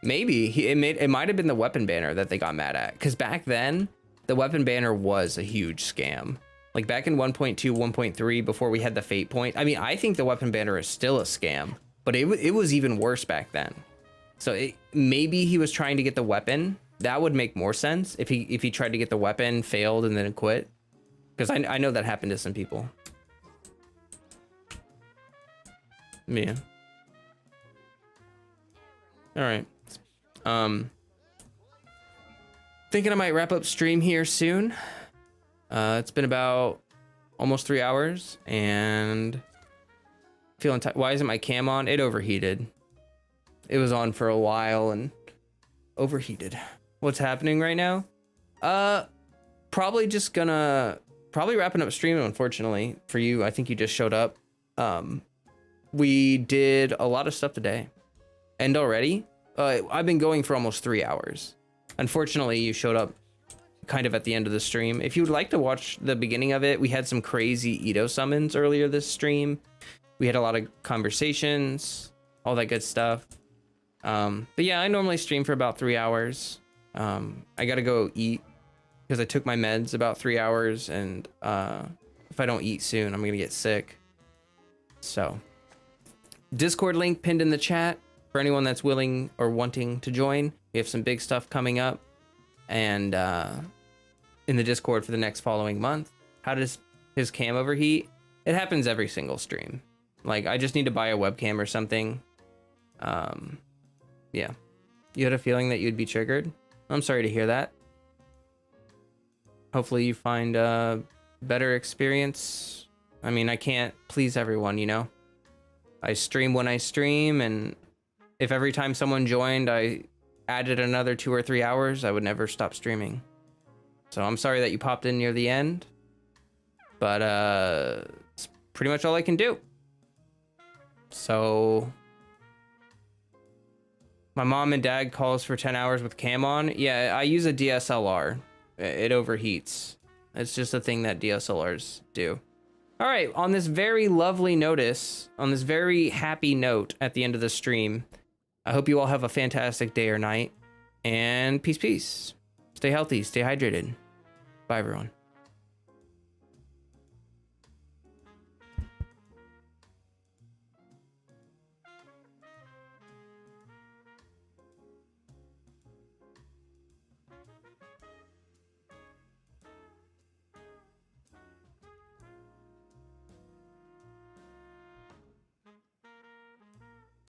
Maybe it might have been the weapon banner that they got mad at. Because back then, the weapon banner was a huge scam. Like back in 1.2, 1.3, before we had the fate point. I mean, I think the weapon banner is still a scam, but it was even worse back then. So maybe he was trying to get the weapon. That would make more sense if he tried to get the weapon, failed, and then quit. Because I know that happened to some people. Yeah. All right. Thinking I might wrap up stream here soon. It's been about almost 3 hours and feeling tired. Why isn't my cam on? It overheated. It was on for a while and overheated. What's happening right now? Probably wrapping up stream, unfortunately for you. I think you just showed up. We did a lot of stuff today. And already, I've been going for almost 3 hours. Unfortunately, you showed up kind of at the end of the stream. If you would like to watch the beginning of it, we had some crazy Ito summons earlier this stream. We had a lot of conversations, all that good stuff. But yeah, I normally stream for about 3 hours. I gotta go eat because I took my meds about 3 hours, and if I don't eat soon, I'm gonna get sick. So, Discord link pinned in the chat for anyone that's willing or wanting to join. We have some big stuff coming up, and in the Discord for the next following month. How does his cam overheat? It happens every single stream. Like, I just need to buy a webcam or something. Yeah. You had a feeling that you'd be triggered? I'm sorry to hear that. Hopefully you find a better experience. I mean, I can't please everyone, you know? I stream when I stream, and if every time someone joined I added another 2 or 3 hours, I would never stop streaming. So I'm sorry that you popped in near the end, but it's pretty much all I can do. So my mom and dad calls for 10 hours with cam on. Yeah, I use a DSLR. It overheats. It's just a thing that DSLRs do. All right, on this very lovely notice, on this very happy note at the end of the stream, I hope you all have a fantastic day or night, and peace, peace. Stay healthy, stay hydrated. Bye, everyone.